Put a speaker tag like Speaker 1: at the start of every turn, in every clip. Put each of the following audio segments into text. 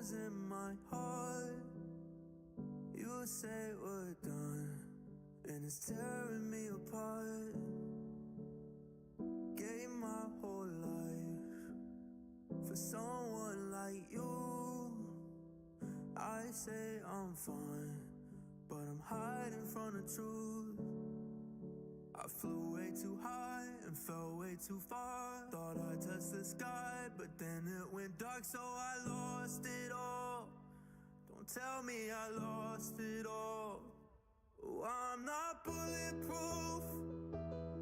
Speaker 1: holes in my heart. You say we're done, and it's tearing me apart. Gave my whole life for someone like you. I say I'm fine, but I'm hiding from the truth. I flew way too high and fell way too far. Thought I touched the sky, but then it went dark, so I lost it all. Don't tell me I lost it all. Oh, I'm not bulletproof.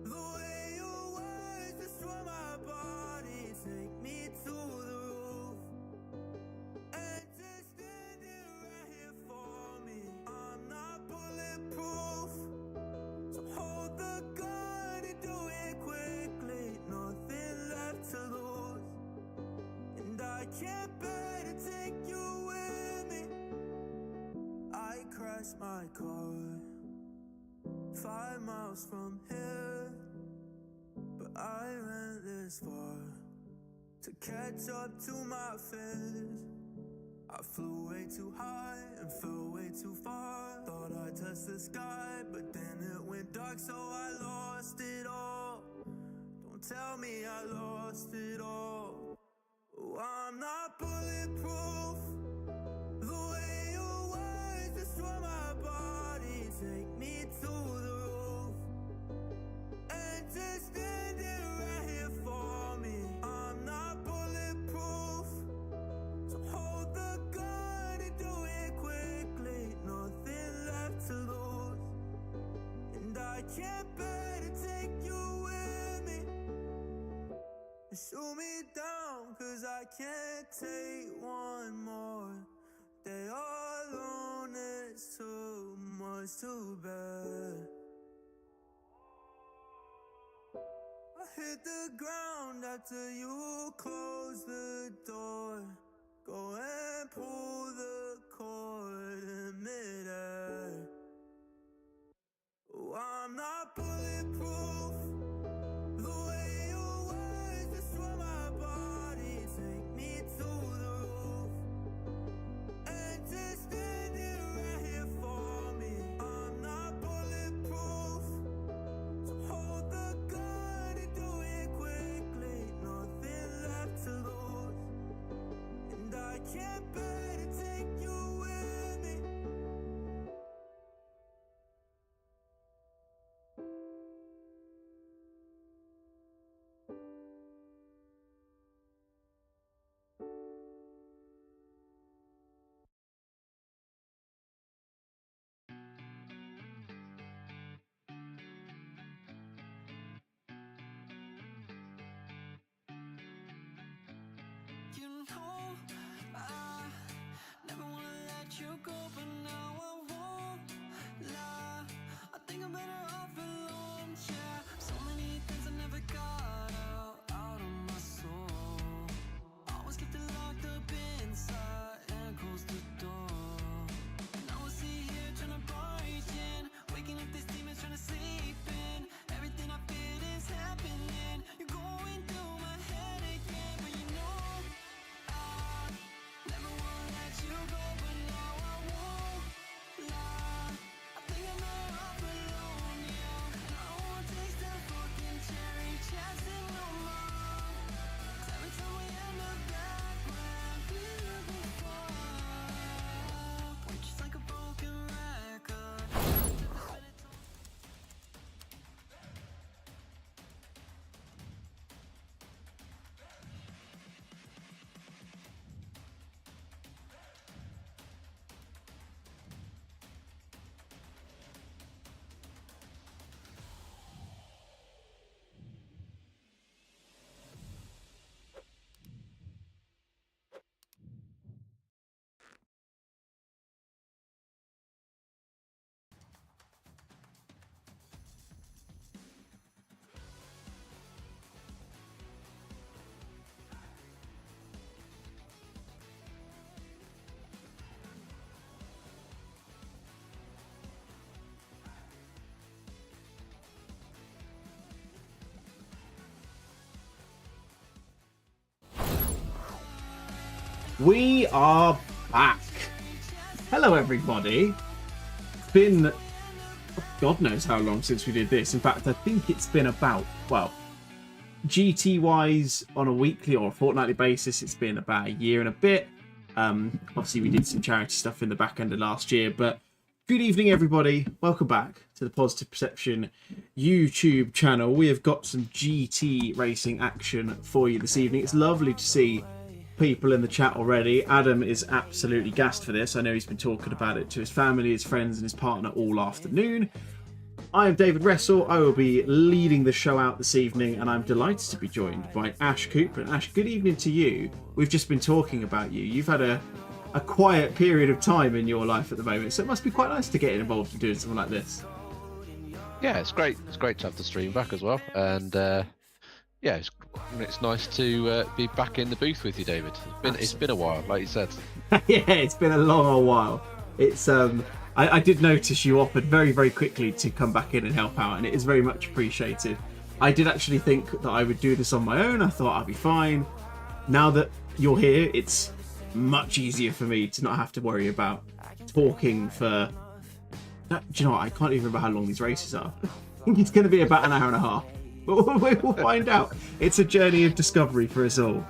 Speaker 1: The way your words destroy my body, take me to the roof and just stand it right here for me. I'm not bulletproof, so hold the gun and do it quickly. Nothing left to lose, and I can't bear to take you with me. I crashed my car 5 miles from here, but I ran this far to catch up to my fears. I flew way too high and fell way too far. Thought I touched the sky, but then it went dark, so I lost it all. Don't tell me I lost it all. Oh, I'm not bulletproof. The way your words destroy my body, take me to the roof and just stand it right here for me. I'm not bulletproof, so hold the gun and do it quickly. Nothing left to lose, and I can't bear to take you with me. Shoot me down, 'cause I can't take one more day alone. It's too much to bear. I hit the ground after you close the door. Go and pull the cord in midair. Oh, I'm not bulletproof. The way your words destroy my body, take me to the roof and just stand it right here for me. I'm not bulletproof, so hold the gun and do it quickly. Nothing left to lose, and I can't bear to take you with me.
Speaker 2: You know, I never wanna let you go, but now I won't lie. I think I'm better off alone, yeah. So many things I never got out of my soul. Always kept it locked up inside and closed the door. Now I sit here trying to barge in, waking up these demons trying to sleep in. Everything I feel is happening. You're going through my head again, but you know I never wanna let you go, but now I won't
Speaker 3: We are back. Hello, everybody. It's been God knows how long since we did this. In fact, I think it's been about, well, GT-wise, on a weekly or a fortnightly basis, it's been about a year and a bit. Obviously, we did some charity stuff in the back end of last year, but good evening, everybody. Welcome back to the Positive Perception YouTube channel. We have got some GT racing action for you this evening. It's lovely to see people in the chat already. Adam is absolutely gassed for this. I know he's been talking about it to his family, his friends, and his partner all afternoon. I am David Ressel. I will be leading the show out this evening, and I'm delighted to be joined by Ash Cooper. And Ash, good evening to you. We've just been talking about you. You've had a quiet period of time in your life at the moment, so it must be quite nice to get involved in doing something like this.
Speaker 4: Yeah, it's great. It's great to have the stream back as well, and yeah, it's nice to be back in the booth with you, David. It's been a while, like you said.
Speaker 3: Yeah, it's been a long old while. It's I did notice you offered very, very quickly to come back in and help out, and it is very much appreciated. I did actually think that I would do this on my own. I thought I'd be fine. Now that you're here, it's much easier for me to not have to worry about talking for... Do you know what? I can't even remember how long these races are. I think it's going to be about an hour and a half. But we'll find out. It's a journey of discovery for us all.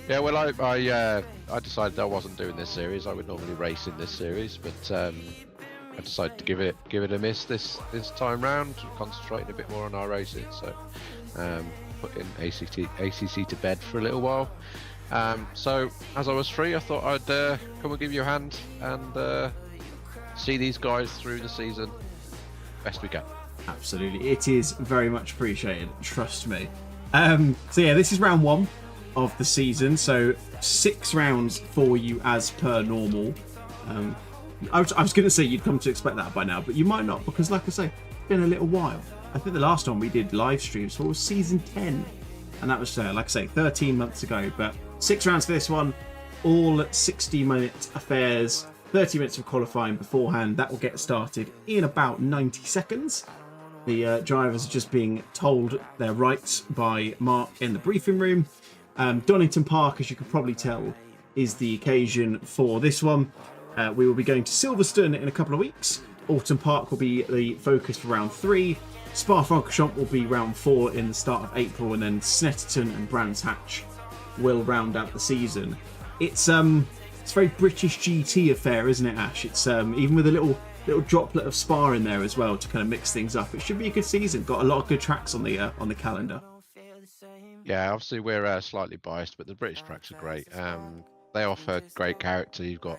Speaker 4: Yeah, well, I decided I wasn't doing this series. I would normally race in this series, but I decided to give it a miss this time round, concentrating a bit more on our racing. So putting ACC to bed for a little while. So as I was free, I thought I'd come and give you a hand and see these guys through the season best we can.
Speaker 3: Absolutely, it is very much appreciated, trust me. So yeah, this is round one of the season, so 6 rounds for you as per normal. I was going to say you'd come to expect that by now, but you might not, because like I say, it's been a little while. I think the last one we did live streams for was season 10, and that was like I say 13 months ago. But 6 rounds for this one, all 60-minute affairs, 30 minutes of qualifying beforehand. That will get started in about 90 seconds. The drivers are just being told their rights by Mark in the briefing room. Donington Park, as you can probably tell, is the occasion for this one. We will be going to Silverstone in a couple of weeks. Oulton Park will be the focus for round 3. Spa-Francorchamps will be round 4 in the start of April, and then Snetterton and Brands Hatch will round out the season. It's a very British GT affair, isn't it, Ash? It's even with a little droplet of Spa in there as well to kind of mix things up. It should be a good season. Got a lot of good tracks on the calendar.
Speaker 4: Yeah, obviously we're slightly biased, but the British tracks are great. They offer great character. You've got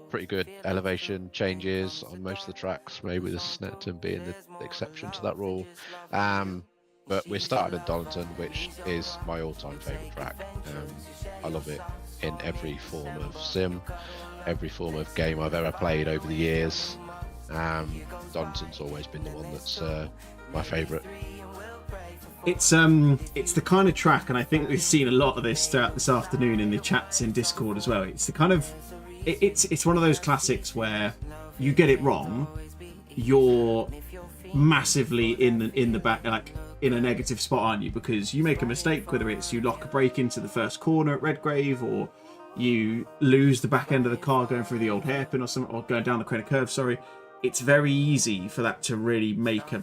Speaker 4: pretty good elevation changes on most of the tracks, maybe the Snetterton being the exception to that rule. But we're starting at Donington, which is my all-time favourite track. I love it in every form of sim, every form of game I've ever played over the years. Donington's always been the one that's my favourite.
Speaker 3: It's the kind of track, and I think we've seen a lot of this throughout this afternoon in the chats in Discord as well. It's the kind of it's one of those classics where you get it wrong, you're massively in the back, like in a negative spot, aren't you? Because you make a mistake, whether it's you lock a brake into the first corner at Redgrave, or you lose the back end of the car going through the old hairpin or something, or going down the credit curve. Sorry, it's very easy for that to really make a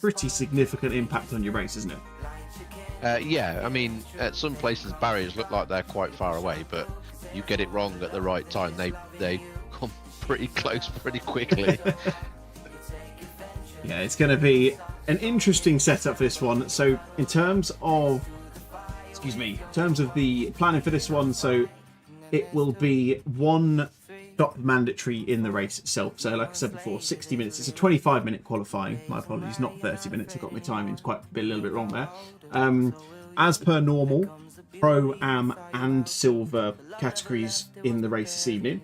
Speaker 3: pretty significant impact on your race, isn't it?
Speaker 4: Yeah, I mean, at some places barriers look like they're quite far away, but you get it wrong at the right time. They come pretty close pretty quickly.
Speaker 3: Yeah, it's going to be an interesting setup for this one. So in terms of the planning for this one, so it will be one stop mandatory in the race itself. So like I said before, 60 minutes. It's a 25-minute qualifying. My apologies, not 30 minutes. I got my timings a little bit wrong there. As per normal, Pro, Am and Silver categories in the race this evening.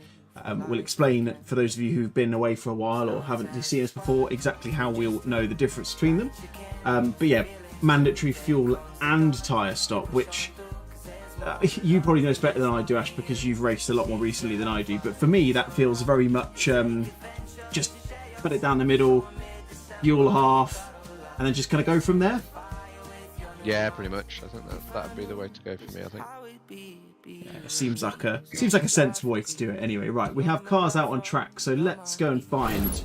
Speaker 3: We'll explain, for those of you who've been away for a while or haven't seen us before, exactly how we'll know the difference between them. But yeah, mandatory fuel and tyre stop, which you probably know better than I do, Ash, because you've raced a lot more recently than I do. But for me, that feels very much just put it down the middle, fuel half, and then just kind of go from there.
Speaker 4: Yeah, pretty much. I think that'd be the way to go for me. I think.
Speaker 3: Yeah, it seems like a sensible way to do it. Anyway, right, we have cars out on track, so let's go and find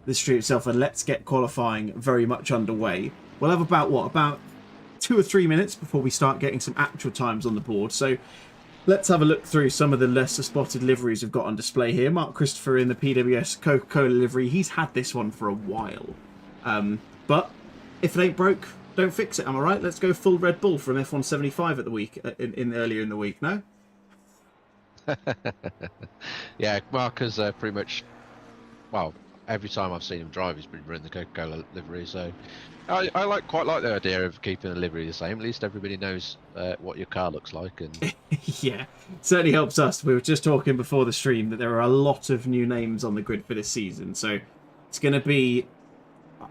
Speaker 3: the street itself, and let's get qualifying very much underway. We'll have about 2 or 3 minutes before we start getting some actual times on the board. So let's have a look through some of the lesser spotted liveries we've got on display here. Mark Christopher in the PWS Coca-Cola livery. He's had this one for a while. But if it ain't broke, don't fix it, am I right? Let's go full Red Bull from F175 at the week, earlier in the week, no?
Speaker 4: Yeah, Mark has pretty much, well, every time I've seen him drive, he's been running the Coca-Cola livery. So I quite like the idea of keeping the livery the same. At least everybody knows what your car looks like. And
Speaker 3: yeah, certainly helps us. We were just talking before the stream that there are a lot of new names on the grid for this season. So it's going to be, I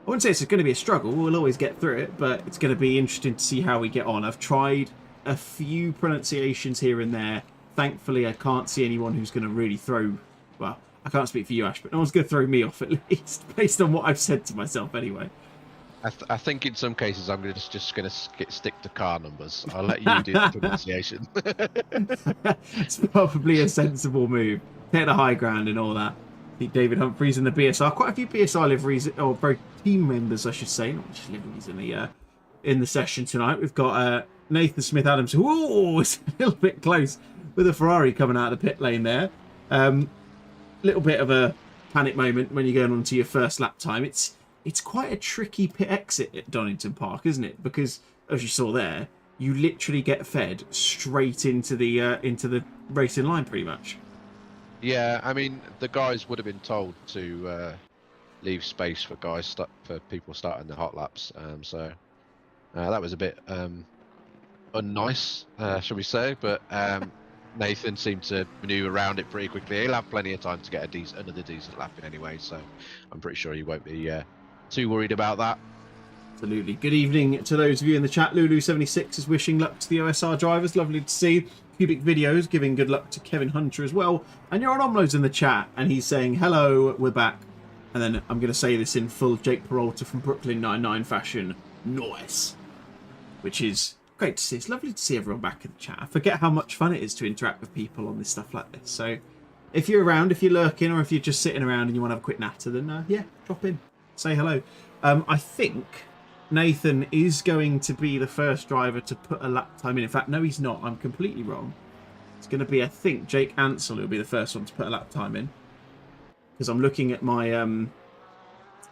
Speaker 3: wouldn't say it's going to be a struggle. We'll always get through it, but it's going to be interesting to see how we get on. I've tried a few pronunciations here and there. Thankfully, I can't see anyone who's going to really throw, well, I can't speak for you, Ash, but no one's going to throw me off, at least, based on what I've said to myself anyway.
Speaker 4: I think in some cases I'm just going to stick to car numbers. I'll let you do the pronunciation.
Speaker 3: It's probably a sensible move. Take the high ground and all that. I think David Humphries in the BSR. Quite a few BSR liveries, or both team members, I should say, not just liveries in the session tonight. We've got Nathan Smith-Adams. Ooh, it's a little bit close with a Ferrari coming out of the pit lane there. Little bit of a panic moment when you're going on to your first lap time. It's quite a tricky pit exit at Donington Park, isn't it? Because as you saw there, you literally get fed straight into the racing line, pretty much.
Speaker 4: Yeah, I mean the guys would have been told to leave space for people starting the hot laps. So that was a bit unnice, shall we say? But Nathan seemed to manoeuvre around it pretty quickly. He'll have plenty of time to get another decent lap in anyway, so I'm pretty sure he won't be too worried about that.
Speaker 3: Absolutely. Good evening to those of you in the chat. Lulu76 is wishing luck to the OSR drivers. Lovely to see. Cubic Videos giving good luck to Kevin Hunter as well. And your Omlo's in the chat, and he's saying, hello, we're back. And then I'm going to say this in full Jake Peralta from Brooklyn 99 fashion. Nice. Which is great to see. It's lovely to see everyone back in the chat. I forget how much fun it is to interact with people on this stuff like this. So if you're around, if you're lurking, or if you're just sitting around and you want to have a quick natter, then yeah, drop in. Say hello. I think Nathan is going to be the first driver to put a lap time in. In fact, no, he's not. I'm completely wrong. It's going to be, I think, Jake Ansell who will be the first one to put a lap time in. Because I'm looking at my,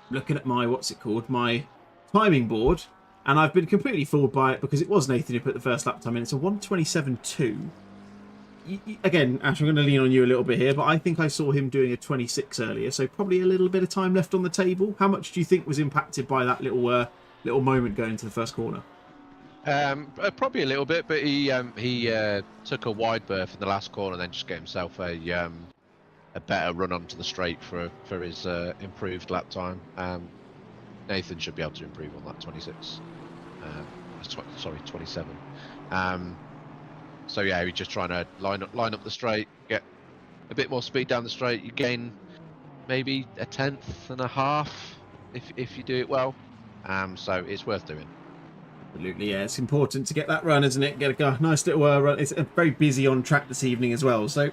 Speaker 3: what's it called? My timing board. And I've been completely fooled by it because it was Nathan who put the first lap time in. It's a 1:27.2. Again, Ash, I'm going to lean on you a little bit here, but I think I saw him doing a 26 earlier, so probably a little bit of time left on the table. How much do you think was impacted by that little moment going into the first corner?
Speaker 4: Probably a little bit, but he took a wide berth in the last corner and then just get himself a better run onto the straight for his improved lap time. Nathan should be able to improve on that 26. 27. So yeah, we're just trying to line up the straight, get a bit more speed down the straight. You gain maybe a tenth and a half if you do it well. So it's worth doing.
Speaker 3: Absolutely, yeah. It's important to get that run, isn't it? Get a nice little run. It's very busy on track this evening as well, so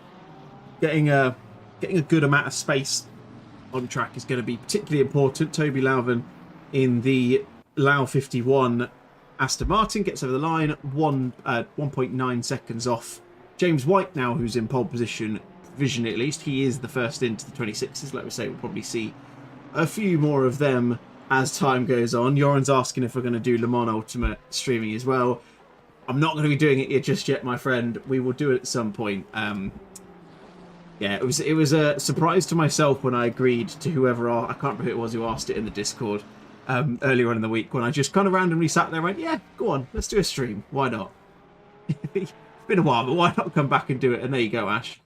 Speaker 3: getting a good amount of space on track is going to be particularly important. Toby Louven in the Lau 51 Aston Martin gets over the line, 1.9 seconds off James White now, who's in pole position, provisionally at least. He is the first into the 26s. Like we say, we'll probably see a few more of them as time goes on. Joran's asking if we're going to do Le Mans Ultimate streaming as well. I'm not going to be doing it just yet, my friend. We will do it at some point. Yeah, it was a surprise to myself when I agreed to whoever, I can't remember who it was who asked it in the Discord earlier on in the week, when I just kind of randomly sat there and went, yeah, go on, let's do a stream. Why not? It's been a while, but why not come back and do it? And there you go, Ash.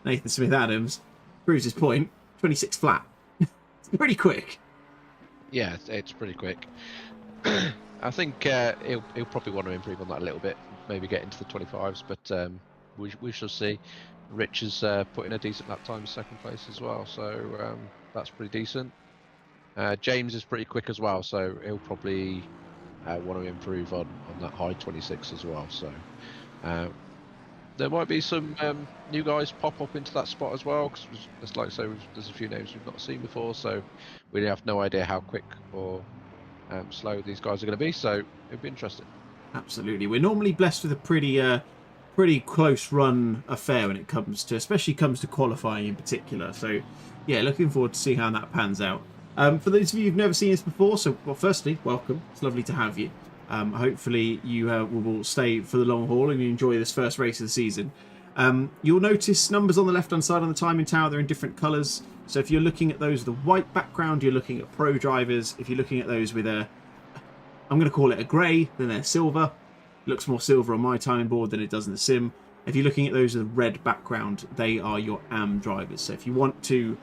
Speaker 3: Nathan Smith-Adams proves his point. 26 flat. It's pretty quick.
Speaker 4: Yeah, it's pretty quick. I think he'll probably want to improve on that a little bit, maybe get into the 25s, but we shall see. Rich is putting a decent lap time in second place as well, so that's pretty decent. James is pretty quick as well, so he'll probably want to improve on that high 26 as well. So there might be some new guys pop up into that spot as well, because it's like I say, there's a few names we've not seen before, so we have no idea how quick or slow these guys are going to be. So it'd be interesting.
Speaker 3: Absolutely, we're normally blessed with a pretty close run affair when it comes to, especially comes to qualifying in particular. So yeah, looking forward to see how that pans out. For those of you who've never seen this before, so well, firstly, welcome. It's lovely to have you. Hopefully you will stay for the long haul and you enjoy this first race of the season. You'll notice numbers on the left-hand side on the timing tower. They're in different colours. So if you're looking at those with a white background, you're looking at pro drivers. If you're looking at those with a, I'm going to call it a grey, then they're silver. It looks more silver on my timing board than it does in the sim. If you're looking at those with a red background, they are your AM drivers. So if you want to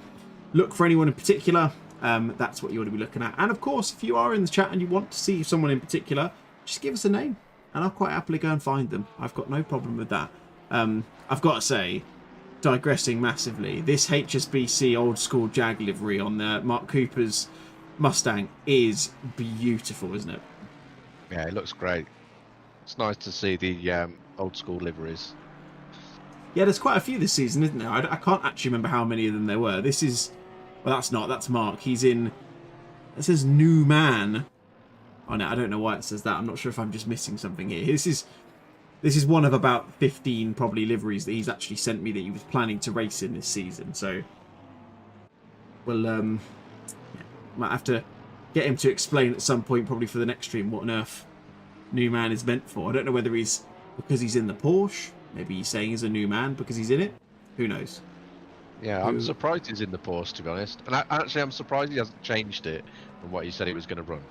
Speaker 3: look for anyone in particular, that's what you want to be looking at. And of course, if you are in the chat and you want to see someone in particular, just give us a name and I'll quite happily go and find them. I've got no problem with that. I've got to say, digressing massively, this HSBC old school Jag livery on Mark Cooper's Mustang is beautiful, isn't it?
Speaker 4: Yeah, it looks great. It's nice to see the old school liveries.
Speaker 3: Yeah, there's quite a few this season, isn't there? I can't actually remember how many of them there were. This is, well, that's Mark. He's in, it says new man. Oh no, I don't know why it says that. I'm not sure if I'm just missing something here. This is one of about 15 probably liveries that he's actually sent me that he was planning to race in this season. So, well, yeah, might have to get him to explain at some point, probably for the next stream, what on earth new man is meant for. I don't know whether he's because he's in the Porsche. Maybe he's saying he's a new man because he's in it. Who knows?
Speaker 4: Yeah, I'm surprised he's in the Porsche, to be honest. And actually, I'm surprised he hasn't changed it from what he said he was going to run.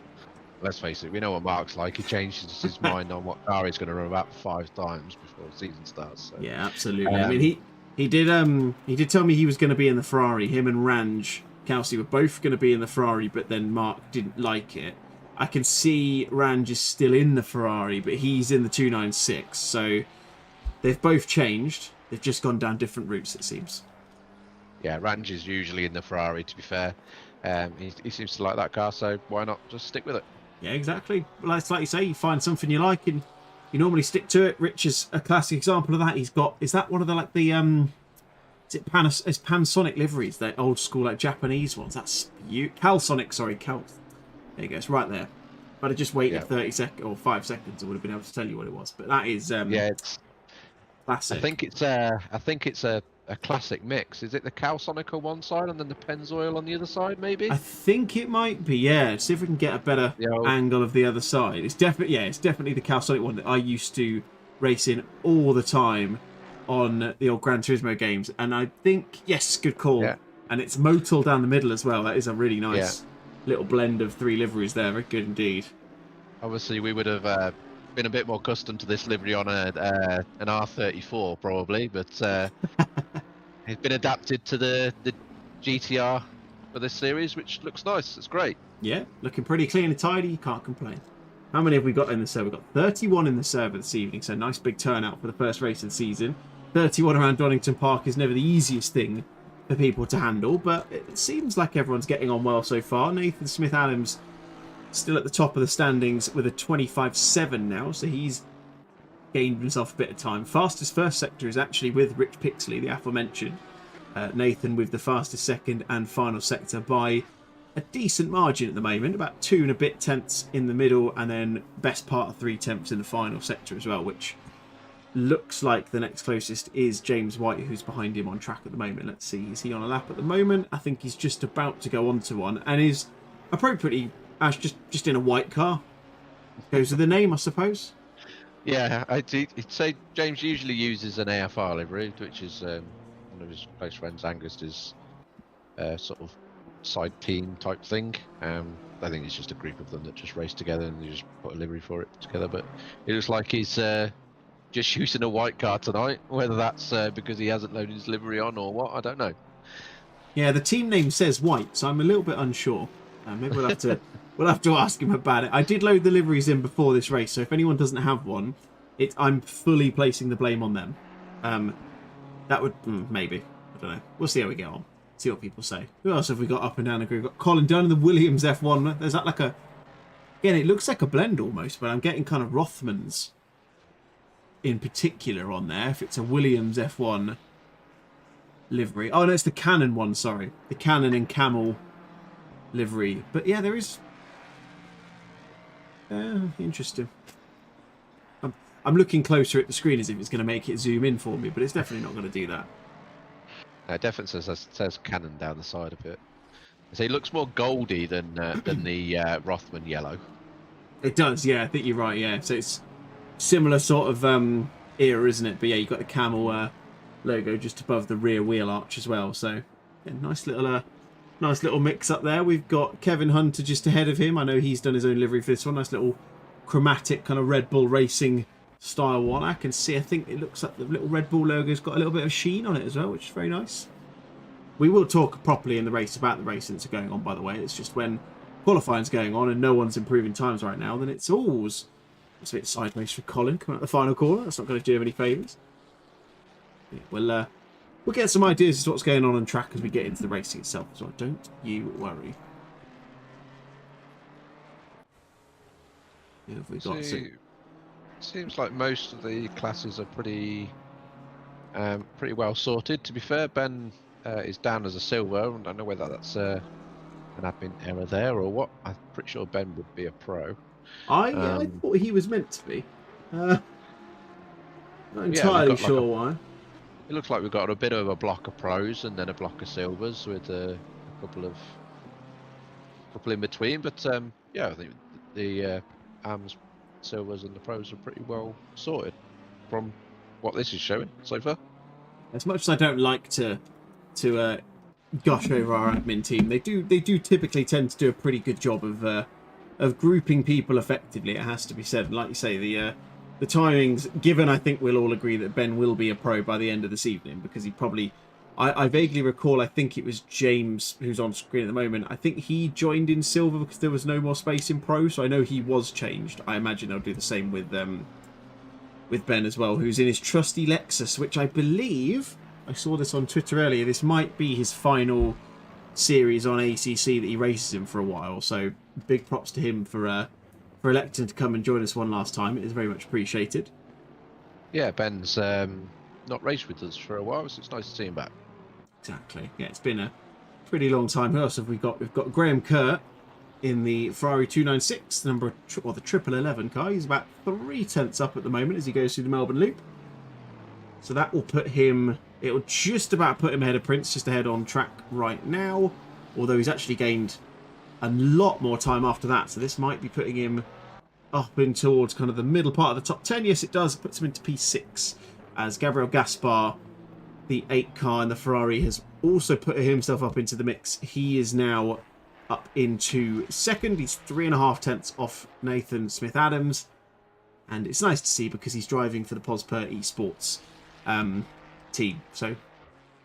Speaker 4: Let's face it, we know what Mark's like. He changes his mind on what car he's going to run about 5 times before the season starts. So.
Speaker 3: Yeah, absolutely. I mean, he did tell me he was going to be in the Ferrari. Him and Ranj Kelsey were both going to be in the Ferrari, but then Mark didn't like it. I can see Ranj is still in the Ferrari, but he's in the 296. So they've both changed. They've just gone down different routes, it seems.
Speaker 4: Yeah, Ranj is usually in the Ferrari, to be fair. He seems to like that car, so why not just stick with it?
Speaker 3: Yeah, exactly. Well, it's like you say, you find something you like and you normally stick to it. Rich is a classic example of that. He's got, is that one of the, like the, is it it's Panasonic liveries, the old school, like Japanese ones? That's Calsonic, sorry, Cal. There you go, it's right there. But I just waited 30 seconds or 5 seconds, I would have been able to tell you what it was. But that is, yeah,
Speaker 4: it's
Speaker 3: classic.
Speaker 4: I think it's a classic mix. Is it the Calsonic on one side and then the Pennzoil on the other side, maybe?
Speaker 3: I think it might be, yeah. See if we can get a better angle of the other side. It's definitely the Calsonic one that I used to race in all the time on the old Gran Turismo games. And I think, yes, good call. Yeah. And it's Motul down the middle as well. That is a really nice little blend of 3 liveries there. Very good indeed.
Speaker 4: Obviously, we would have been a bit more accustomed to this livery on an R34 probably, but it's been adapted to the GTR for this series, which looks nice. It's great. Yeah,
Speaker 3: looking pretty clean and tidy. You can't complain. How many have we got in the server? We've got 31 in the server this evening, so nice big turnout for the first race of the season. 31 around Donington Park is never the easiest thing for people to handle, but it seems like everyone's getting on well so far. Nathan Smith-Adams still at the top of the standings with a 25.7 now, so he's gained himself a bit of time. Fastest first sector is actually with Rich Pixley, the aforementioned. Nathan with the fastest second and final sector by a decent margin at the moment, about 2 and a bit tenths in the middle, and then best part of 3 tenths in the final sector as well, which looks like the next closest is James White, who's behind him on track at the moment. Let's see, is he on a lap at the moment? I think he's just about to go onto one, and is appropriately just in a white car. Goes with the name, I suppose.
Speaker 4: Yeah, I'd say James usually uses an AFR livery, which is one of his close friends, Angus's sort of side team type thing. I think it's just a group of them that just race together and they just put a livery for it together. But it looks like he's just using a white car tonight. Whether that's because he hasn't loaded his livery on or what, I don't know. Yeah,
Speaker 3: the team name says white, so I'm a little bit unsure. Maybe we'll have to we'll have to ask him about it. I did load the liveries in before this race, so if anyone doesn't have one, I'm fully placing the blame on them. That would maybe, I don't know. We'll see how we get on. See what people say. Who else have we got up and down the group? We've got Colin Dunn and the Williams F1. Is that like a Again, it looks like a blend almost, but I'm getting kind of Rothmans in particular on there. If it's a Williams F1 livery. Oh, no, it's the Canon one, sorry. The Canon and Camel livery. But yeah, there is... interesting. I'm looking closer at the screen as if it's going to make it zoom in for me, but it's definitely not going to do that.
Speaker 4: No, it definitely says Canon down the side of it. So he looks more goldy than the Rothman yellow.
Speaker 3: It does, yeah. I think you're right, yeah. So it's similar sort of era, isn't it? But yeah, you've got the Camel logo just above the rear wheel arch as well. So yeah, nice little mix up there. We've got Kevin Hunter just ahead of him. I know he's done his own livery for this one. Nice little chromatic kind of Red Bull Racing style one. I can see, I think it looks like the little Red Bull logo's got a little bit of sheen on it as well, which is very nice. We will talk properly in the race about the races that's going on, by the way. It's just when qualifying's going on and no one's improving times right now, then it's always... It's a bit sideways for Colin coming out the final corner. That's not going to do him any favours. Yeah, we'll get some ideas as to what's going on track as we get into the racing itself as well. Don't you worry. Yeah, have we got
Speaker 4: Seems like most of the classes are pretty well sorted. To be fair, Ben is down as a silver. I don't know whether that's an admin error there or what. I'm pretty sure Ben would be a pro.
Speaker 3: I thought he was meant to be. Not entirely sure why.
Speaker 4: It looks like we've got a bit of a block of pros and then a block of silvers with a couple in between. But yeah, I think the AMS silvers and the pros are pretty well sorted from what this is showing so far.
Speaker 3: As much as I don't like to gush over our admin team, they do typically tend to do a pretty good job of grouping people effectively. It has to be said. And like you say, the timings given, I think we'll all agree that Ben will be a pro by the end of this evening, because he probably... I vaguely recall, I think it was James, who's on screen at the moment, I think he joined in silver because there was no more space in pro, so I know he was changed. I imagine they'll do the same with Ben as well, who's in his trusty Lexus, which I believe, I saw this on Twitter earlier, this might be his final series on ACC that he races in for a while, so big props to him for electing to come and join us one last time. It is very much appreciated. Yeah,
Speaker 4: Ben's not raced with us for a while, so it's nice to see him back.
Speaker 3: Exactly. Yeah, it's been a pretty long time. Who else have we got? We've got Graham Kerr in the Ferrari 296, the triple 11 car. He's about 3/10 up at the moment as he goes through the Melbourne Loop. So that will put him... It'll just about put him ahead of Prince, just ahead on track right now. Although he's actually gained a lot more time after that. So this might be putting him up in towards kind of the middle part of the top 10. Yes, it does. It puts him into P6 as Gabriel Gaspar, the 8 car in the Ferrari, has also put himself up into the mix. He is now up into second. He's 3.5 off Nathan Smith-Adams. And it's nice to see because he's driving for the Posper Esports team. So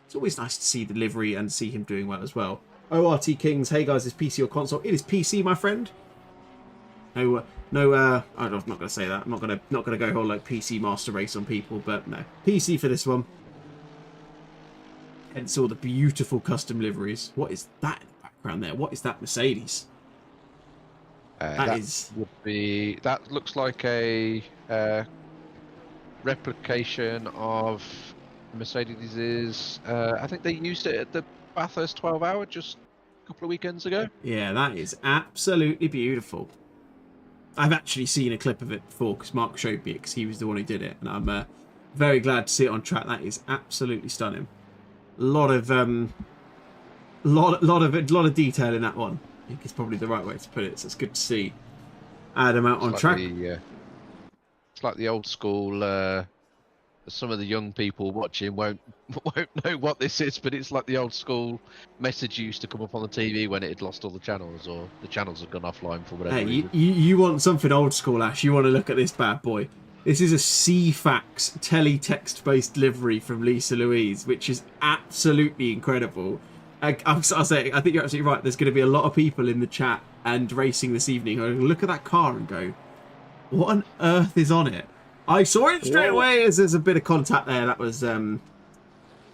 Speaker 3: it's always nice to see the livery and see him doing well as well. ORT Kings, hey guys, is PC or console? It is PC, my friend. I'm not going to say that. I'm not going to go whole like PC master race on people, but no, PC for this one. Hence all the beautiful custom liveries. What is that in the background there? What is that Mercedes?
Speaker 4: That looks like a replication of Mercedes's. I think they used it at the Bathurst 12 Hour just a couple of weekends ago.
Speaker 3: Yeah, that is absolutely beautiful. I've actually seen a clip of it before because Mark showed me it because he was the one who did it, and I'm very glad to see it on track. That is absolutely stunning. A lot of detail in that one. I think it's probably the right way to put it. So it's good to see Adam out on track.
Speaker 4: It's like the old school. Some of the young people watching won't know what this is, but it's like the old school message used to come up on the TV when it had lost all the channels or the channels had gone offline for whatever reason.
Speaker 3: You want something old school, Ash? You want to look at this bad boy? This is a CFAX teletext-based livery from Lisa Louise, which is absolutely incredible. I'll say, I think you're absolutely right. There's going to be a lot of people in the chat and racing this evening who look at that car and go, what on earth is on it? I saw it straight away as there's a bit of contact there. That was a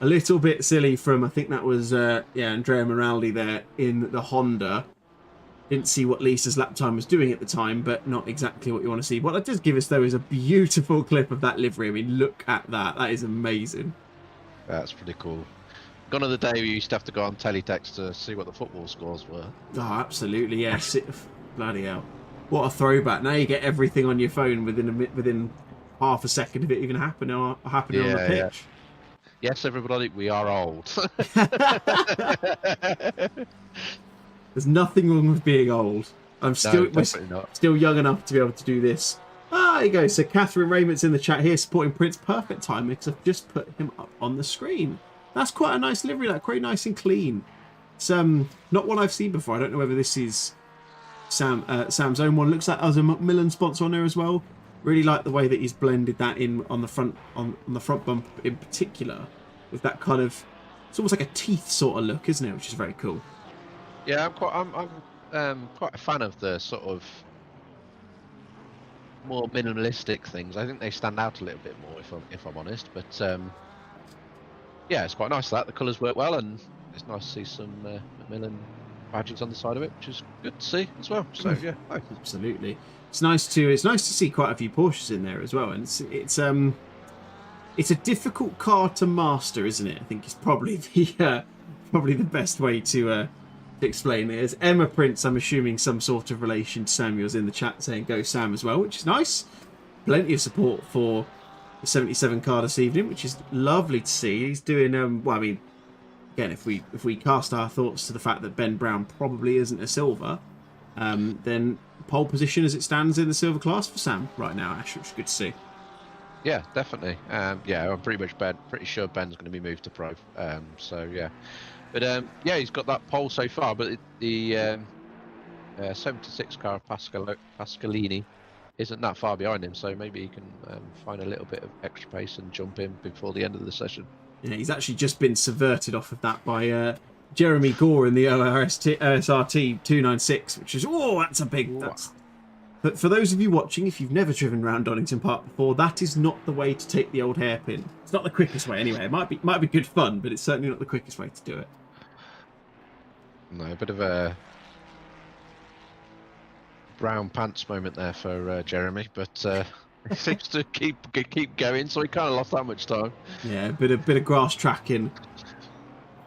Speaker 3: little bit silly from, I think that was, Andrea Moraldi there in the Honda. Didn't see what Lisa's lap time was doing at the time, but not exactly what you want to see. What that does give us, though, is a beautiful clip of that livery. I mean, look at that. That is amazing.
Speaker 4: That's pretty cool. Gone are the day we used to have to go on teletext to see what the football scores were.
Speaker 3: Oh, absolutely, yes. Bloody hell. What a throwback. Now you get everything on your phone within half a second of it even happening on the pitch.
Speaker 4: Yeah. Yes, everybody, we are old.
Speaker 3: There's nothing wrong with being old. We're
Speaker 4: not.
Speaker 3: Still young enough to be able to do this. There you go. So Catherine Raymond's in the chat here supporting Prince. Perfect timing because I've just put him up on the screen. That's quite a nice livery, like very nice and clean. It's not one I've seen before. I don't know whether this is Sam's own one. Looks like there's a Macmillan sponsor on there as well. Really like the way that he's blended that in on the front bump in particular, with that kind of, it's almost like a teeth sort of look, isn't it? Which is very cool.
Speaker 4: Yeah, I'm quite a fan of the sort of more minimalistic things. I think they stand out a little bit more, if I'm honest. But yeah, it's quite nice that the colours work well, and it's nice to see some Macmillan badges on the side of it, which is good to see as well. So yeah, nice. Absolutely.
Speaker 3: It's nice to see quite a few Porsches in there as well, and it's a difficult car to master, isn't it? I think it's probably the best way to explain it. As Emma Prince, I'm assuming some sort of relation to Samuel's in the chat saying go Sam as well, which is nice. Plenty of support for the 77 car this evening, which is lovely to see. He's doing well, I mean, again, if we cast our thoughts to the fact that Ben Brown probably isn't a silver, then pole position as it stands in the silver class for Sam right now, Ash, which is good to see.
Speaker 4: Yeah, definitely. Yeah, I'm pretty sure Ben's going to be moved to pro. So yeah, but yeah, he's got that pole so far. But the 76 car Pascalini isn't that far behind him, so maybe he can find a little bit of extra pace and jump in before the end of the session. Yeah,
Speaker 3: he's actually just been subverted off of that by Jeremy Gore in the OSRT 296, which is, that's a big. But for those of you watching, if you've never driven around Donington Park before, that is not the way to take the old hairpin. It's not the quickest way anyway. It might be good fun, but it's certainly not the quickest way to do it.
Speaker 4: No, a bit of a brown pants moment there for Jeremy, but he seems to keep going, so he kind of lost that much time. Yeah,
Speaker 3: a bit of grass tracking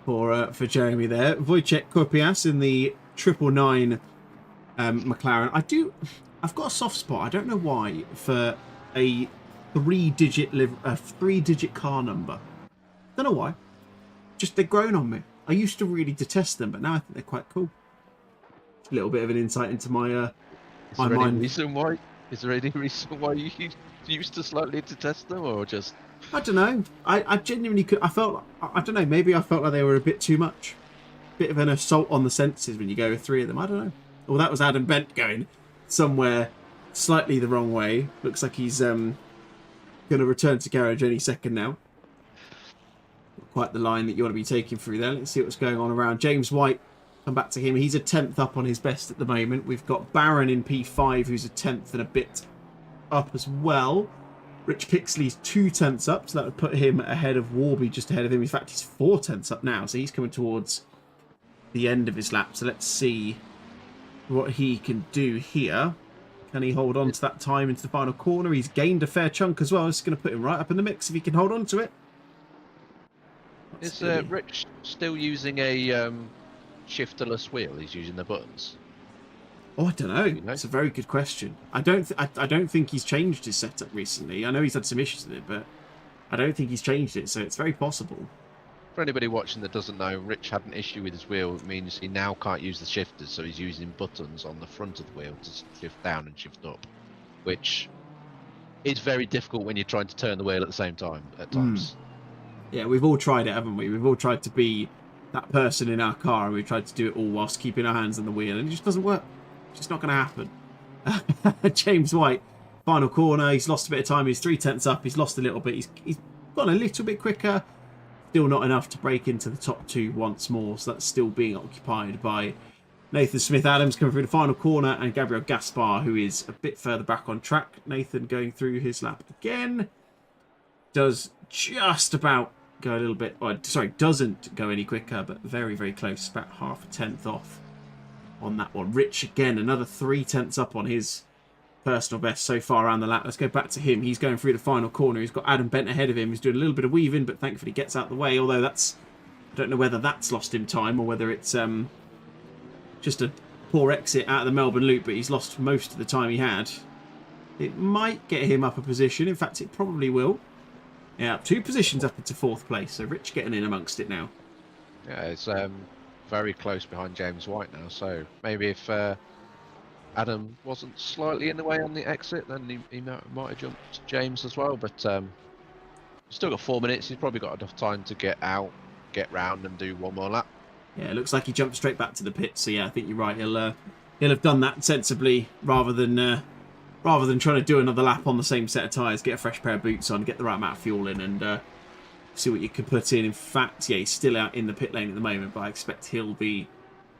Speaker 3: for Jeremy there. Wojciech Korpias in the 999 McLaren. I've got a soft spot, I don't know why, for a three-digit car number. Don't know why. Just they're growing on me. I used to really detest them, but now I think they're quite cool. A little bit of an insight into my mind.
Speaker 4: Is there any reason why you used to slightly detest them, or just?
Speaker 3: I don't know. I genuinely could. I don't know. Maybe I felt like they were a bit too much. Bit of an assault on the senses when you go with three of them. I don't know. Well, that was Adam Bent going somewhere slightly the wrong way. Looks like he's going to return to garage any second now. Quite the line that you want to be taking through there. Let's see what's going on around. James White, come back to him. He's a 10th up on his best at the moment. We've got Barron in P5, who's a 10th and a bit up as well. Rich Pixley's 2 tenths up, so that would put him ahead of Warby, just ahead of him. In fact, he's 4 tenths up now, so he's coming towards the end of his lap. So let's see what he can do here. Can he hold on to that time into the final corner? He's gained a fair chunk as well. It's going to put him right up in the mix if he can hold on to it.
Speaker 4: Is Rich still using a shifterless wheel? He's using the buttons.
Speaker 3: Oh, I don't know. It's a very good question. I don't think he's changed his setup recently. I know he's had some issues with it, but I don't think he's changed it, so it's very possible.
Speaker 4: For anybody watching that doesn't know, Rich had an issue with his wheel. It means he now can't use the shifters, so he's using buttons on the front of the wheel to shift down and shift up, which is very difficult when you're trying to turn the wheel at the same time at times.
Speaker 3: Yeah, we've all tried it, haven't we? We've all tried to be that person in our car, and we've tried to do it all whilst keeping our hands on the wheel, and it just doesn't work. It's just not going to happen. James White, final corner. He's lost a bit of time. He's 3 tenths up. He's lost a little bit. He's gone a little bit quicker. Still not enough to break into the top 2 once more. So that's still being occupied by Nathan Smith-Adams coming through the final corner, and Gabriel Gaspar, who is a bit further back on track. Nathan going through his lap again. Does just about go a little bit, doesn't go any quicker, but very, very close, about half a tenth off on that one. Rich, again, another 3/10 up on his personal best so far around the lap. Let's go back to him. He's going through the final corner. He's got Adam Bent ahead of him. He's doing a little bit of weaving, but thankfully gets out the way. Although that's, I don't know whether that's lost him time or whether it's just a poor exit out of the Melbourne Loop, but he's lost most of the time he had. It might get him up a position. In fact, it probably will. Yeah, 2 positions up into 4th place. So Rich getting in amongst it now.
Speaker 4: Yeah, it's very close behind James White now. So maybe if Adam wasn't slightly in the way on the exit, then he might have jumped James as well. But still got 4 minutes. He's probably got enough time to get out, get round, and do one more lap.
Speaker 3: Yeah, it looks like he jumped straight back to the pit. So yeah, I think you're right. He'll have done that sensibly rather than trying to do another lap on the same set of tyres, get a fresh pair of boots on, get the right amount of fuel in, and see what you can put in. In fact, yeah, he's still out in the pit lane at the moment, but I expect he'll be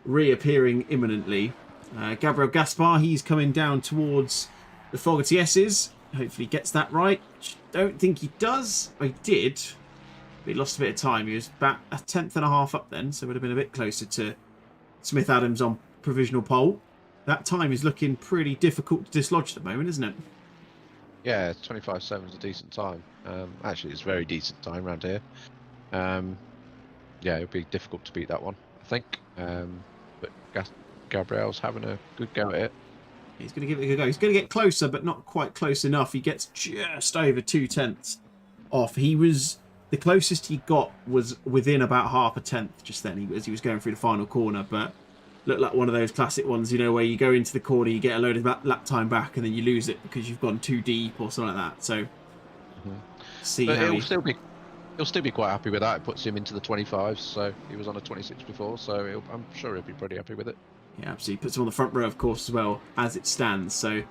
Speaker 3: reappearing imminently. Gabriel Gaspar, he's coming down towards the Fogarty S's. Hopefully gets that right. Don't think he does. He did. But he lost a bit of time. He was about 1/10 and a half up then, so would have been a bit closer to Smith Adams on provisional pole. That time is looking pretty difficult to dislodge at the moment, isn't it?
Speaker 4: Yeah, 25.7 is a decent time. Actually, it's a very decent time around here. Yeah, it'll be difficult to beat that one, I think. But Gabriel's having a good go at it.
Speaker 3: He's going to give it a good go. He's going to get closer, but not quite close enough. He gets just over 2/10 off. He was... The closest he got was within about 0.5 just then as he was going through the final corner, but looked like one of those classic ones, you know, where you go into the corner, you get a load of lap time back, and then you lose it because you've gone too deep or something like that. So, see
Speaker 4: but
Speaker 3: how
Speaker 4: he'll still be quite happy with that. It puts him into the 25s, so he was on a 26 before, so I'm sure he'll be pretty happy with it.
Speaker 3: Yeah, absolutely. Puts him on the front row, of course, as well, as it stands. So,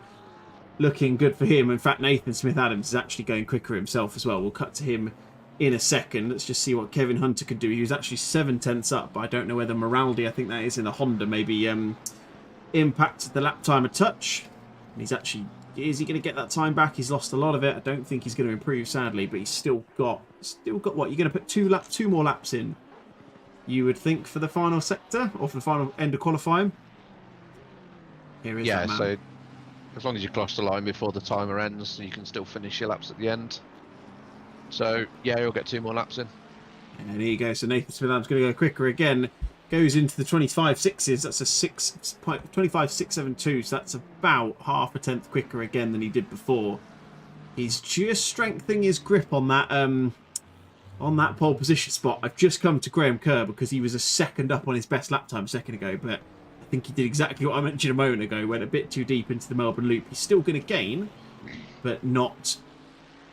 Speaker 3: looking good for him. In fact, Nathan Smith-Adams is actually going quicker himself as well. We'll cut to him in a second. Let's just see what Kevin Hunter could do. He was actually 7/10 up, but I don't know whether Moraldi, I think that is in the Honda, maybe impacted the lap time a touch. He's actually, is he going to get that time back? He's lost a lot of it. I don't think he's going to improve, sadly, but he's still got what? You're going to put two more laps in, you would think, for the final sector or for the final end of qualifying. Here is that man.
Speaker 4: So as long as you cross the line before the timer ends, you can still finish your laps at the end. So, yeah, he'll get 2 more laps in.
Speaker 3: And here you go. So Nathan Smith-Adams going to go quicker again. Goes into the 25.6s. That's a 25.672. So that's about 0.5 quicker again than he did before. He's just strengthening his grip on that pole position spot. I've just come to Graham Kerr because he was a second up on his best lap time a second ago. But I think he did exactly what I mentioned a moment ago. Went a bit too deep into the Melbourne Loop. He's still going to gain, but not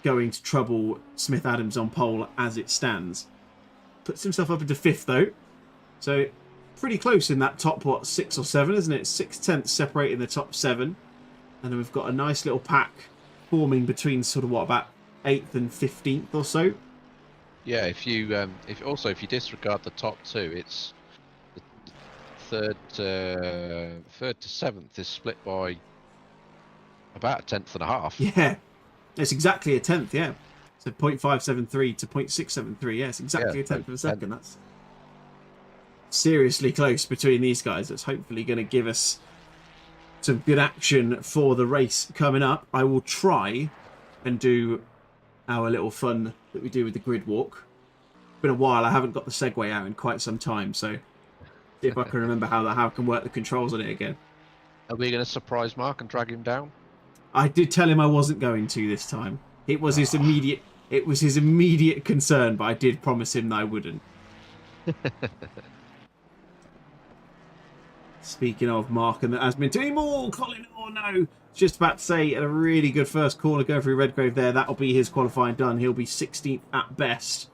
Speaker 3: going to trouble Smith-Adams on pole as it stands. Puts himself up into 5th though, so pretty close in that top 6 or 7, isn't it? 6/10 separating the top 7, and then we've got a nice little pack forming between sort of about 8th and 15th or so.
Speaker 4: Yeah, if you disregard the top 2, it's the third to 7th is split by about 1/10 and a half.
Speaker 3: Yeah. It's exactly 1/10, yeah. So 0.573 to 0.673, yeah, it's exactly 1/10 of a second. That's seriously close between these guys. That's hopefully going to give us some good action for the race coming up. I will try and do our little fun that we do with the grid walk. It's been a while. I haven't got the Segway out in quite some time, so see if I can remember how I can work the controls on it again.
Speaker 4: Are we going to surprise Mark and drag him down?
Speaker 3: I did tell him I wasn't going to this time. It was his immediate concern, but I did promise him that I wouldn't. Speaking of Mark and that has been doing more, Colin, oh no. Just about to say, a really good first corner going through Redgrave there. That'll be his qualifying done. He'll be 16th at best.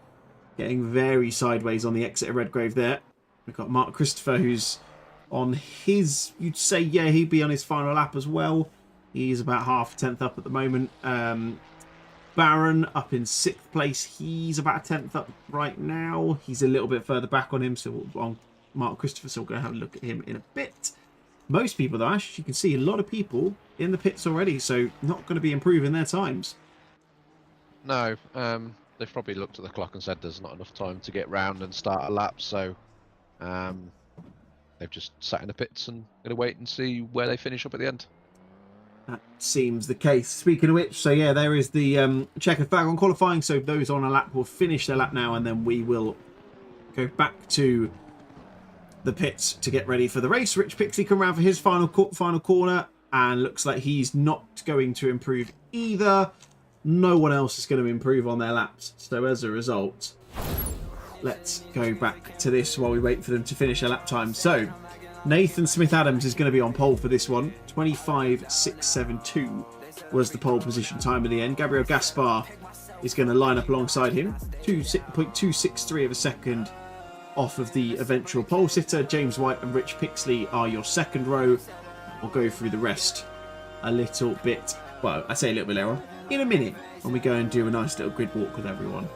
Speaker 3: Getting very sideways on the exit of Redgrave there. We've got Mark Christopher, who's on his, you'd say, yeah, he'd be on his final lap as well. He's about 0.5 up at the moment. Barron up in 6th place. He's about 1/10 up right now. He's a little bit further back on him, so on Mark Christopher, so we're going to have a look at him in a bit. Most people, though, Ash, you can see a lot of people in the pits already, so not going to be improving their times.
Speaker 4: No, they've probably looked at the clock and said there's not enough time to get round and start a lap, so they've just sat in the pits and going to wait and see where they finish up at the end.
Speaker 3: That seems the case. Speaking of which, so yeah, there is the checkered flag on qualifying. So those on a lap will finish their lap now, and then we will go back to the pits to get ready for the race. Rich Pixley come around for his final corner, and looks like he's not going to improve either. No one else is going to improve on their laps. So as a result, let's go back to this while we wait for them to finish their lap time. So Nathan Smith-Adams is going to be on pole for this one. 25.672 was the pole position time in the end. Gabriel Gaspar is going to line up alongside him. 0.263 of a second off of the eventual pole sitter. James White and Rich Pixley are your second row. We'll go through the rest a little bit. Well, I say a little bit later in a minute when we go and do a nice little grid walk with everyone.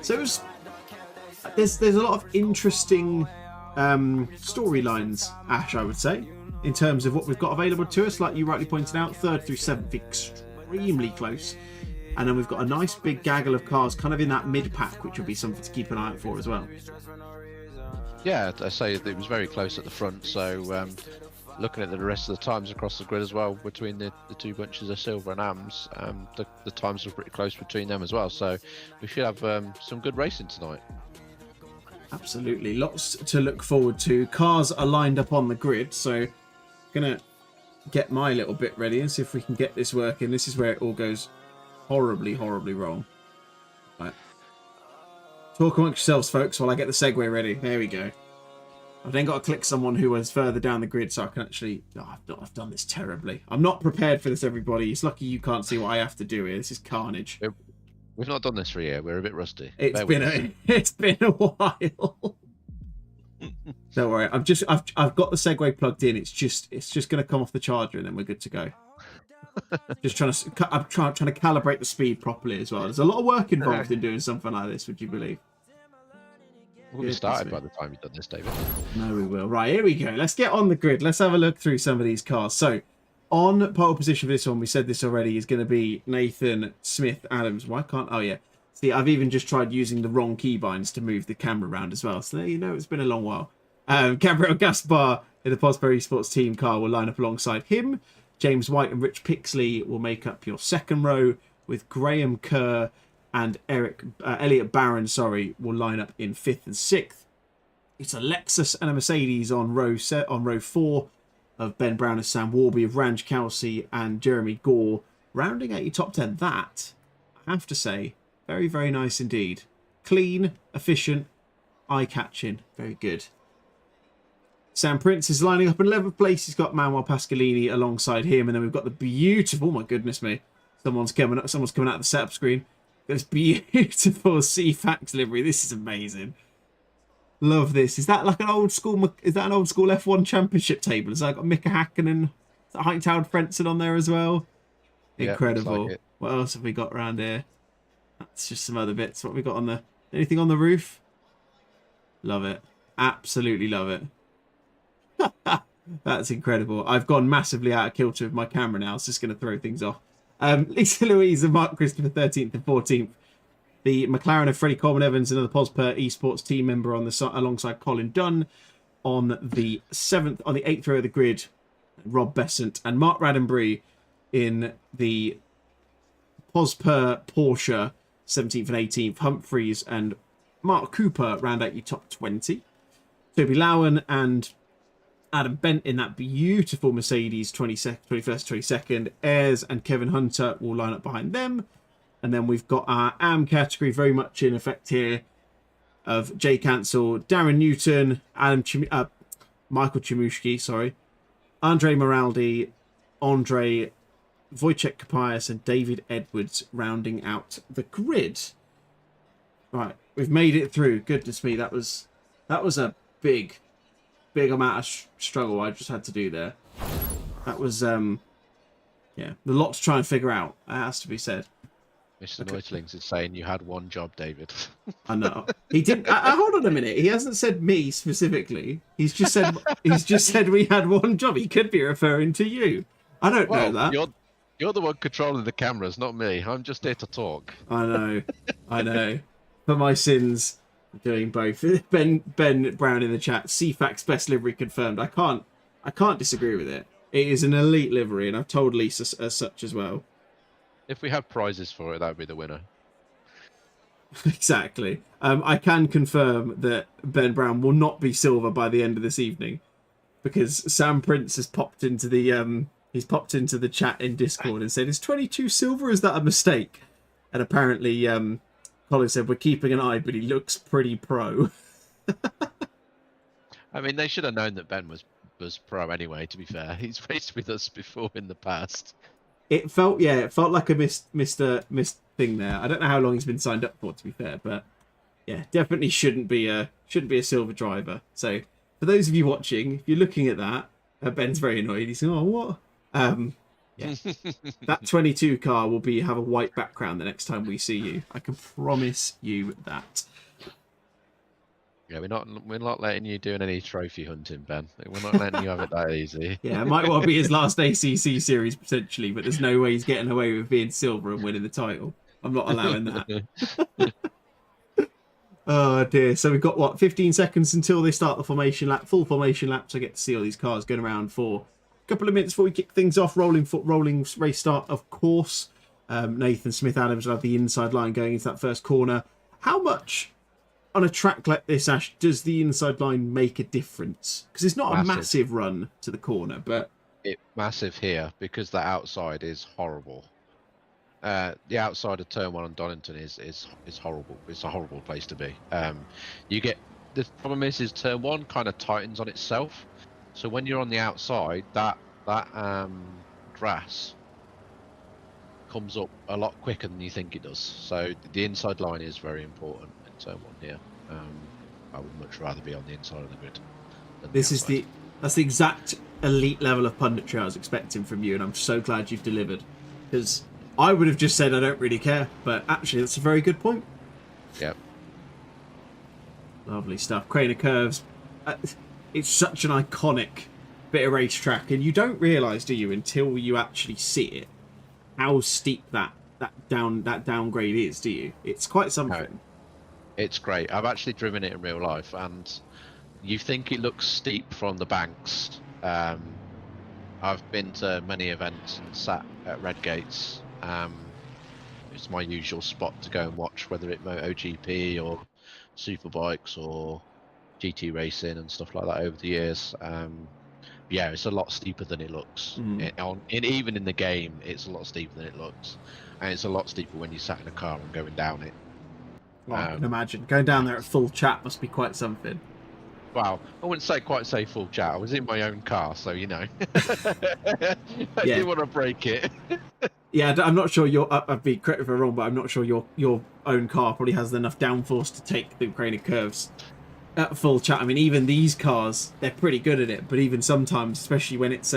Speaker 3: So there's a lot of interesting storylines, Ash, I would say, in terms of what we've got available to us. Like you rightly pointed out, 3rd through 7th extremely close, and then we've got a nice big gaggle of cars kind of in that mid pack, which will be something to keep an eye out for as well.
Speaker 4: Yeah, I say it was very close at the front, so looking at the rest of the times across the grid as well, between the two bunches of Silver and Ams, the times were pretty close between them as well, so we should have some good racing tonight.
Speaker 3: Absolutely, lots to look forward to. Cars are lined up on the grid, so I'm gonna get my little bit ready and see if we can get this working. This is where it all goes horribly wrong. Right, talk amongst yourselves, folks, while I get the segue ready. There we go. I've then got to click someone who was further down the grid so I can actually... Oh, I've done this terribly. I'm not prepared for this, everybody. It's lucky you can't see what I have to do here. This is carnage.
Speaker 4: We've not done this for a year. We're a bit rusty.
Speaker 3: It's been a while. Don't worry. I've got the segue plugged in. It's just going to come off the charger and then we're good to go. I'm trying to calibrate the speed properly as well. There's a lot of work involved in doing something like this. Would you believe?
Speaker 4: We'll be started by the time you've done this, David.
Speaker 3: No, we will. Right, here we go. Let's get on the grid. Let's have a look through some of these cars. So, on pole position for this one, we said this already, is going to be Nathan Smith-Adams. Why can't... Oh, yeah. See, I've even just tried using the wrong keybinds to move the camera around as well. So, there you know, it's been a long while. Gabriel Gaspar in the Posper Esports team car will line up alongside him. James White and Rich Pixley will make up your second row, with Graham Kerr and Elliot Barron, will line up in 5th and 6th. It's a Lexus and a Mercedes on row 4 of Ben Brown and Sam Warby, of Ranj Kelsey and Jeremy Gore, rounding out your top 10. That, I have to say, very, very nice indeed. Clean, efficient, eye-catching, very good. Sam Prince is lining up in 11th place. He's got Manuel Pasqualini alongside him, and then we've got the beautiful, oh my goodness me, someone's coming out of the setup screen. This beautiful CFAX livery. This is amazing. Love this. Is that like an old school? Is that an old school F1 championship table? Has that got Mika Hakkinen, Heinz-Howard Frentzen on there as well? Incredible. Like what else have we got around here? That's just some other bits. What have we got on the... Anything on the roof? Love it. Absolutely love it. That's incredible. I've gone massively out of kilter with my camera now. It's just going to throw things off. Lisa Louise and Mark Christopher 13th and 14th. The McLaren of Freddie Coleman Evans, another Posper Esports team member on the alongside Colin Dunn. On the 8th row of the grid, Rob Besant and Mark Raddenbury in the Posper Porsche 17th and 18th. Humphreys and Mark Cooper round out your top 20. Toby Lowen and Adam Bent in that beautiful Mercedes 21st, 22nd. Ayres and Kevin Hunter will line up behind them. And then we've got our AM category very much in effect here of Jay Cancel, Darren Newton, Michael Chimushki, Andre Moraldi, Andre Wojciech Kapias and David Edwards rounding out the grid. Right, we've made it through. Goodness me, that was a big amount of struggle I just had to do there. That was yeah, a lot to try and figure out. That has to be said.
Speaker 4: Mr. Neutlings is saying you had one job, David.
Speaker 3: I know. He didn't. Hold on a minute. He hasn't said me specifically. He's just said we had one job. He could be referring to you. I don't know that.
Speaker 4: You're the one controlling the cameras, not me. I'm just here to talk.
Speaker 3: I know. For my sins, doing both. Ben Brown in the chat. CFAX best livery confirmed. I can't disagree with it. It is an elite livery, and I've told Lisa as such as well.
Speaker 4: If we have prizes for it, that would be the winner.
Speaker 3: Exactly. I can confirm that Ben Brown will not be silver by the end of this evening, because Sam Prince has popped into the chat in Discord and said, "Is 22 silver? Is that a mistake?" And apparently, Colin said, "We're keeping an eye, but he looks pretty pro."
Speaker 4: I mean, they should have known that Ben was pro anyway. To be fair, he's raced with us before in the past.
Speaker 3: It felt like a missed thing there. I don't know how long he's been signed up for, to be fair, but yeah, definitely shouldn't be a silver driver. So for those of you watching, if you're looking at that, Ben's very annoyed. He's saying, "Oh, what?" Yeah, that 22 car will have a white background the next time we see you. I can promise you that.
Speaker 4: Yeah, we're not letting you do any trophy hunting, Ben. We're not letting you have it that easy.
Speaker 3: Yeah, it might well be his last ACC series potentially, but there's no way he's getting away with being silver and winning the title. I'm not allowing that. Oh dear. So we've got 15 seconds until they start the formation lap, full formation lap. So I get to see all these cars going around for a couple of minutes before we kick things off. Rolling race start, of course. Nathan Smith-Adams will have the inside line going into that first corner. How much on a track like this, Ash, does the inside line make a difference? Because it's not a massive run to the corner, but
Speaker 4: it's massive here because the outside is horrible. The outside of turn 1 on Donington is horrible. It's a horrible place to be. The problem is turn 1 kind of tightens on itself. So when you're on the outside, that grass comes up a lot quicker than you think it does. So the inside line is very important in turn 1 here. I would much rather be on the inside of the grid.
Speaker 3: That's the exact elite level of punditry I was expecting from you, and I'm so glad you've delivered. Because I would have just said I don't really care, but actually that's a very good point.
Speaker 4: Yep.
Speaker 3: Lovely stuff. Crane of Curves. It's such an iconic bit of racetrack, and you don't realise, do you, until you actually see it, how steep that downgrade is, do you? It's quite something.
Speaker 4: No, it's great. I've actually driven it in real life, and you think it looks steep from the banks. I've been to many events and sat at Red Gates. It's my usual spot to go and watch, whether it MotoGP or Superbikes or GT racing and stuff like that over the years. Yeah, it's a lot steeper than it looks. Even in the game, it's a lot steeper than it looks, and it's a lot steeper when you sat in a car and going down it.
Speaker 3: Well, I can imagine going down there at full chat must be quite something.
Speaker 4: Well, I wouldn't quite say full chat. I was in my own car, so you know. I didn't want to break it.
Speaker 3: Yeah, I'm not sure I'd be correct if I'm wrong, but I'm not sure your own car probably has enough downforce to take the Crane of Curves at full chat. I mean, even these cars, they're pretty good at it, but even sometimes, especially when it's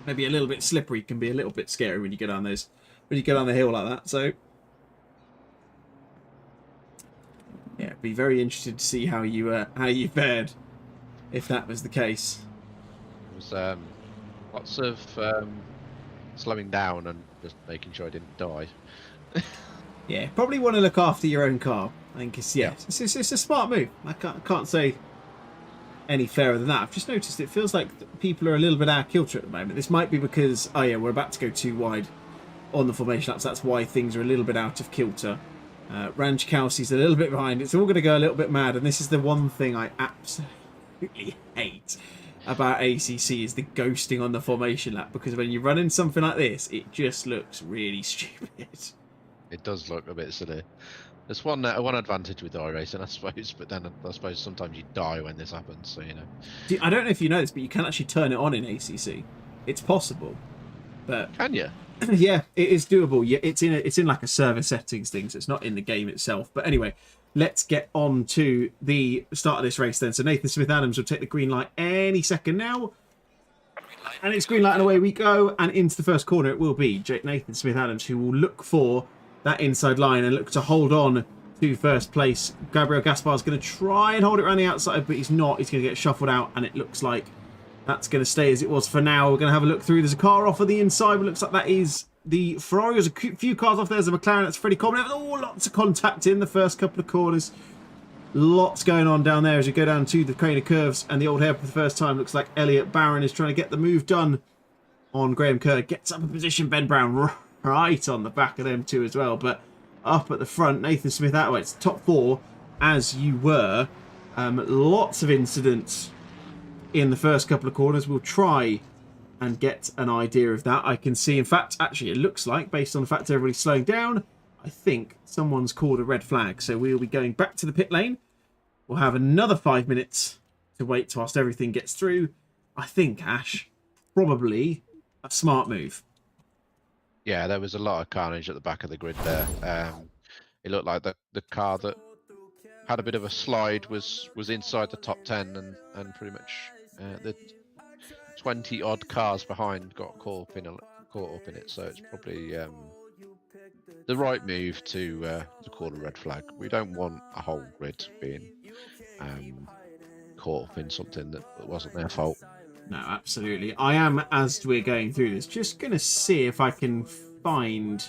Speaker 3: maybe a little bit slippery, can be a little bit scary when you go down the hill like that. So yeah, be very interested to see how you fared if that was the case.
Speaker 4: It was lots of slowing down and just making sure I didn't die.
Speaker 3: Yeah, probably want to look after your own car. I think it's a smart move. I can't say any fairer than that. I've just noticed it feels like people are a little bit out of kilter at the moment. This might be because we're about to go too wide on the formation laps. That's why things are a little bit out of kilter. Ranch Kelsey's a little bit behind. It's all going to go a little bit mad, and this is the one thing I absolutely hate about ACC is the ghosting on the formation lap, because when you run in something like this, it just looks really stupid.
Speaker 4: It does look a bit silly. There's one advantage with iRacing, I suppose, but then I suppose sometimes you die when this happens, so you know.
Speaker 3: I don't know if you know this, but you can actually turn it on in ACC. It's possible, but
Speaker 4: can you?
Speaker 3: Yeah, it is doable. Yeah, it's in like a server settings thing, so it's not in the game itself. But anyway, let's get on to the start of this race then. So Nathan Smith-Adams will take the green light any second now. And it's green light and away we go. And into the first corner it will be Nathan Smith-Adams who will look for that inside line and look to hold on to first place. Gabriel Gaspar is going to try and hold it around the outside, but he's not. He's going to get shuffled out, and it looks like that's going to stay as it was for now. We're going to have a look through. There's a car off of the inside, but looks like that is the Ferrari. There's a few cars off there. There's a McLaren. That's pretty common. Oh, lots of contact in the first couple of corners. Lots going on down there as we go down to the Crane of Curves and the Old Hair for the first time. Looks like Elliot Barron is trying to get the move done on Graham Kerr. Gets up in position. Ben Brown right on the back of them two as well. But up at the front, Nathan Smith Attaway. It's top 4 as you were. Lots of incidents in the first couple of corners. We'll try and get an idea of that. I can see, in fact, actually it looks like, based on the fact everybody's slowing down, I think someone's called a red flag. So we'll be going back to the pit lane. We'll have another 5 minutes to wait whilst everything gets through. I think, Ash, probably a smart move.
Speaker 4: Yeah, there was a lot of carnage at the back of the grid there. It looked like the car that had a bit of a slide was inside the top 10, and pretty much the 20 odd cars behind got caught up in it. So it's probably the right move to call a red flag. We don't want a whole grid being caught up in something that wasn't their fault.
Speaker 3: No, absolutely. I am, as we're going through this, just going to see if I can find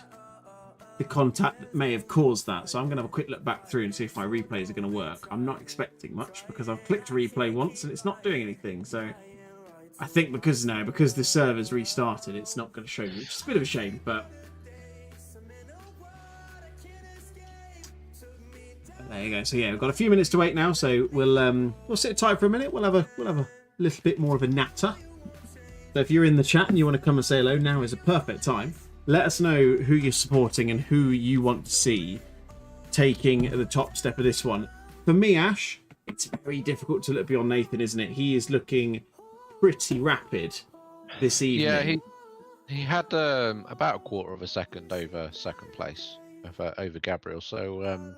Speaker 3: the contact that may have caused that. So I'm going to have a quick look back through and see if my replays are going to work. I'm not expecting much because I've clicked replay once and it's not doing anything. So I think because the server's restarted, it's not going to show me, which is a bit of a shame, but there you go. So yeah, we've got a few minutes to wait now. So we'll sit tight for a minute. We'll have a little bit more of a natter. So if you're in the chat and you want to come and say hello, now is a perfect time. Let us know who you're supporting and who you want to see taking the top step of this one. For me, Ash, it's very difficult to look beyond Nathan, isn't it? He is looking pretty rapid this evening.
Speaker 4: Yeah, he had about a quarter of a second over second place over Gabriel. So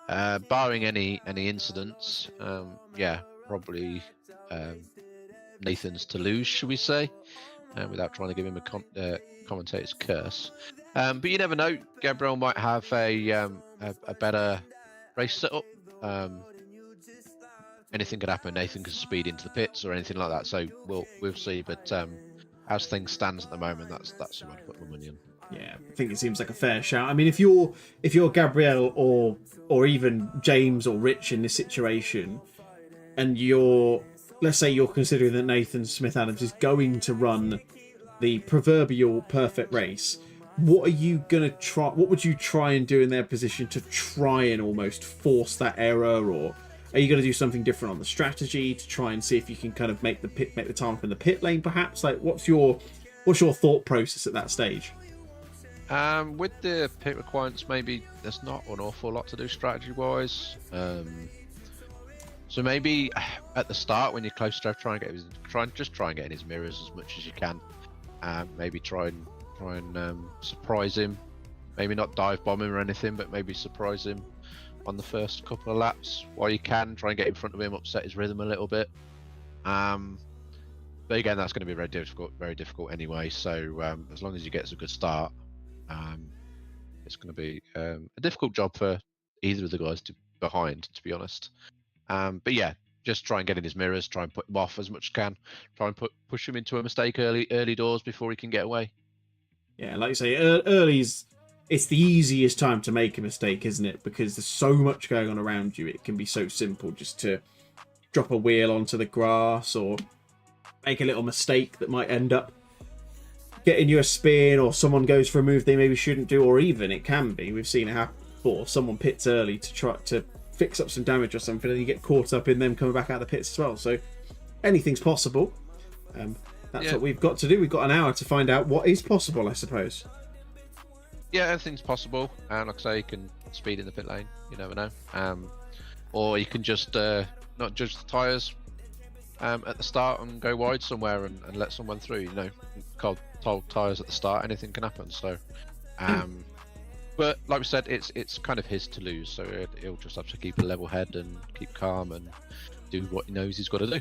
Speaker 4: barring any incidents, probably Nathan's to lose, should we say, without trying to give him a commentator's curse. But you never know. Gabriel might have a better race setup. Anything could happen. Nathan could speed into the pits or anything like that. So we'll see. But as things stands at the moment, that's who I'd put my money on.
Speaker 3: Yeah, I think it seems like a fair shout. I mean, if you're Gabriel or even James or Rich in this situation, and let's say you're considering that Nathan Smith Adams is going to run the proverbial perfect race, what are you gonna try? What would you try and do in their position to try and almost force that error, or are you going to do something different on the strategy to try and see if you can kind of make the time from the pit lane, perhaps? Like, what's your thought process at that stage?
Speaker 4: With the pit requirements, maybe there's not an awful lot to do strategy wise. So maybe at the start, when you're close to try and get in his mirrors as much as you can. Maybe try and surprise him. Maybe not dive bomb him or anything, but maybe surprise him on the first couple of laps while you can. Try and get in front of him, upset his rhythm a little bit. But again, that's going to be very difficult anyway. So as long as he gets a good start, it's going to be a difficult job for either of the guys behind, to be honest. But yeah, just try and get in his mirrors, try and put him off as much as can, try and push him into a mistake early doors before he can get away. Yeah,
Speaker 3: like you say, early's it's the easiest time to make a mistake, isn't it? Because there's so much going on around you. It can be so simple just to drop a wheel onto the grass or make a little mistake that might end up getting you a spin, or someone goes for a move they maybe shouldn't do, or even it can be, we've seen it happen before, someone pits early to try to fix up some damage or something, and you get caught up in them coming back out of the pits as well. So anything's possible. That's what we've got to do. We've got an hour to find out what is possible, I suppose.
Speaker 4: Yeah, everything's possible. Like I say, you can speed in the pit lane. You never know. Or you can just not judge the tyres at the start and go wide somewhere and let someone through. You know, cold tyres at the start, anything can happen. So, but like we said, it's kind of his to lose. So he'll just have to keep a level head and keep calm and do what he knows he's got to do.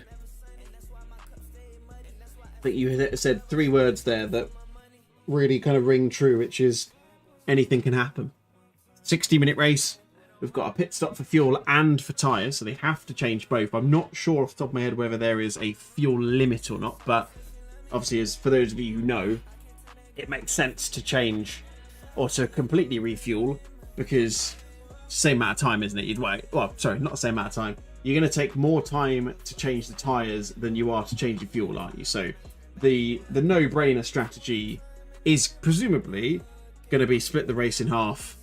Speaker 3: I think you said 3 words there that really kind of ring true, which is anything can happen. 60-minute race. We've got a pit stop for fuel and for tyres, so they have to change both. I'm not sure off the top of my head whether there is a fuel limit or not, but obviously, as for those of you who know, it makes sense to change or to completely refuel, because same amount of time, isn't it? You'd wait. Well, sorry, not the same amount of time. You're going to take more time to change the tyres than you are to change your fuel, aren't you? So the no-brainer strategy is presumably going to be split the race in half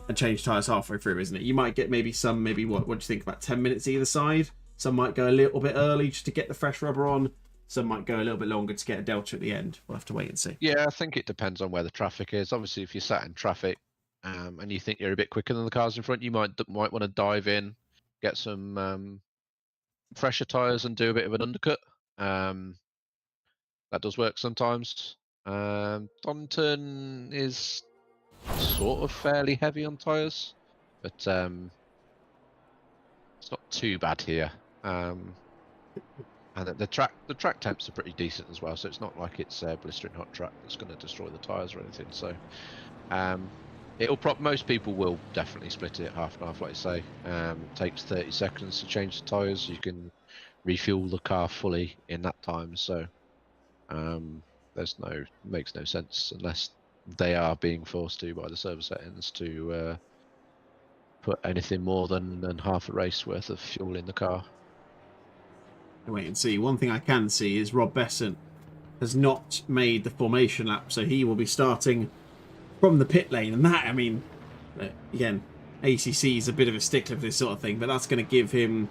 Speaker 3: and change tyres halfway through, isn't it? You might get maybe what do you think, about 10 minutes either side? Some might go a little bit early just to get the fresh rubber on. Some might go a little bit longer to get a delta at the end. We'll have to wait and see.
Speaker 4: Yeah, I think it depends on where the traffic is. Obviously, if you're sat in traffic and you think you're a bit quicker than the cars in front, you might want to dive in, get some fresher tyres and do a bit of an undercut. That does work sometimes. Donington is sort of fairly heavy on tyres, but it's not too bad here. And the track temps are pretty decent as well, so it's not like it's a blistering hot track that's going to destroy the tyres or anything. So most people will definitely split it half and half, like you say. It takes 30 seconds to change the tyres. You can refuel the car fully in that time, so makes no sense unless they are being forced to by the server settings to put anything more than half a race worth of fuel in the car.
Speaker 3: Wait and see. One thing I can see is Rob Besant has not made the formation lap, so he will be starting from the pit lane. And that, I mean, again, ACC is a bit of a stickler for this sort of thing, but that's going to give him,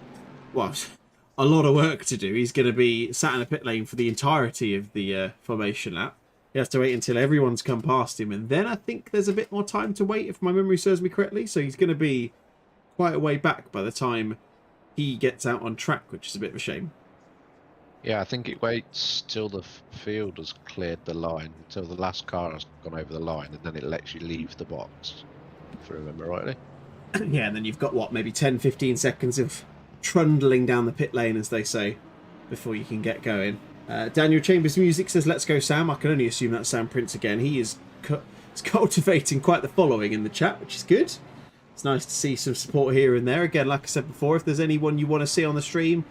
Speaker 3: a lot of work to do. He's going to be sat in the pit lane for the entirety of the formation lap. He has to wait until everyone's come past him, and then I think there's a bit more time to wait, if my memory serves me correctly. So he's going to be quite a way back by the time he gets out on track, which is a bit of a shame.
Speaker 4: Yeah, I think it waits till the field has cleared the line, till the last car has gone over the line, and then it lets you leave the box, if I remember rightly.
Speaker 3: Yeah, and then you've got, maybe 10, 15 seconds of trundling down the pit lane, as they say, before you can get going. Daniel Chambers Music says, "Let's go, Sam." I can only assume that's Sam Prince again. He is cultivating quite the following in the chat, which is good. It's nice to see some support here and there. Again, like I said before, if there's anyone you want to see on the stream,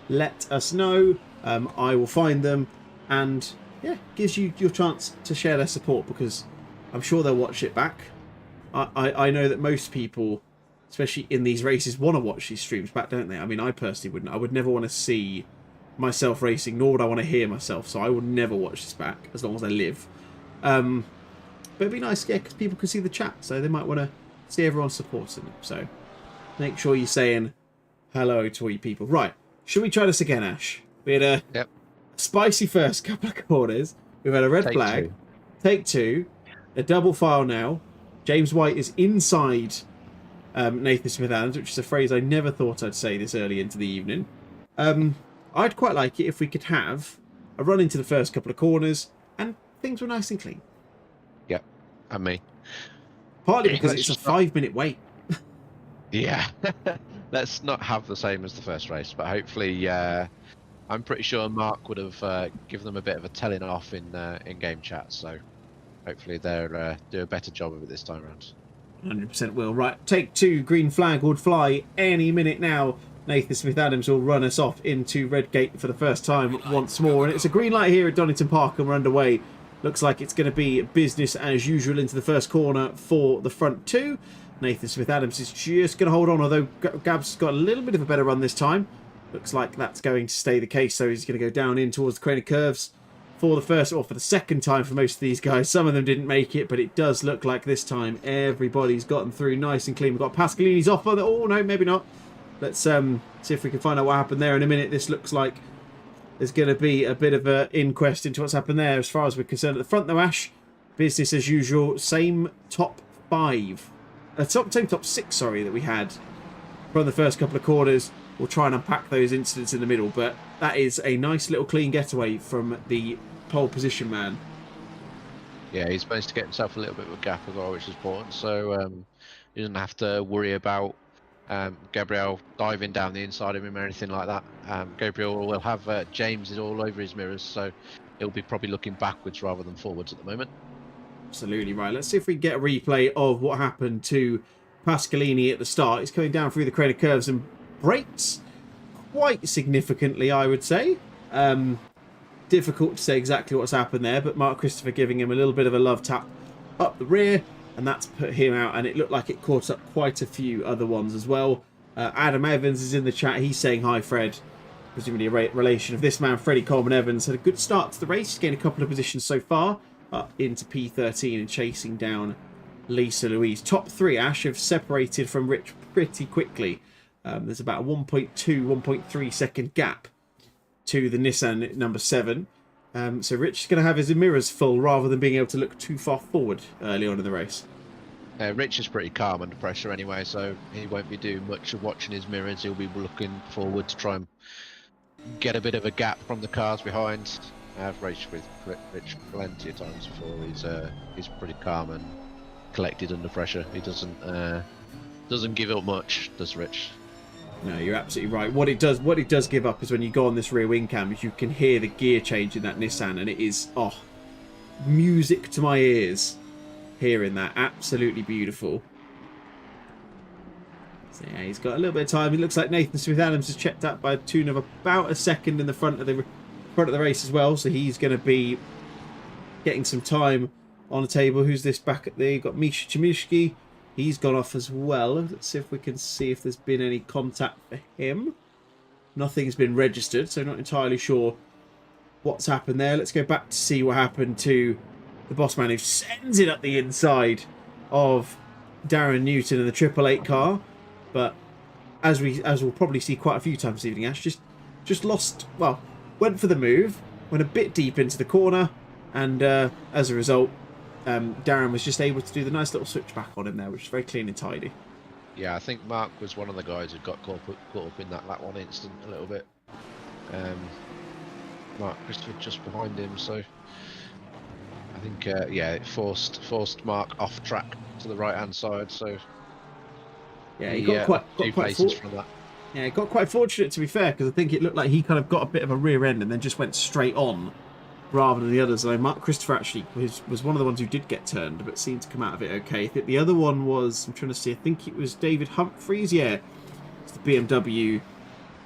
Speaker 3: let us know. I will find them, and yeah, gives you your chance to share their support, because I'm sure they'll watch it back. I know that most people, especially in these races, want to watch these streams back, don't they? I mean, I personally wouldn't. I would never want to see myself racing, nor would I want to hear myself, so I would never watch this back as long as I live. But it'd be nice, yeah, because people can see the chat, so they might want to see everyone supporting them. So make sure you're saying hello to all you people. Right, should we try this again, Ash? We had a spicy first couple of corners. We've had a red flag. Take two. A double file now. James White is inside Nathan Smith-Adams, which is a phrase I never thought I'd say this early into the evening. I'd quite like it if we could have a run into the first couple of corners and things were nice and clean.
Speaker 4: Yep, and me.
Speaker 3: Partly because it's a 5-minute wait.
Speaker 4: Yeah, let's not have the same as the first race, but hopefully, I'm pretty sure Mark would have given them a bit of a telling off in game chat, so hopefully they'll do a better job of it this time around.
Speaker 3: 100% will. Right, take two. Green flag would fly any minute now. Nathan Smith-Adams will run us off into Red Gate for the first time once more. And it's a green light here at Donington Park, and we're underway. Looks like it's going to be business as usual into the first corner for the front two. Nathan Smith-Adams is just going to hold on, although Gab's got a little bit of a better run this time. Looks like that's going to stay the case, so he's going to go down in towards the crane of curves for the first, or for the second time for most of these guys. Some of them didn't make it, but it does look like this time everybody's gotten through nice and clean. We've got Pascalini's off on the... Oh, no, maybe not. Let's see if we can find out what happened there in a minute. This looks like there's going to be a bit of an inquest into what's happened there as far as we're concerned. At the front, though, Ash, business as usual. Same top six, sorry, that we had from the first couple of corners. We'll try and unpack those incidents in the middle, but that is a nice little clean getaway from the pole position man.
Speaker 4: Yeah, he's managed to get himself a little bit of a gap as well, which is important. So he doesn't have to worry about Gabriel diving down the inside of him or anything like that. Gabriel will have James is all over his mirrors, so he'll be probably looking backwards rather than forwards at the moment. Absolutely
Speaker 3: right. Let's see if we can get a replay of what happened to Pascalini at the start. He's coming down through the crane of curves and brakes quite significantly, I would say. Difficult to say exactly what's happened there, but Mark Christopher giving him a little bit of a love tap up the rear. and that's put him out, and it looked like it caught up quite a few other ones as well. Adam Evans is in the chat. He's saying hi, Fred. Presumably a relation of this man, Freddie Coleman Evans. Had a good start to the race. He's gained a couple of positions so far, up into P13 and chasing down Lisa Louise. Top 3, Ash, have separated from Rich pretty quickly. There's about a 1.2, 1.3 second gap to the Nissan number 7. So Rich is going to have his mirrors full rather than being able to look too far forward early on in the race.
Speaker 4: Rich is pretty calm under pressure anyway, so he won't be doing much of watching his mirrors. He'll be looking forward to try and get a bit of a gap from the cars behind. I've raced with Rich plenty of times before. He's pretty calm and collected under pressure. He doesn't give up much, does Rich?
Speaker 3: No, you're absolutely right. What it does give up is when you go on this rear wing cam, is you can hear the gear change in that Nissan, and it is music to my ears hearing that. Absolutely beautiful. So yeah, he's got a little bit of time. It looks like Nathan Smith-Adams has checked up by a tune of about a second in the front of the race as well. So he's going to be getting some time on the table. Who's this back at there? You've got Misha Chemishki. He's gone off as well. Let's see if we can see if there's been any contact for him. Nothing's been registered, so not entirely sure what's happened there. Let's go back to see what happened to the boss man who sends it up the inside of Darren Newton in the 888 car. But as we'll probably see quite a few times this evening, Ash just lost. Well, went for the move, went a bit deep into the corner, and as a result, Darren was just able to do the nice little switchback on him there, which is very clean and tidy.
Speaker 4: Yeah, I think Mark was one of the guys who got caught up in that one instant a little bit. Mark Christopher just behind him, so I think yeah, it forced Mark off track to the right hand side. So
Speaker 3: yeah, he got quite
Speaker 4: from that.
Speaker 3: Yeah, he got quite fortunate, to be fair, because I think it looked like he kind of got a bit of a rear end and then just went straight on rather than the others. Although Mark Christopher actually was one of the ones who did get turned, but seemed to come out of it okay. I think the other one was, I'm trying to see, I think it was David Humphreys. Yeah, it's the BMW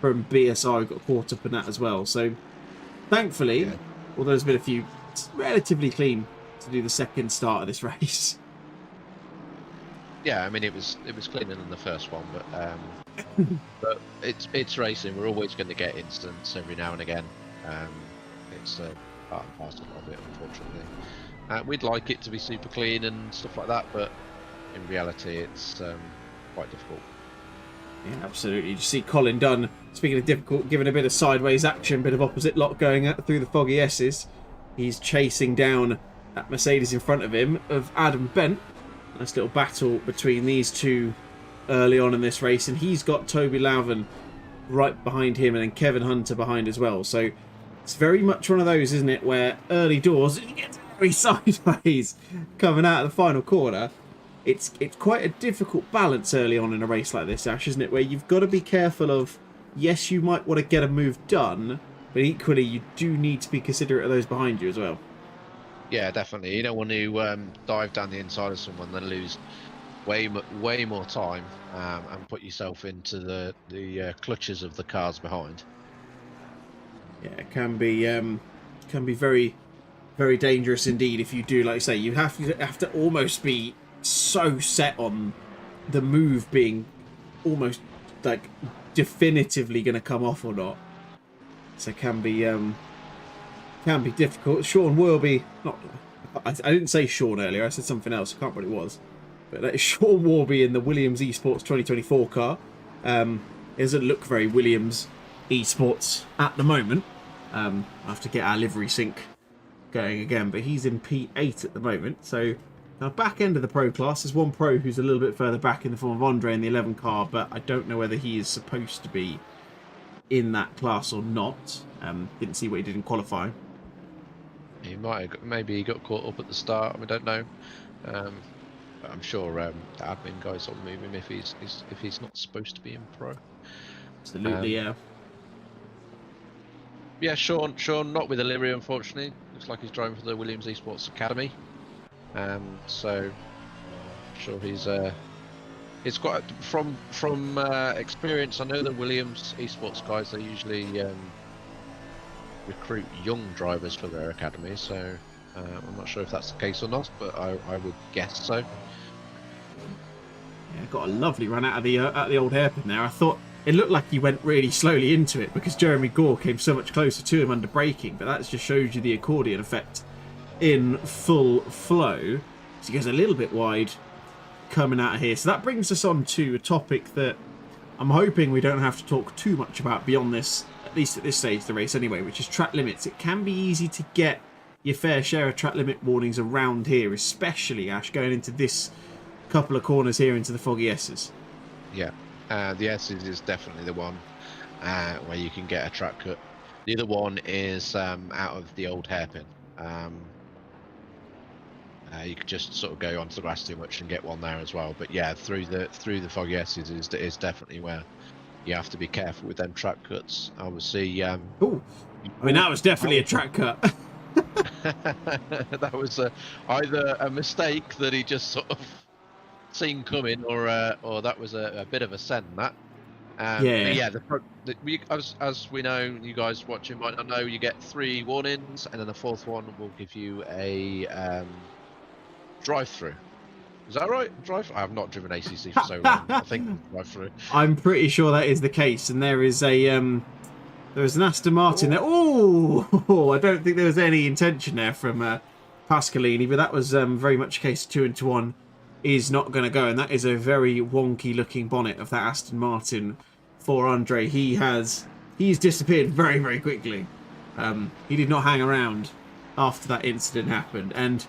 Speaker 3: from BSR who got caught up in that as well. So thankfully, yeah, although there's been a few, it's relatively clean to do the second start of this race.
Speaker 4: Yeah, I mean it was cleaner than the first one, but it's racing. We're always going to get incidents every now and again. It's part and parcel of it, unfortunately. We'd like it to be super clean and stuff like that, but in reality, it's quite difficult.
Speaker 3: Yeah, absolutely. You see Colin Dunn, speaking of difficult, giving a bit of sideways action, bit of opposite lock going through the foggy S's. He's chasing down that Mercedes in front of him of Adam Bent. Nice little battle between these two early on in this race, and he's got Toby Louven right behind him and then Kevin Hunter behind as well. So it's very much one of those, isn't it, where early doors, it gets very sideways coming out of the final corner. It's quite a difficult balance early on in a race like this, Ash, isn't it, where you've got to be careful of, yes, you might want to get a move done, but equally you do need to be considerate of those behind you as well.
Speaker 4: Yeah, definitely. You don't want to dive down the inside of someone, then lose way more time and put yourself into the clutches of the cars behind.
Speaker 3: Yeah, it can be very, very dangerous indeed if you do, like you say, you have to almost be so set on the move being almost like definitively going to come off or not. So it can be difficult. Sean Wilby, I didn't say Sean earlier, I said something else, I can't remember what it was. But that is Sean Warby in the Williams Esports 2024 car. It doesn't look very Williams Esports at the moment. I'll have to get our livery sync going again, but he's in P8 at the moment. So now back end of the pro class, there's one pro who's a little bit further back in the form of Andre in the 11 car, but I don't know whether he is supposed to be in that class or not. Didn't see what he did in qualifying.
Speaker 4: He might have, maybe he got caught up at the start. I don't know. But I'm sure the admin guys will move him if he's not supposed to be in pro.
Speaker 3: Absolutely, yeah.
Speaker 4: Yeah, Sean not with a livery, unfortunately. Looks like he's driving for the Williams Esports Academy. So I'm sure it's quite from experience. I know the Williams Esports guys, they usually recruit young drivers for their academy, so I'm not sure if that's the case or not, but I would guess so.
Speaker 3: got a lovely run out of the old hairpin there. I thought it looked like he went really slowly into it because Jeremy Gore came so much closer to him under braking, but that just shows you the accordion effect in full flow. So he goes a little bit wide coming out of here. So that brings us on to a topic that I'm hoping we don't have to talk too much about beyond this, at least at this stage of the race anyway, which is track limits. It can be easy to get your fair share of track limit warnings around here, especially, Ash, going into this couple of corners here into the foggy S's.
Speaker 4: Yeah, the S's is definitely the one where you can get a track cut. The other one is out of the old hairpin. You could just sort of go onto the grass too much and get one there as well. But yeah, through the foggy S's is definitely where you have to be careful with them track cuts. Obviously,
Speaker 3: Ooh, I mean that was definitely a track cut.
Speaker 4: That was either a mistake that he just sort of seen coming, or that was a bit of a send. That yeah. As we know, you guys watching might not know, you get 3 warnings, and then the 4th one will give you a drive-through. Is that right? I have not driven ACC for so long. I think drive-through.
Speaker 3: I'm pretty sure that is the case, and there is an Aston Martin there. Oh, I don't think there was any intention there from Pascalini, but that was very much a case of 2 into 1 is not going to go, and that is a very wonky looking bonnet of that Aston Martin for Andre. He's disappeared very, very quickly. He did not hang around after that incident happened, and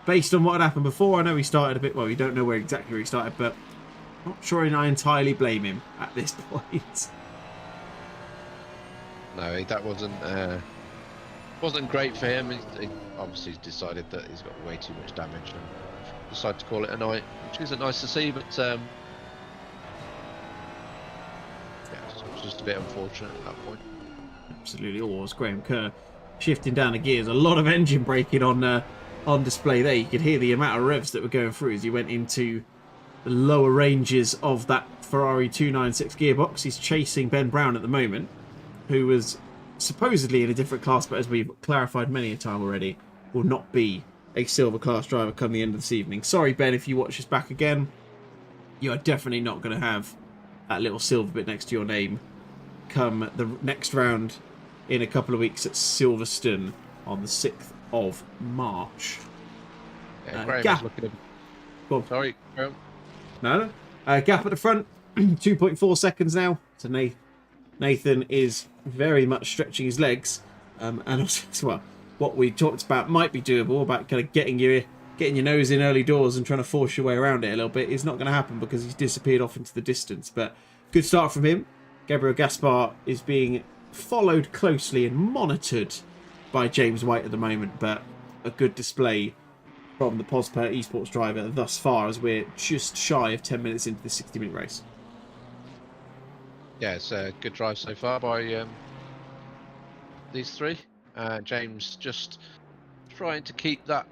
Speaker 3: based on what had happened before, I know he started a bit, well, we don't know where exactly he started, but I'm not sure I entirely blame him at this point.
Speaker 4: No, that wasn't great for him. He obviously decided that he's got way too much damage and decided to call it a night, which isn't nice to see, but yeah, it was just a bit unfortunate at that point.
Speaker 3: Absolutely, it was Graham Kerr shifting down the gears. A lot of engine braking on display there. You could hear the amount of revs that were going through as he went into the lower ranges of that Ferrari 296 gearbox. He's chasing Ben Brown at the moment, who was supposedly in a different class, but as we've clarified many a time already, will not be a silver class driver come the end of this evening. Sorry, Ben, if you watch this back again, you are definitely not going to have that little silver bit next to your name come the next round in a couple of weeks at Silverstone on the 6th of March.
Speaker 4: Yeah, Graham's looking at...
Speaker 3: Go on.
Speaker 4: Sorry, Graham.
Speaker 3: No. Gap at the front, 2.4 seconds now. So Nathan is very much stretching his legs, and also, well, what we talked about might be doable about kind of getting your nose in early doors and trying to force your way around it a little bit is not going to happen because he's disappeared off into the distance. But good start from him. Gabriel Gaspar is being followed closely and monitored by James White at the moment, but a good display from the Posper Esports driver thus far as we're just shy of 10 minutes into the 60-minute race.
Speaker 4: Yeah, it's a good drive so far by these 3. James just trying to keep that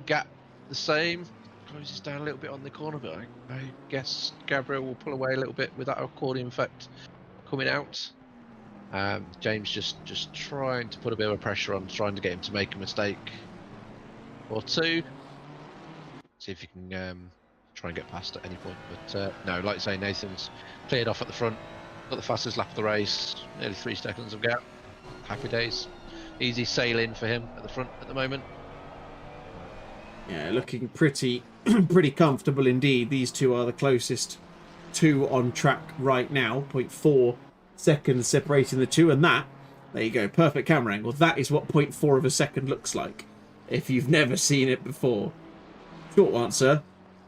Speaker 4: gap the same. Closes down a little bit on the corner, but I guess Gabriel will pull away a little bit with that accordion effect coming out. James just trying to put a bit of pressure on, trying to get him to make a mistake or two. See if you can try and get past at any point. But no, like I say, Nathan's cleared off at the front. Got the fastest lap of the race, nearly 3 seconds of gap. Happy days. Easy sailing for him at the front at the moment.
Speaker 3: Yeah, looking pretty comfortable indeed. These two are the closest 2 on track right now. 0.4 seconds separating the 2, and that, there you go, perfect camera angle. That is what 0.4 of a second looks like if you've never seen it before. Short answer,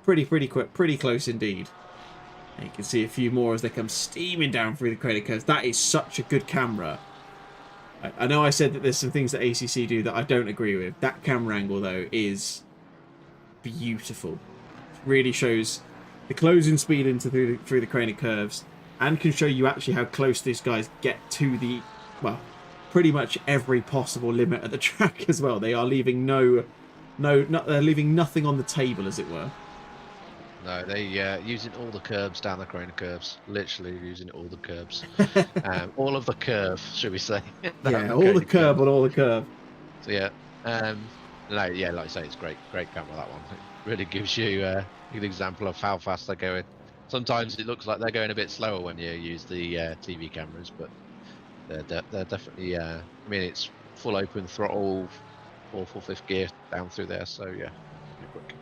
Speaker 3: pretty quick, pretty close indeed. And you can see a few more as they come steaming down through the crater curves. That is such a good camera. I know I said that there's some things that ACC do that I don't agree with. That camera angle, though, is beautiful. It really shows the closing speed through the crater curves, and can show you actually how close these guys get to the, well, pretty much every possible limit at the track as well. They are leaving they're leaving nothing on the table, as it were.
Speaker 4: No, they using all the curbs down the corner curves. Literally using all the curbs. All of the curve, should we say?
Speaker 3: Yeah, all the curb on all the curve.
Speaker 4: So yeah, no, yeah, like I say, it's great camera, that one. It really gives you an example of how fast they're going. sometimes it looks like they're going a bit slower when you use the TV cameras, but they're definitely. I mean, it's full open throttle, fourth or fifth gear down through there, so yeah, pretty quick.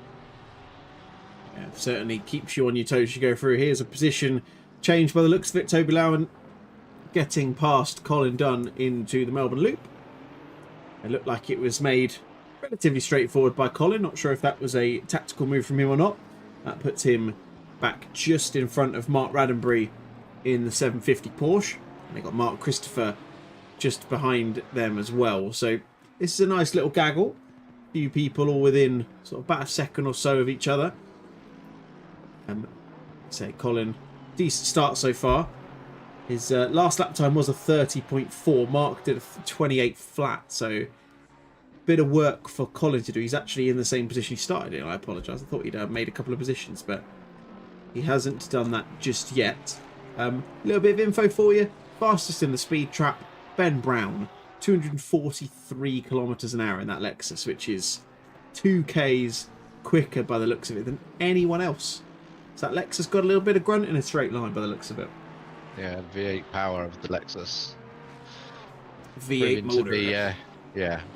Speaker 3: Yeah, certainly keeps you on your toes as you go through. Here's a position change by the looks of it. Toby Lowen getting past Colin Dunn into the Melbourne Loop. It looked like it was made relatively straightforward by Colin. Not sure if that was a tactical move from him or not. That puts him back just in front of Mark Raddenbury in the 750 Porsche. And they got Mark Christopher just behind them as well. So this is a nice little gaggle. A few people all within sort of about a second or so of each other. Say Colin, decent start so far. His last lap time was a 30.4. Mark did a 28 flat, so bit of work for Colin to do. He's actually in the same position he started in. I apologise. I thought he'd made a couple of positions, but he hasn't done that just yet. A little bit of info for you. Fastest in the speed trap, Ben Brown, 243 kilometres an hour in that Lexus, which is 2Ks quicker by the looks of it than anyone else. So that Lexus got a little bit of grunt in a straight line by the looks of it.
Speaker 4: Yeah, V8 power of the Lexus.
Speaker 3: V8 motor.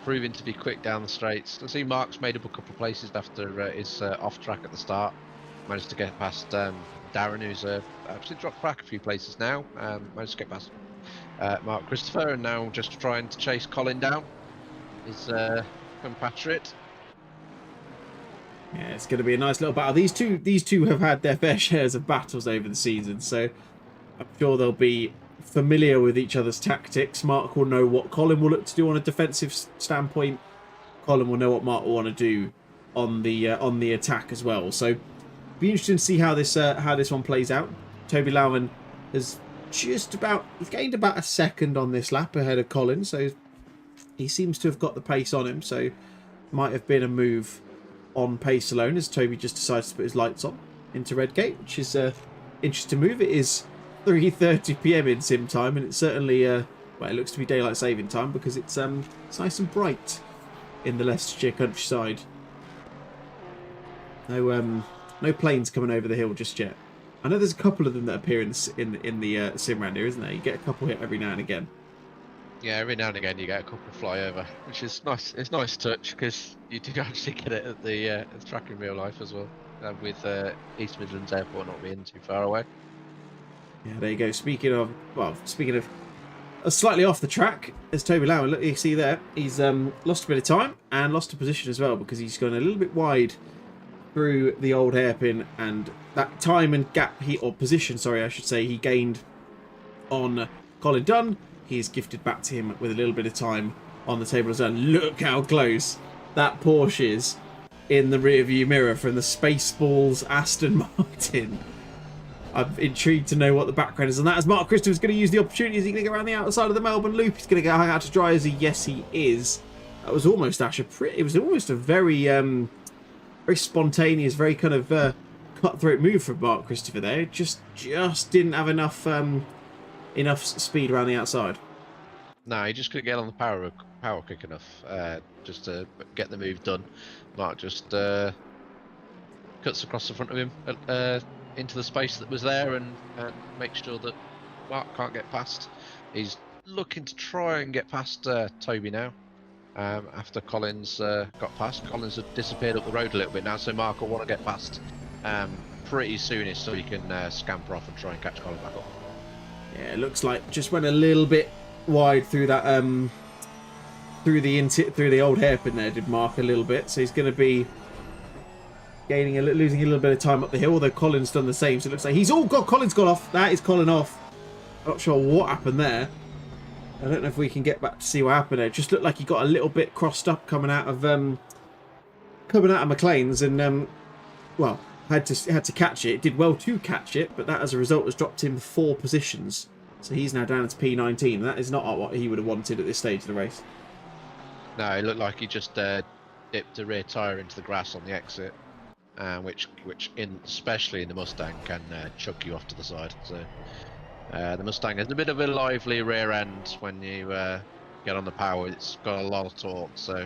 Speaker 4: Proving to be quick down the straights. I see Mark's made up a couple of places after his off track at the start. Managed to get past Darren, who's actually dropped back a few places now. Managed to get past Mark Christopher, and now just trying to chase Colin down. His compatriot.
Speaker 3: Yeah, it's going to be a nice little battle. These two have had their fair shares of battles over the season, so I'm sure they'll be familiar with each other's tactics. Mark will know what Colin will look to do on a defensive standpoint. Colin will know what Mark will want to do on the attack as well. So, be interesting to see how this one plays out. Toby Lowen has he's gained about a second on this lap ahead of Colin, so he seems to have got the pace on him. So, might have been a move on pace alone as Toby just decides to put his lights on into Redgate, which is interesting move. It is 3:30 PM in sim time, and it's certainly well, it looks to be daylight saving time because it's nice and bright in the Leicestershire countryside. No planes coming over the hill just yet. I know there's a couple of them that appear in the sim round here, isn't there? You get a couple hit every now and again.
Speaker 4: Yeah, every now and again you get a couple fly over, which is nice. It's a nice touch because you do actually get it at the track in real life as well, with East Midlands Airport not being too far away.
Speaker 3: Yeah, there you go. Speaking of slightly off the track, there's Toby Lowen. Look, you see there, he's lost a bit of time and lost a position as well because he's gone a little bit wide through the old hairpin, and that time and gap position, I should say, he gained on Colin Dunn. He's gifted back to him with a little bit of time on the table as well. Look how close that Porsche is in the rearview mirror from the Spaceballs Aston Martin. I'm intrigued to know what the background is on that. As Mark Christopher's going to use the opportunity, is he going to go around the outside of the Melbourne Loop? He's going to go out to dry as yes, he is. That was almost it was almost a very very spontaneous, very kind of cutthroat move from Mark Christopher there. Just didn't have enough speed around the outside.
Speaker 4: No, he just couldn't get on the power quick enough just to get the move done. Mark just cuts across the front of him into the space that was there and makes sure that Mark can't get past. He's looking to try and get past Toby now. After Collins got past, Collins had disappeared up the road a little bit now, so Mark will want to get past pretty soonish so he can scamper off and try and catch Colin back up.
Speaker 3: Yeah, it looks like just went a little bit wide through that through the old hairpin there. Did Mark a little bit, so he's going to be losing a little bit of time up the hill. Although Colin's done the same, so it looks like Colin's got off. That is Colin off. Not sure what happened there. I don't know if we can get back to see what happened there. It just looked like he got a little bit crossed up coming out of McLean's, and well, had to catch it. It did well to catch it, but that as a result has dropped him 4 positions. So he's now down to P19, and that is not what he would have wanted at this stage of the race.
Speaker 4: No, it looked like he just dipped the rear tyre into the grass on the exit, which especially in the Mustang can chuck you off to the side. So the Mustang has a bit of a lively rear end when you get on the power. It's got a lot of torque, so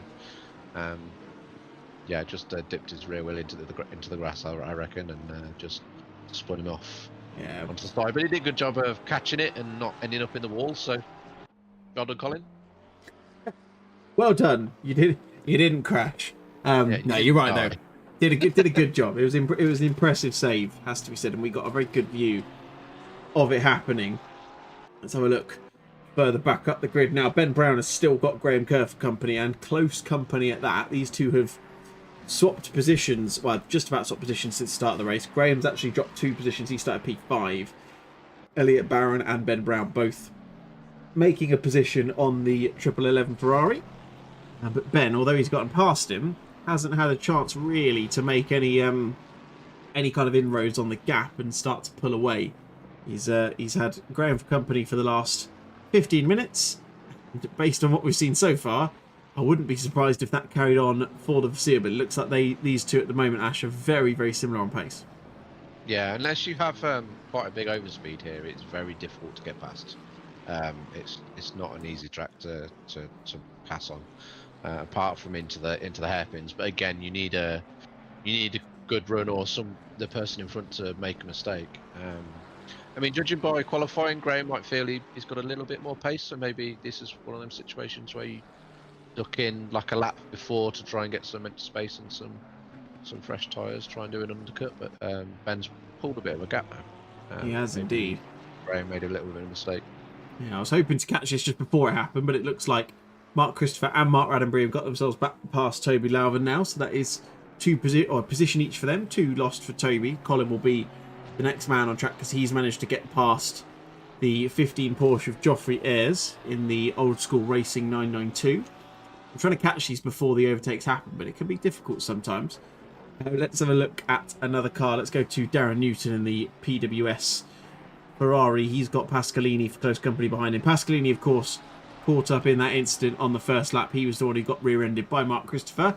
Speaker 4: yeah, just dipped his rear wheel into the grass, I reckon, and just spun him off
Speaker 3: Yeah.
Speaker 4: onto the side. But he did a good job of catching it and not ending up in the wall. So, well done, Colin.
Speaker 3: Well done. You didn't crash.
Speaker 4: Yeah,
Speaker 3: No, you're right
Speaker 4: die.
Speaker 3: though. Did a good job. It was an impressive save, has to be said, and we got a very good view of it happening. Let's have a look further back up the grid now. Ben Brown has still got Graham Kerr for company, and close company at that. These two have swapped positions. Well, just about swapped positions since the start of the race. Graham's actually dropped 2 positions. He started P5. Elliot Barron and Ben Brown both making a position on the 1111 Ferrari. But Ben, although he's gotten past him, hasn't had a chance really to make any kind of inroads on the gap and start to pull away. He's had Graham for company for the last 15 minutes. And based on what we've seen so far, I wouldn't be surprised if that carried on for the foreseeable. It looks like these two at the moment, Ash, are very, very similar on pace.
Speaker 4: Yeah, unless you have quite a big overspeed here, it's very difficult to get past. It's not an easy track to pass on, apart from into the hairpins. But again, you need a good run or the person in front to make a mistake. I mean, judging by qualifying, Graham might feel he's got a little bit more pace, so maybe this is one of them situations where you duck in like a lap before to try and get some empty space and some fresh tyres, try and do an undercut. But Ben's pulled a bit of a gap now.
Speaker 3: He has indeed.
Speaker 4: Graham made a little bit of a mistake.
Speaker 3: Yeah, I was hoping to catch this just before it happened, but it looks like Mark Christopher and Mark Raddenbury have got themselves back past Toby Louven now, so that is position each for them. 2 lost for Toby. Colin will be the next man on track because he's managed to get past the 15 Porsche of Geoffrey Ayres in the Old School Racing 992. I'm trying to catch these before the overtakes happen, but it can be difficult sometimes. Let's have a look at another car. Let's go to Darren Newton in the PWS Ferrari. He's got Pascalini for close company behind him. Pascalini, of course, caught up in that incident on the first lap. He was the one who got rear-ended by Mark Christopher.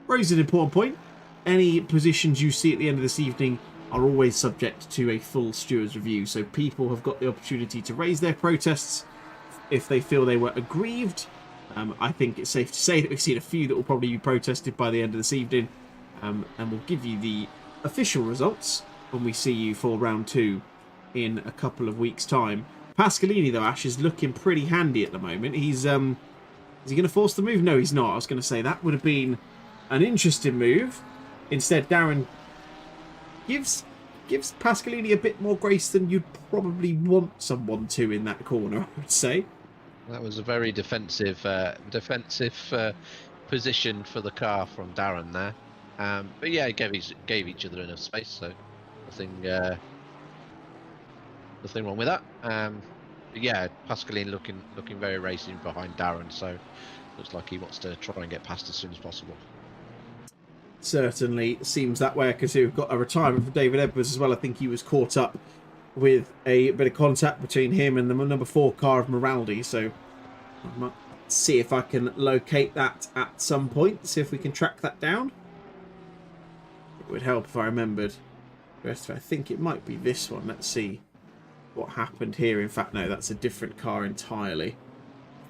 Speaker 3: Raises an important point. Any positions you see at the end of this evening are always subject to a full stewards review, so people have got the opportunity to raise their protests if they feel they were aggrieved. I think it's safe to say that we've seen a few that will probably be protested by the end of this evening, and we'll give you the official results when we see you for round 2 in a couple of weeks' time. Pascalini, though, Ash, is looking pretty handy at the moment. Is he going to force the move? No, he's not. I was going to say that would have been an interesting move. Instead, Darren gives Pascalini a bit more grace than you'd probably want someone to in that corner, I would say.
Speaker 4: That was a very defensive position for the car from Darren there. But yeah, he gave each other enough space, so nothing wrong with that. But yeah, Pascalini looking very racing behind Darren, so looks like he wants to try and get past as soon as possible.
Speaker 3: Certainly seems that way, because we've got a retirement for David Edwards as well. I think he was caught up with a bit of contact between him and the number 4 car of Moraldi, so I might see if I can locate that at some point, see if we can track that down. It would help if I remembered the rest of it. I think it might be this one. Let's see what happened here. In fact, no, that's a different car entirely.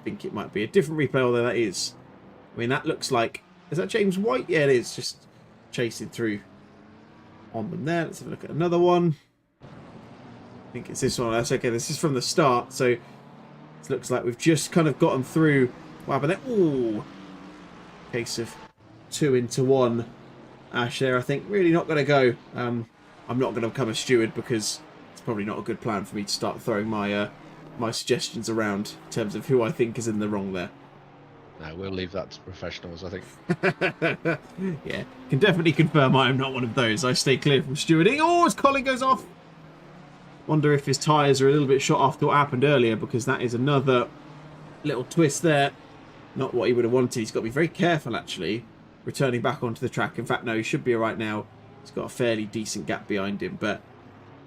Speaker 3: I think it might be a different replay, although that is, I mean, that looks like, is that James White? Yeah, it is. Just chasing through on them there. Let's have a look at another one. I think it's this one. That's okay. This is from the start, so it looks like we've just kind of gotten through. Wow, but then, ooh, case of 2 into 1. Ash there, I think, really not going to go. I'm not going to become a steward because it's probably not a good plan for me to start throwing my my suggestions around in terms of who I think is in the wrong there.
Speaker 4: No, we'll leave that to professionals, I think.
Speaker 3: Yeah, can definitely confirm I am not one of those. I stay clear from stewarding. Oh, as Colin goes off. Wonder if his tyres are a little bit shot after what happened earlier, because that is another little twist there. Not what he would have wanted. He's got to be very careful, actually, returning back onto the track. In fact, no, he should be all right now. He's got a fairly decent gap behind him, but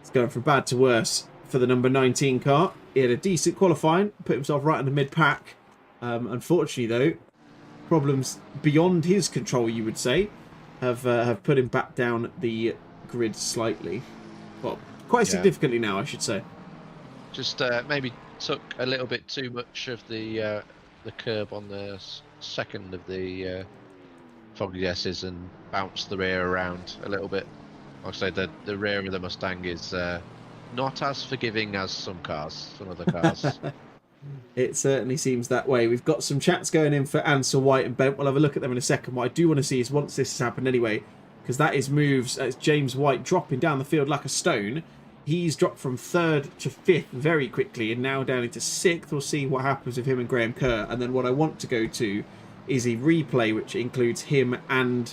Speaker 3: it's going from bad to worse for the number 19 car. He had a decent qualifying, put himself right in the mid-pack. Unfortunately, though, problems beyond his control, you would say, have put him back down the grid slightly. Well, quite significantly now, I should say.
Speaker 4: Just maybe took a little bit too much of the curb on the second of the foggy S's and bounced the rear around a little bit Like I say, the rear of the Mustang is not as forgiving as some other cars.
Speaker 3: It certainly seems that way. We've got some chats going in for Ansel White and Bent. We'll have a look at them in a second. What I do want to see is once this has happened anyway, because that is moves. It's James White dropping down the field like a stone. He's dropped from 3rd to 5th very quickly and now down into 6th. We'll see what happens with him and Graham Kerr. And then what I want to go to is a replay which includes him and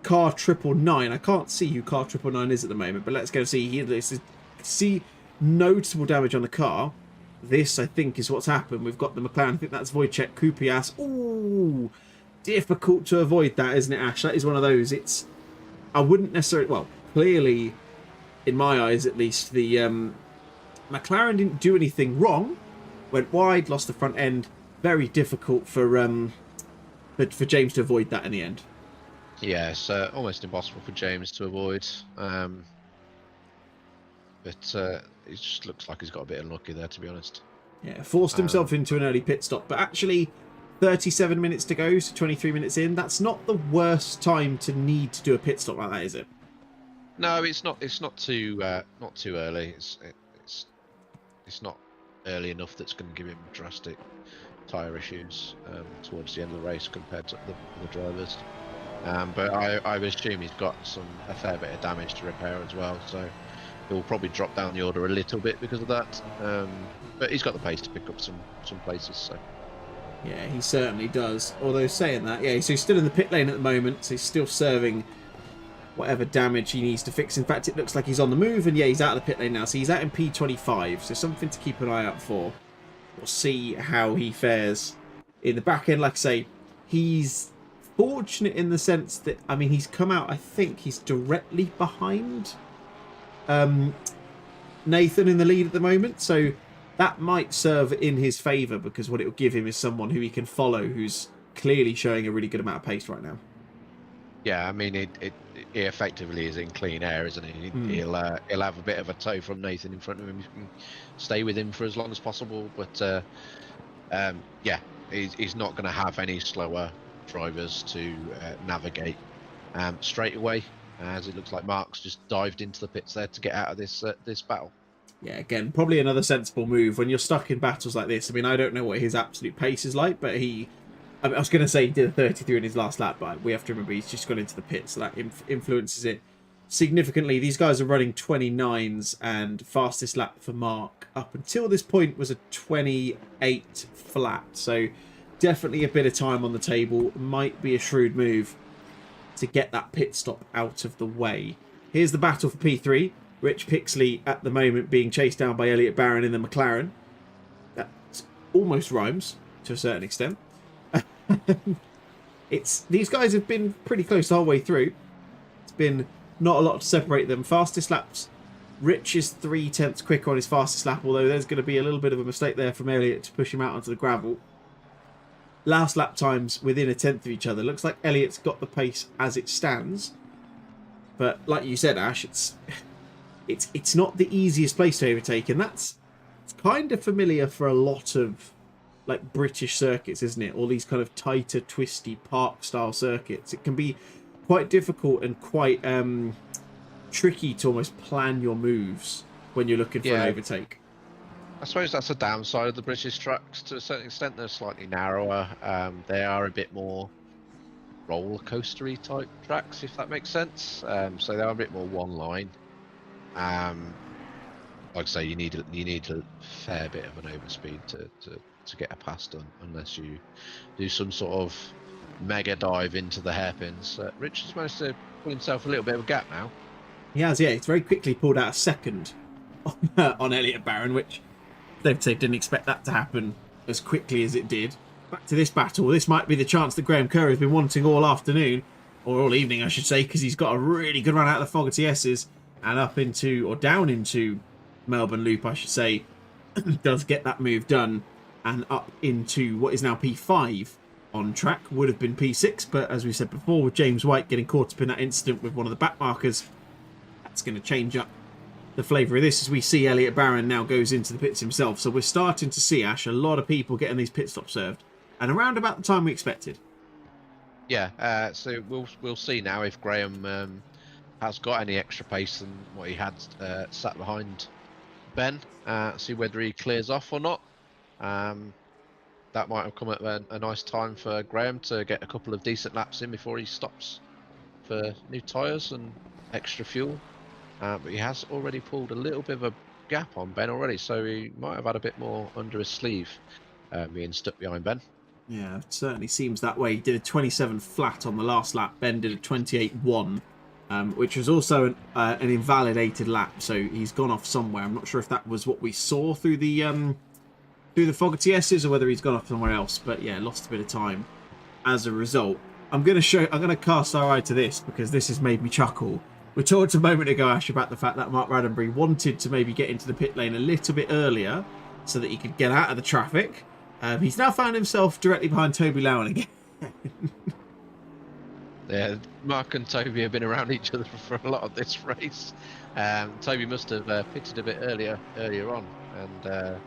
Speaker 3: Car 999. I can't see who Car 999 is at the moment, but let's go see here. See noticeable damage on the car. This, I think, is what's happened. We've got the McLaren. I think that's Wojciech Kupias. Ooh, difficult to avoid that, isn't it, Ash? That is one of those. I wouldn't necessarily... Well, clearly, in my eyes at least, the McLaren didn't do anything wrong. Went wide, lost the front end. Very difficult for James to avoid that in the end.
Speaker 4: Yeah, it's almost impossible for James to avoid. But it just looks like he's got a bit unlucky there, to be honest.
Speaker 3: Yeah, forced himself into an early pit stop. But actually, 37 minutes to go, so 23 minutes in. That's not the worst time to need to do a pit stop like that, is it?
Speaker 4: No, it's not. It's not too early. It's not early enough that's going to give him drastic tyre issues towards the end of the race compared to the drivers. But I would assume he's got a fair bit of damage to repair as well. So he'll probably drop down the order a little bit because of that. But he's got the pace to pick up some places. So.
Speaker 3: Yeah, he certainly does. Although saying that, yeah, so he's still in the pit lane at the moment, so he's still serving whatever damage he needs to fix. In fact, it looks like he's on the move, and yeah, he's out of the pit lane now. So he's out in P25, so something to keep an eye out for. We'll see how he fares in the back end. Like I say, he's fortunate in the sense that, I mean, he's come out, I think he's directly behind Nathan in the lead at the moment, so that might serve in his favour, because what it will give him is someone who he can follow who's clearly showing a really good amount of pace right now.
Speaker 4: Yeah, I mean, he effectively is in clean air, isn't he? He'll have a bit of a toe from Nathan in front of him. He can stay with him for as long as possible, but yeah, he's not going to have any slower drivers to navigate straight away, as it looks like Mark's just dived into the pits there to get out of this battle.
Speaker 3: Yeah, again, probably another sensible move when you're stuck in battles like this. I mean, I don't know what his absolute pace is like, but I was going to say he did a 33 in his last lap, but we have to remember he's just gone into the pit, so that influences it significantly. These guys are running 29s, and fastest lap for Mark up until this point was a 28 flat. So definitely a bit of time on the table. Might be a shrewd move to get that pit stop out of the way. Here's the battle for P3. Rich Pixley at the moment being chased down by Elliot Barron in the McLaren. That almost rhymes to a certain extent. These guys have been pretty close the whole way through. It's been not a lot to separate them. Fastest laps. Rich is 0.3 quicker on his fastest lap, although there's going to be a little bit of a mistake there from Elliot to push him out onto the gravel. Last lap times within a tenth of each other. Looks like Elliot's got the pace as it stands. But like you said, Ash, it's not the easiest place to overtake, and it's kind of familiar for a lot of like British circuits, isn't it? All these kind of tighter, twisty park style circuits. It can be quite difficult and quite tricky to almost plan your moves when you're looking for an overtake.
Speaker 4: I suppose that's a downside of the British tracks to a certain extent. They're slightly narrower. They are a bit more roller coastery type tracks, if that makes sense. So they are a bit more one line. Like I say, you need a fair bit of an overspeed to get a pass done, unless you do some sort of mega dive into the hairpins. Rich has managed to pull himself a little bit of a gap now.
Speaker 3: He has, yeah. He's very quickly pulled out a second on Elliot Barron, which they've said didn't expect that to happen as quickly as it did. Back to this battle. This might be the chance that Graham Kerr has been wanting all afternoon, or all evening, I should say, because he's got a really good run out of the fog of TS's and up into, or down into Melbourne Loop, I should say. Does get that move done and up into what is now P5 on track. Would have been P6, but as we said before, with James White getting caught up in that incident with one of the back markers, that's going to change up the flavour of this as we see Elliot Barron now goes into the pits himself. So we're starting to see, Ash, a lot of people getting these pit stops served, and around about the time we expected.
Speaker 4: Yeah, so we'll see now if Graham has got any extra pace than what he had sat behind Ben. See whether he clears off or not. That might have come at a nice time for Graham to get a couple of decent laps in before he stops for new tyres and extra fuel. But he has already pulled a little bit of a gap on Ben already, so he might have had a bit more under his sleeve being stuck behind Ben.
Speaker 3: Yeah, it certainly seems that way. He did a 27 flat on the last lap. Ben did a 28.1, which was also an invalidated lap, so he's gone off somewhere. I'm not sure if that was what we saw through the Fogarty S's or whether he's gone off somewhere else, but yeah, lost a bit of time as a result. I'm going to cast our eye to this because this has made me chuckle. We talked a moment ago, Ash, about the fact that Mark Roddenberry wanted to maybe get into the pit lane a little bit earlier so that he could get out of the traffic. He's now found himself directly behind Toby Lowen again.
Speaker 4: Yeah, Mark and Toby have been around each other for a lot of this race. Toby must have pitted a bit earlier on, and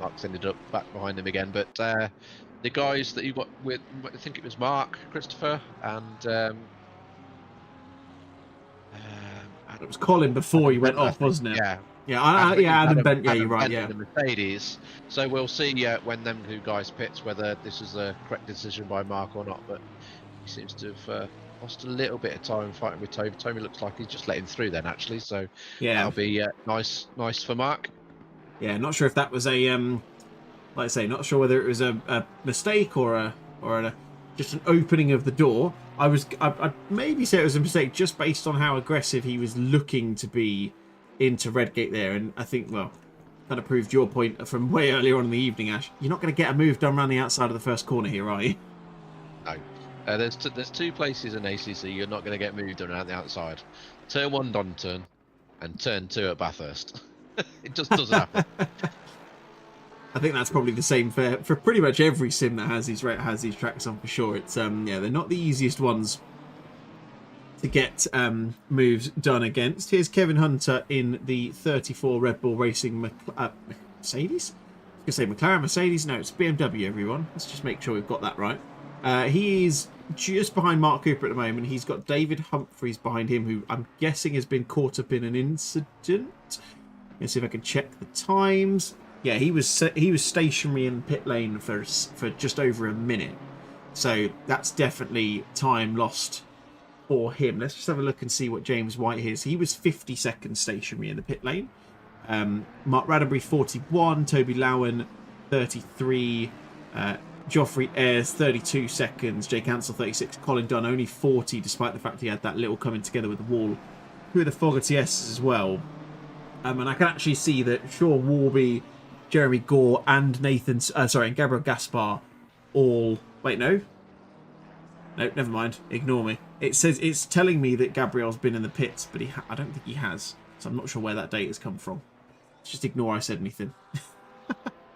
Speaker 4: Mark's ended up back behind him again. But the guys that you got with, I think it was Mark, Christopher, and
Speaker 3: it was Colin before he went off, wasn't it?
Speaker 4: Yeah.
Speaker 3: Yeah, Adam Bent. Yeah, you're right. Yeah,
Speaker 4: the Mercedes. So we'll see when them two guys pits whether this is the correct decision by Mark or not. But he seems to have lost a little bit of time fighting with Toby. Toby looks like he's just let him through then, actually. So yeah, that'll be nice for Mark. Yeah,
Speaker 3: not sure if that was a like I say, not sure whether it was a mistake or just an opening of the door. I'd maybe say it was a mistake just based on how aggressive he was looking to be into Redgate there, and I think, well, kind of proved your point from way earlier on in the evening, Ash. You're not going to get a move done around the outside of the first corner here, are you?
Speaker 4: No. There's two places in ACC you're not going to get moved around the outside. Turn 1 Donington and Turn 2 at Bathurst. It just doesn't happen.
Speaker 3: I think that's probably the same for pretty much every sim that has these tracks on, for sure. It's yeah, they're not the easiest ones to get moves done against. Here's Kevin Hunter in the 34 Red Bull Racing Mercedes. I was going to say McLaren Mercedes. No, it's BMW, everyone. Let's just make sure we've got that right. He's just behind Mark Cooper at the moment. He's got David Humphreys behind him, who I'm guessing has been caught up in an incident. Let's see if I can check the times. Yeah, he was stationary in the pit lane for just over a minute. So that's definitely time lost for him. Let's just have a look and see what James White is. He was 50 seconds stationary in the pit lane. Mark Raddenbury 41, Toby Lowen 33, Geoffrey Ayres 32 seconds, Jake Ansell 36, Colin Dunn only 40, despite the fact he had that little coming together with the wall through the Fogarty S as well. And I can actually see that Sean Warby, Jeremy Gore, and and Gabriel Gaspar all... Wait, no, never mind. Ignore me. It says it's telling me that Gabriel's been in the pits, but I don't think he has. So I'm not sure where that data has come from. Just ignore I said anything.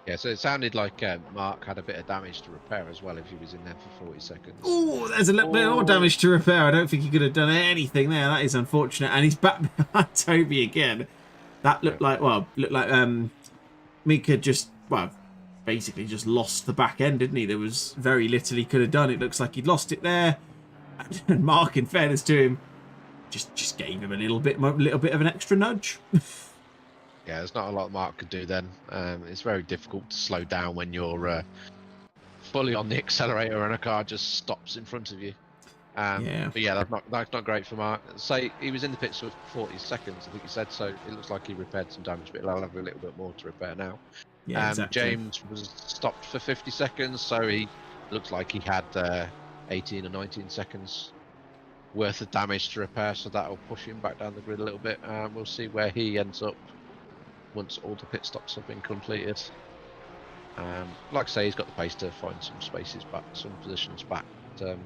Speaker 4: Yeah, so it sounded like Mark had a bit of damage to repair as well if he was in there for 40 seconds.
Speaker 3: Oh, there's a little bit more damage to repair. I don't think he could have done anything there. That is unfortunate. And he's back behind Toby again. That looked like Mika just, basically just lost the back end, didn't he? There was very little he could have done. It looks like he'd lost it there. And Mark, in fairness to him, just gave him a little bit of an extra nudge.
Speaker 4: Yeah, there's not a lot Mark could do then. It's very difficult to slow down when you're fully on the accelerator and a car just stops in front of you.
Speaker 3: Yeah.
Speaker 4: But yeah, that's not great for Mark. Say he was in the pits for 40 seconds, I think he said, so it looks like he repaired some damage, but he'll have a little bit more to repair now.
Speaker 3: Yeah, exactly.
Speaker 4: James was stopped for 50 seconds, so he looks like he had 18 or 19 seconds worth of damage to repair, so that'll push him back down the grid a little bit. We'll see where he ends up once all the pit stops have been completed. Like I say, he's got the pace to find some spaces back, some positions back. But,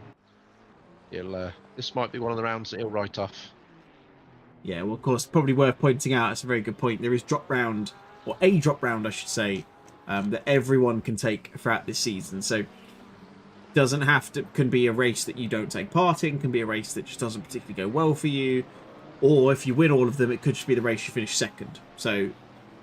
Speaker 4: this might be one of the rounds that he'll write off.
Speaker 3: Yeah, well, of course, probably worth pointing out, it's a very good point. There is drop round, or a drop round, I should say, that everyone can take throughout this season. So doesn't have to, can be a race that you don't take part in, can be a race that just doesn't particularly go well for you, or if you win all of them, it could just be the race you finish second. So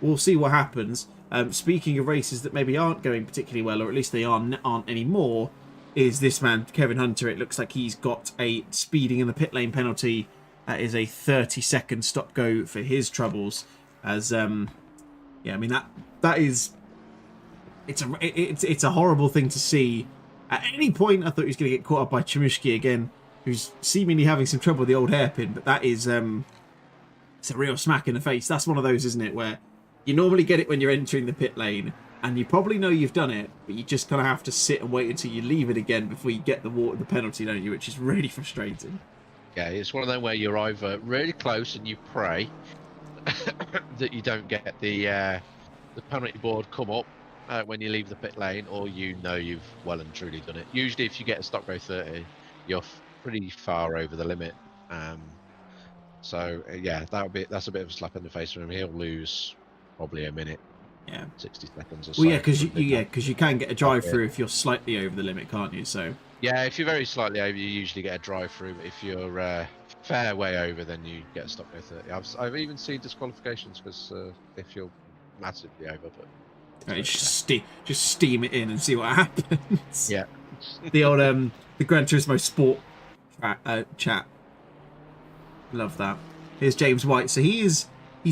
Speaker 3: we'll see what happens. Speaking of races that maybe aren't going particularly well, or at least they aren't anymore, is this man, Kevin Hunter. It looks like he's got a speeding in the pit lane penalty That is a 30-second stop-go for his troubles. As yeah, I mean that is it's a horrible thing to see. At any point, I thought he was going to get caught up by Chemishki again, who's seemingly having some trouble with the old hairpin. But that is it's a real smack in the face. That's one of those, isn't it, where you normally get it when you're entering the pit lane, and you probably know you've done it, but you just kind of have to sit and wait until you leave it again before you get the penalty, don't you? Which is really frustrating.
Speaker 4: Yeah, it's one of them where you're either really close and you pray that you don't get the penalty board come up when you leave the pit lane, or you know you've well and truly done it. Usually, if you get a stop go 30, you're pretty far over the limit. So yeah, that's a bit of a slap in the face for him. He'll lose probably a minute. Yeah, 60 seconds or so.
Speaker 3: Well, yeah, because you can get a drive through if you're slightly over the limit, can't you? So
Speaker 4: yeah, if you're very slightly over, you usually get a drive through. But if you're fair way over, then you get a stop go 30. I've even seen disqualifications because if you're massively over, but
Speaker 3: just steam it in and see what happens.
Speaker 4: Yeah,
Speaker 3: the old the Gran Turismo Sport chat. Love that. Here's James White. So he's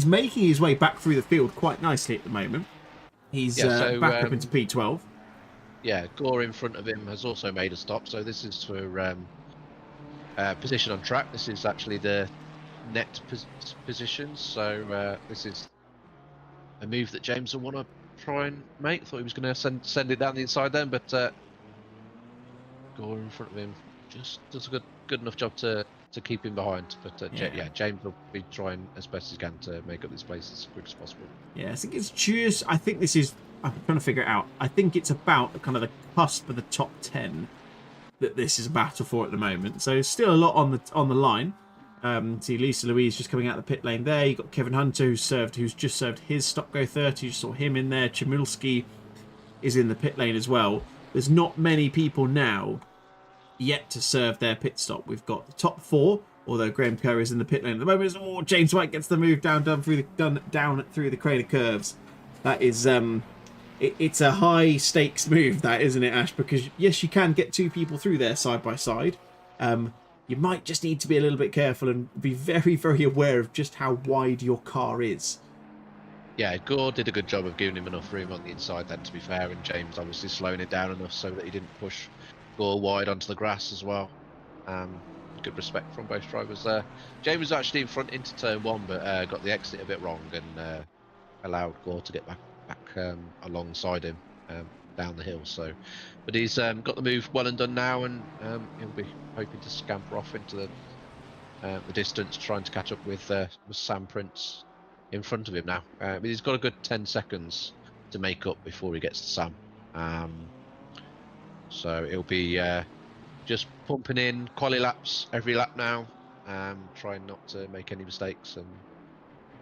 Speaker 3: making his way back through the field quite nicely at the moment. He's back up into P12.
Speaker 4: Yeah, Gore in front of him has also made a stop. So this is for position on track. This is actually the net position. So this is a move that James will want to try and make. Thought he was going to send it down the inside then, but Gore in front of him just does a good enough job to keep him behind. But James will be trying as best he can to make up this place as quick as possible.
Speaker 3: Yeah, I think this is, I'm trying to figure it out. I think it's about kind of the cusp of the top 10 that this is a battle for at the moment. So still a lot on the line. See Lisa Louise just coming out of the pit lane there. You got Kevin Hunter who's just served his stop go 30. You saw him in there. Chemulski is in the pit lane as well. There's not many people now yet to serve their pit stop. We've got the top 4, although Graham Kerr is in the pit lane at the moment. James White gets the move down through the crane of curves. That is it's a high stakes move, that, isn't it, Ash? Because yes, you can get 2 people through there side by side. You might just need to be a little bit careful and be very, very aware of just how wide your car is.
Speaker 4: Yeah, Gore did a good job of giving him enough room on the inside then, to be fair, and James obviously slowing it down enough so that he didn't push Gore wide onto the grass as well. Good respect from both drivers there. James was actually in front into turn 1, but got the exit a bit wrong and allowed Gore to get back alongside him down the hill. So, but he's got the move well and done now, and he'll be hoping to scamper off into the distance, trying to catch up with Sam Prince in front of him now. But he's got a good 10 seconds to make up before he gets to Sam. So he'll be just pumping in quali laps every lap now, trying not to make any mistakes, and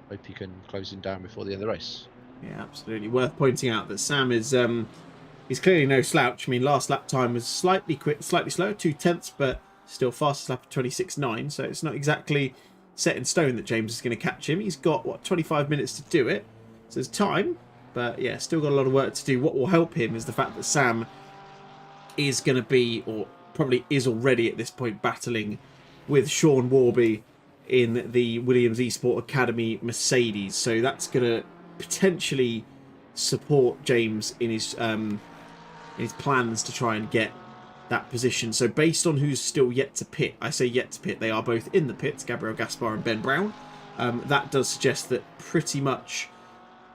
Speaker 4: hope he can close him down before the end of the race.
Speaker 3: Yeah, absolutely. Worth pointing out that Sam is he's clearly no slouch. I mean, last lap time was slightly slower, 0.2, but still fastest lap of 26.9. So it's not exactly set in stone that James is going to catch him. He's got 25 minutes to do it, so there's time. But yeah, still got a lot of work to do. What will help him is the fact that Sam is going to be, or probably is already at this point, battling with Sean Warby in the Williams Esport Academy Mercedes. So that's going to potentially support James in his plans to try and get that position. So based on who's still yet to pit, I say yet to pit, they are both in the pits, Gabriel Gaspar and Ben Brown. That does suggest that pretty much,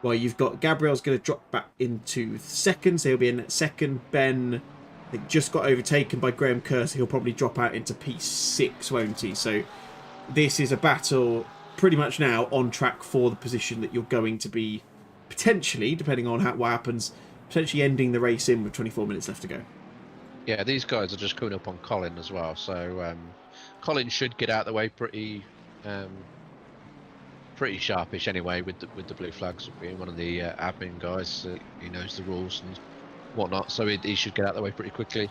Speaker 3: well, you've got Gabriel's going to drop back into second, so he'll be in second. Ben, I think, just got overtaken by Graham Kerr, so he'll probably drop out into P6, won't he? So this is a battle pretty much now on track for the position that you're going to be potentially, depending on what happens, potentially ending the race in with 24 minutes left to go.
Speaker 4: Yeah, these guys are just coming up on Colin as well. So Colin should get out of the way pretty sharpish anyway with the blue flags, being one of the admin guys. He knows the rules and whatnot, so he should get out of the way pretty quickly.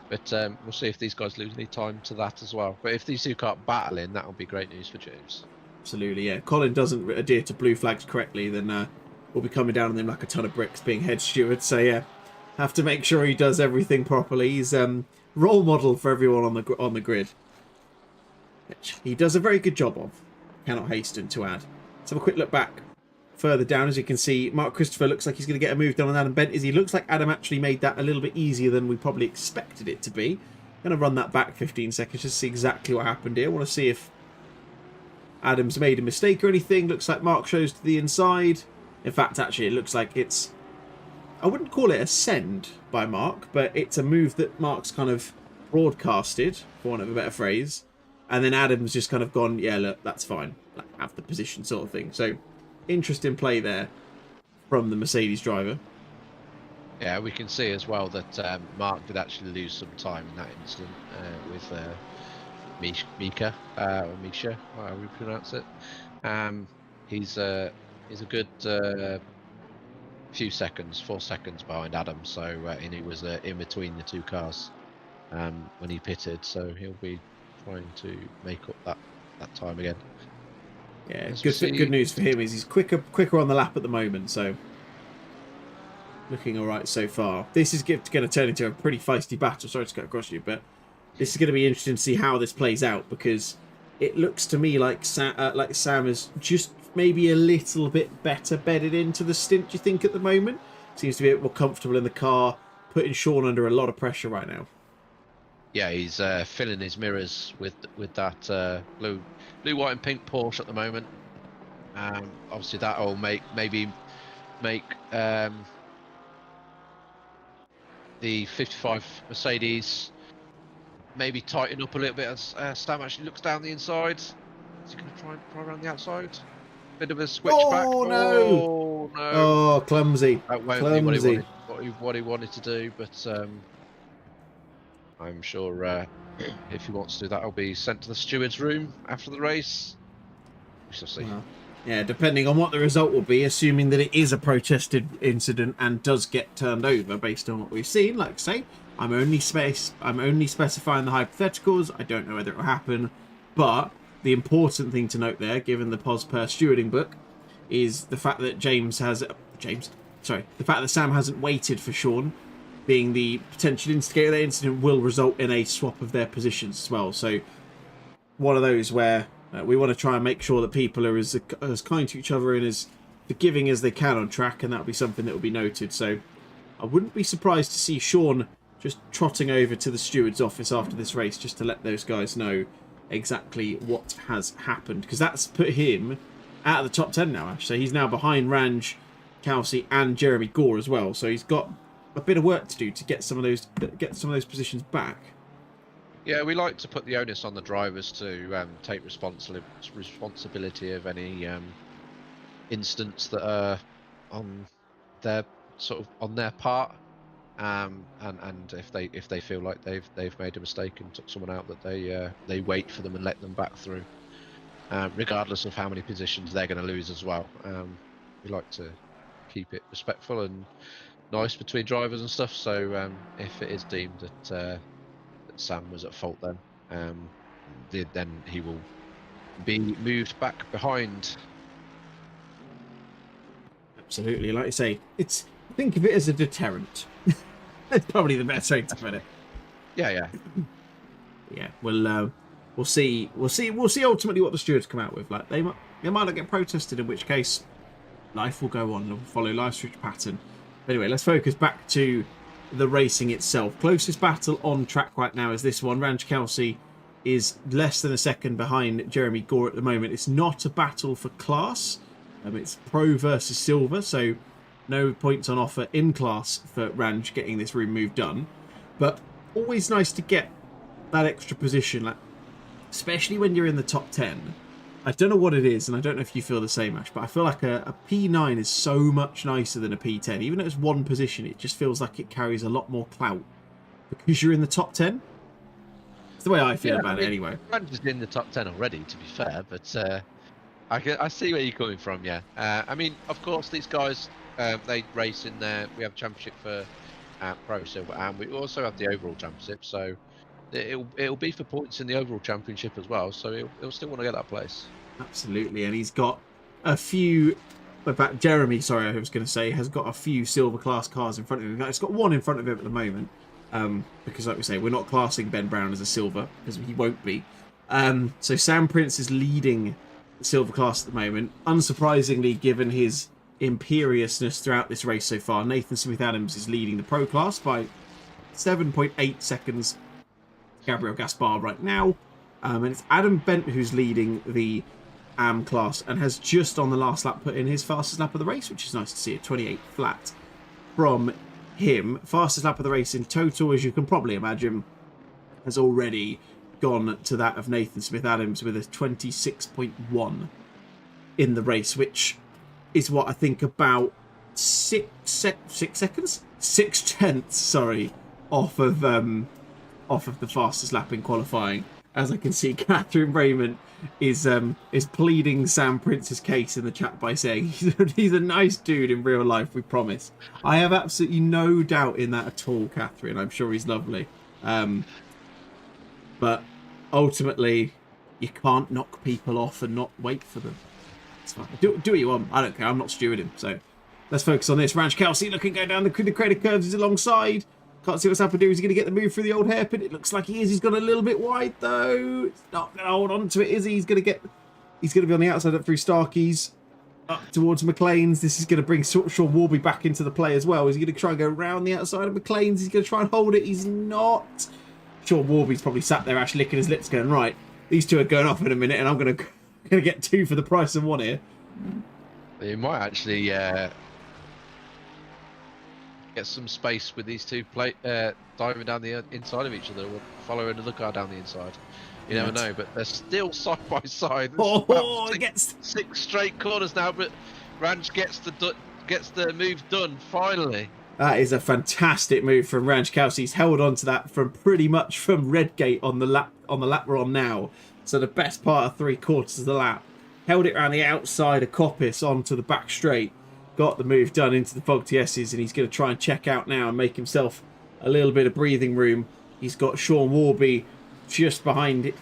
Speaker 4: But we'll see if these guys lose any time to that as well. But if these two can't battle in, that will be great news for James.
Speaker 3: Absolutely, yeah. Colin doesn't adhere to blue flags correctly, then we'll be coming down on him like a ton of bricks being head steward. So yeah, have to make sure he does everything properly. He's role model for everyone on the grid. which he does a very good job of. Cannot hasten to add. Let's have a quick look back. Further down, as you can see, Mark Christopher looks like he's going to get a move done on Adam Bent. He looks like Adam actually made that a little bit easier than we probably expected it to be. Going to run that back 15 seconds just to see exactly what happened here. I want to see if Adam's made a mistake or anything. Looks like Mark shows to the inside. In fact, actually, it looks like it's... I wouldn't call it a send by Mark, but it's a move that Mark's kind of broadcasted, for want of a better phrase. And then Adam's just kind of gone, yeah, look, that's fine. Like, have the position sort of thing. So, interesting play there from the Mercedes driver.
Speaker 4: Yeah, we can see as well that Mark did actually lose some time in that incident with Mika, or Misha, however you pronounce it. He's a good few seconds, 4 seconds behind Adam, so and he was in between the two cars when he pitted, so he'll be trying to make up that time again.
Speaker 3: Yeah, good news for him is he's quicker on the lap at the moment, so looking all right so far. This is going to turn into a pretty feisty battle. Sorry to cut across you, but this is going to be interesting to see how this plays out, because it looks to me like Sam is just maybe a little bit better bedded into the stint, do you think, at the moment? Seems to be a bit more comfortable in the car, putting Sean under a lot of pressure right now.
Speaker 4: Yeah, he's filling his mirrors with that blue, white and pink Porsche at the moment. Obviously that will maybe make the 55 Mercedes maybe tighten up a little bit as Stam actually looks down the inside. Is he going to try around the outside? Bit of a switch back.
Speaker 3: Oh no!
Speaker 4: Oh no!
Speaker 3: Oh, clumsy.
Speaker 4: That won't
Speaker 3: Clumsy.
Speaker 4: be what he wanted to do, but I'm sure if he wants to do that, he'll be sent to the steward's room after the race. We shall see.
Speaker 3: Well, yeah, depending on what the result will be, assuming that it is a protested incident and does get turned over based on what we've seen. Like I say, I'm only specifying the hypotheticals. I don't know whether it will happen, but the important thing to note there, given the POS per stewarding book, is the fact that the fact that Sam hasn't waited for Sean, being the potential instigator of the incident, will result in a swap of their positions as well. So one of those where we want to try and make sure that people are as kind to each other and as forgiving as they can on track, and that'll be something that will be noted. So I wouldn't be surprised to see Sean just trotting over to the steward's office after this race just to let those guys know exactly what has happened, because that's put him out of the top 10 now, actually. He's now behind Ranj, Kelsey and Jeremy Gore as well, so he's got a bit of work to do to get some of those positions back.
Speaker 4: Yeah, we like to put the onus on the drivers to take responsibility of any incidents that are on their part, and if they feel like they've made a mistake and took someone out, that they wait for them and let them back through, regardless of how many positions they're going to lose as well. We like to keep it respectful and nice between drivers and stuff. So if it is deemed that Sam was at fault, then he will be moved back behind.
Speaker 3: Absolutely, like I say, think of it as a deterrent. That's probably the best way to put it.
Speaker 4: Yeah.
Speaker 3: Yeah. We'll see ultimately what the stewards come out with. Like they might not get protested, in which case life will go on and follow life's rich pattern. But anyway, let's focus back to the racing itself. Closest battle on track right now is this one. Ranj Kelsey is less than a second behind Jeremy Gore at the moment. It's not a battle for class. It's pro versus silver, so no points on offer in class for Ranj getting this room move done. But always nice to get that extra position, like especially when you're in the top 10. I don't know what it is, and I don't know if you feel the same, Ash, but I feel like a P9 is so much nicer than a P10. Even if it's one position, it just feels like it carries a lot more clout because you're in the top 10. It's the way I feel about it anyway.
Speaker 4: Ranj is in the top 10 already, to be fair, but I see where you're coming from, yeah. I mean, of course, these guys, they race in there. We have a championship for Pro Silver, and we also have the overall championship, so it'll be for points in the overall championship as well, so he'll still want to get that place. Absolutely,
Speaker 3: and he's got a few... In fact, Jeremy, sorry, I was going to say, has got a few silver class cars in front of him. He's got one in front of him at the moment, because like we say, we're not classing Ben Brown as a silver, because he won't be. So Sam Prince is leading the silver class at the moment. Unsurprisingly, given his imperiousness throughout this race so far, Nathan Smith-Adams is leading the pro class by 7.8 seconds. Gabriel Gaspar right now. And it's Adam Bent who's leading the AM class and has just on the last lap put in his fastest lap of the race, which is nice to see, a 28 flat from him. Fastest lap of the race in total, as you can probably imagine, has already gone to that of Nathan Smith-Adams with a 26.1 in the race, which is what I think about 6 seconds? 6/10, sorry, off of the fastest lap in qualifying. As I can see, Catherine Raymond is pleading Sam Prince's case in the chat by saying he's a nice dude in real life, we promise. I have absolutely no doubt in that at all, Catherine. I'm sure he's lovely. But ultimately, you can't knock people off and not wait for them. It's fine. Do what you want. I don't care. I'm not stewarding. So let's focus on this. Ranch Kelsey looking go down the crater curves. He's alongside. Can't see what's happened here. Is he going to get the move through the old hairpin? It looks like he is. He's gone a little bit wide, though. It's not going to hold on to it, is he? He's going to be on the outside up through Starkey's, up towards McLean's. This is going to bring Sean Warby back into the play as well. Is he going to try and go around the outside of McLean's? He's going to try and hold it. He's not. Sean Warby's probably sat there, Ash, licking his lips, going, right, these two are going off in a minute, and I'm going to get two for the price of one here.
Speaker 4: You might actually get some space with these two diving down the inside of each other, or following another car down the inside. You never know, but they're still side by side. Six straight corners now, but Ranch gets the move done finally.
Speaker 3: That is a fantastic move from Ranch Kelsey. He's held on to that from pretty much from Redgate on the lap we're on now. So the best part of 3/4 of the lap. Held it around the outside of Coppice onto the back straight. Got the move done into the Fog TS's, and he's going to try and check out now and make himself a little bit of breathing room. He's got Sean Warby just behind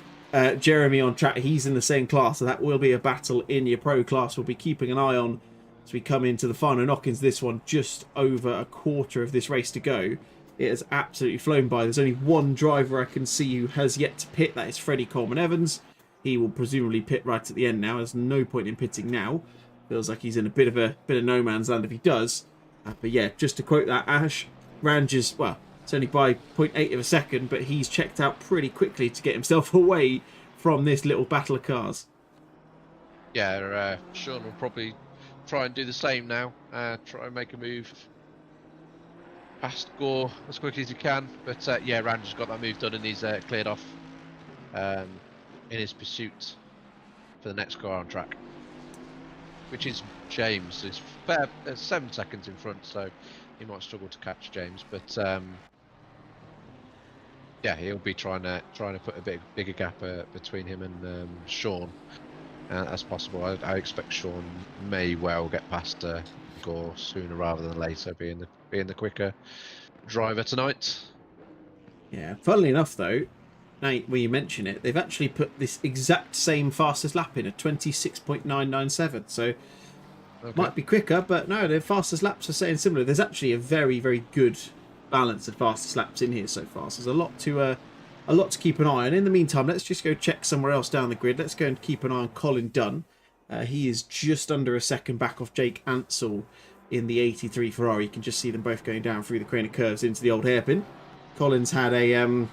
Speaker 3: Jeremy on track. He's in the same class, so that will be a battle in your pro class. We'll be keeping an eye on as we come into the final knock-ins. This one, just over a quarter of this race to go. It has absolutely flown by. There's only one driver I can see who has yet to pit. That is Freddie Coleman-Evans. He will presumably pit right at the end now. There's no point in pitting now. Feels like he's in a bit of no man's land if he does. But yeah, just to quote that, Ash, Ranges, well, it's only by 0.8 of a second, but he's checked out pretty quickly to get himself away from this little battle of cars.
Speaker 4: Yeah, Sean will probably try and do the same now. Try and make a move past Gore as quickly as he can. But yeah, Ranger's got that move done, and he's cleared off in his pursuit for the next car on track, which is James. He's 7 seconds in front, so he might struggle to catch James. But yeah, he'll be trying to put a bigger gap between him and Sean as possible. I expect Sean may well get past Gore sooner rather than later, being the quicker driver tonight.
Speaker 3: Yeah, funnily enough though, now when you mention it, they've actually put this exact same fastest lap in, a 26.997. So might be quicker, but no, the fastest laps are saying similar. There's actually a very, very good balance of fastest laps in here so far. So there's a lot to keep an eye on. In the meantime, let's just go check somewhere else down the grid. Let's go and keep an eye on Colin Dunn. He is just under a second back off Jake Ansell in the 83 Ferrari. You can just see them both going down through the crater curves into the old hairpin. Colin's had an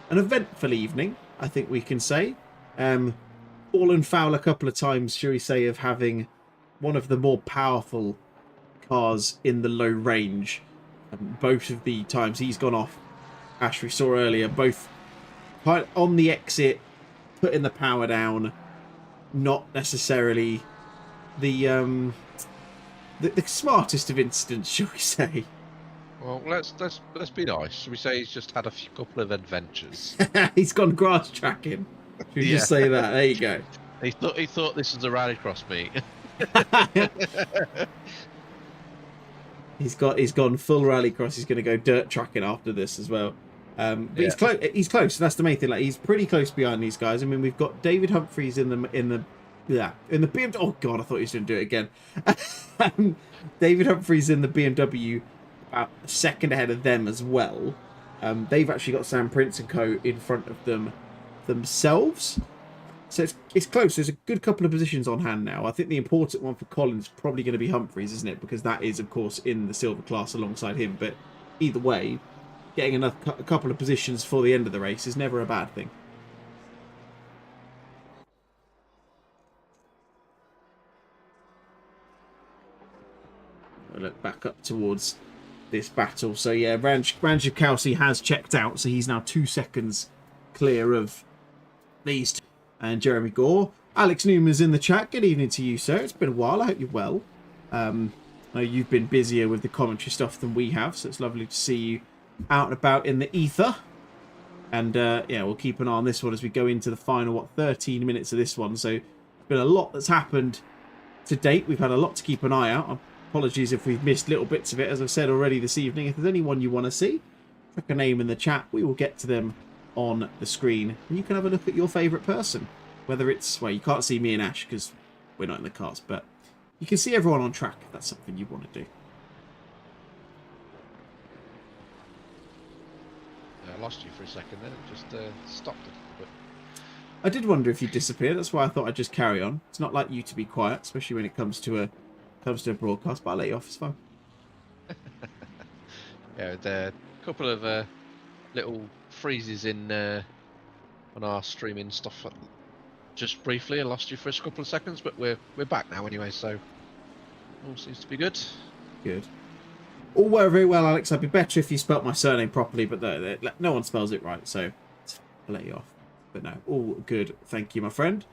Speaker 3: eventful evening, I think we can say. Fallen foul a couple of times, shall we say, of having one of the more powerful cars in the low range. Both of the times he's gone off, Ash, we saw earlier, both on the exit, putting the power down, not necessarily the smartest of incidents, shall we say.
Speaker 4: Well, let's be nice. Should we say he's just had a couple of adventures?
Speaker 3: He's gone grass tracking. Should we just say that? There you go.
Speaker 4: He thought this was a rallycross meet.
Speaker 3: He's gone full rallycross. He's going to go dirt tracking after this as well. But yeah. He's close. That's the main thing. Like, he's pretty close behind these guys. I mean, we've got David Humphries in the BMW. Oh god, I thought he was going to do it again. David Humphries in the BMW, about a second ahead of them as well. They've actually got Sam Prince and co in front of them themselves. So it's close. There's a good couple of positions on hand now. I think the important one for Collins is probably going to be Humphries, isn't it? Because that is, of course, in the silver class alongside him. But either way, getting a couple of positions for the end of the race is never a bad thing. I'll look back up towards this battle. So yeah, Ranjikowski has checked out, so he's now 2 seconds clear of these two. And Jeremy Gore. Alex Newman's in the chat. Good evening to you, sir. It's been a while. I hope you're well. I know you've been busier with the commentary stuff than we have, so it's lovely to see you out and about in the ether. And yeah, we'll keep an eye on this one as we go into the final, 13 minutes of this one. So there's been a lot that's happened to date. We've had a lot to keep an eye out. Apologies if we've missed little bits of it, as I've said already this evening. If there's anyone you want to see, chuck a name in the chat. We will get to them on the screen, and you can have a look at your favourite person. Whether it's, well, you can't see me and Ash because we're not in the cars, but you can see everyone on track if that's something you want to do.
Speaker 4: I lost you for a second then. It just stopped a little bit.
Speaker 3: I did wonder if you disappeared. That's why I thought I'd just carry on. It's not like you to be quiet, especially when it comes to a broadcast. But I'll let you off. It's fine.
Speaker 4: Yeah, there a couple of little freezes in on our streaming stuff. Just briefly, I lost you for a couple of seconds, but we're back now anyway. So all seems to be good.
Speaker 3: Good. All very well, Alex. I'd be better if you spelt my surname properly, but no one spells it right, so I'll let you off. But no, all good. Thank you, my friend.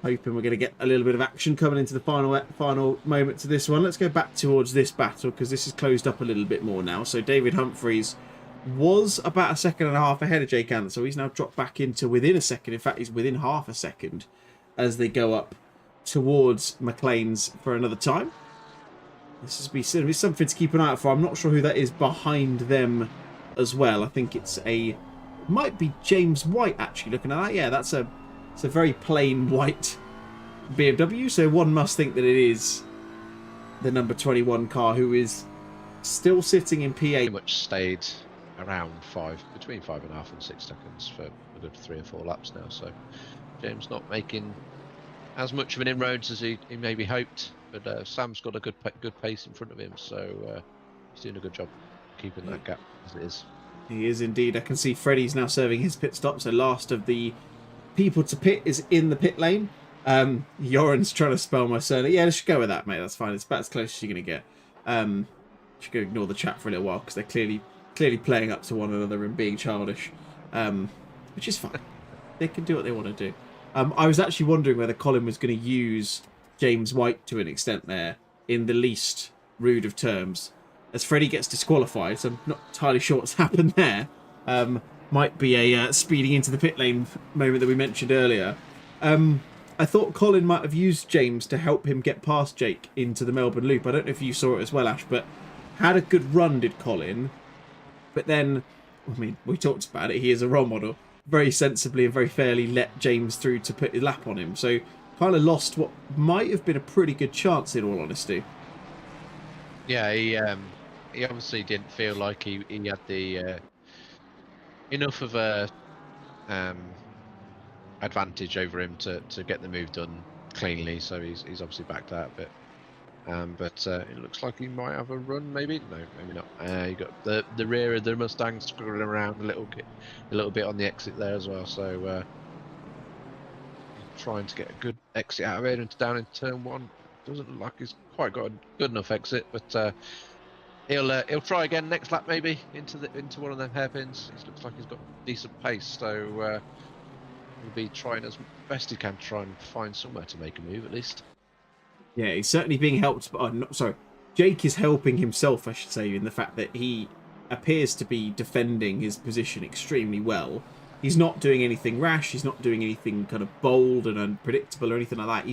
Speaker 3: Hoping we're going to get a little bit of action coming into the final moments of this one. Let's go back towards this battle because this is closed up a little bit more now. So David Humphries was about a second and a half ahead of Jake Anderson, so he's now dropped back into within a second. In fact, he's within half a second as they go up towards McLean's for another time. This is be something to keep an eye out for. I'm not sure who that is behind them as well. I think it might be James White actually. Looking at that, yeah, it's a very plain white BMW. So one must think that it is the number 21 car, who is still sitting in P8.
Speaker 4: Pretty much stayed around between 5.5 and 6 seconds for a good 3 or 4 laps now. So James not making as much of an inroads as he maybe hoped. But Sam's got a good pace in front of him, so he's doing a good job keeping that gap as it is.
Speaker 3: He is indeed. I can see Freddie's now serving his pit stop, so last of the people to pit is in the pit lane. Joran's trying to spell my surname. Yeah, let's go with that, mate. That's fine. It's about as close as you're going to get. Just going to ignore the chat for a little while because they're clearly playing up to one another and being childish, which is fine. They can do what they want to do. I was actually wondering whether Colin was going to use James White to an extent there in the least rude of terms, as Freddie gets disqualified, so I'm not entirely sure what's happened there. Might be a speeding into the pit lane moment that we mentioned earlier. I thought Colin might have used James to help him get past Jake into the Melbourne Loop. I don't know if you saw it as well, Ash, but had a good run, did Colin. But then, I mean, we talked about it, he is a role model. Very sensibly and very fairly let James through to put his lap on him. So kind of lost what might have been a pretty good chance, in all honesty.
Speaker 4: Yeah, he obviously didn't feel like he had the enough of a advantage over him to get the move done cleanly. So he's obviously backed out a bit. But it looks like he might have a run, maybe. No, maybe not. You got the rear of the Mustang screwing around a little bit on the exit there as well. So trying to get a good exit out of it and down into turn 1. Doesn't look like he's quite got a good enough exit, but he'll try again next lap maybe into one of them hairpins. It looks like he's got decent pace, so he'll be trying as best he can to try and find somewhere to make a move at least.
Speaker 3: Yeah, he's certainly being helped. Jake is helping himself, I should say, in the fact that he appears to be defending his position extremely well. He's not doing anything rash. He's not doing anything kind of bold and unpredictable or anything like that.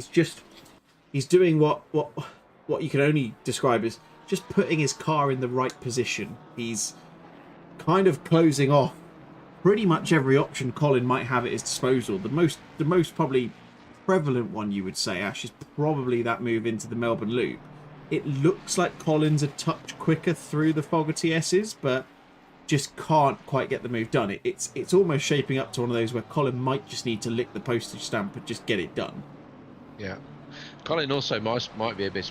Speaker 3: He's doing what you can only describe as just putting his car in the right position. He's kind of closing off pretty much every option Colin might have at his disposal. The most probably prevalent one, you would say, Ash, is probably that move into the Melbourne Loop. It looks like Colin's a touch quicker through the Fogarty S's, but just can't quite get the move done. It's almost shaping up to one of those where Colin might just need to lick the postage stamp and just get it done.
Speaker 4: Yeah. Colin also might be a bit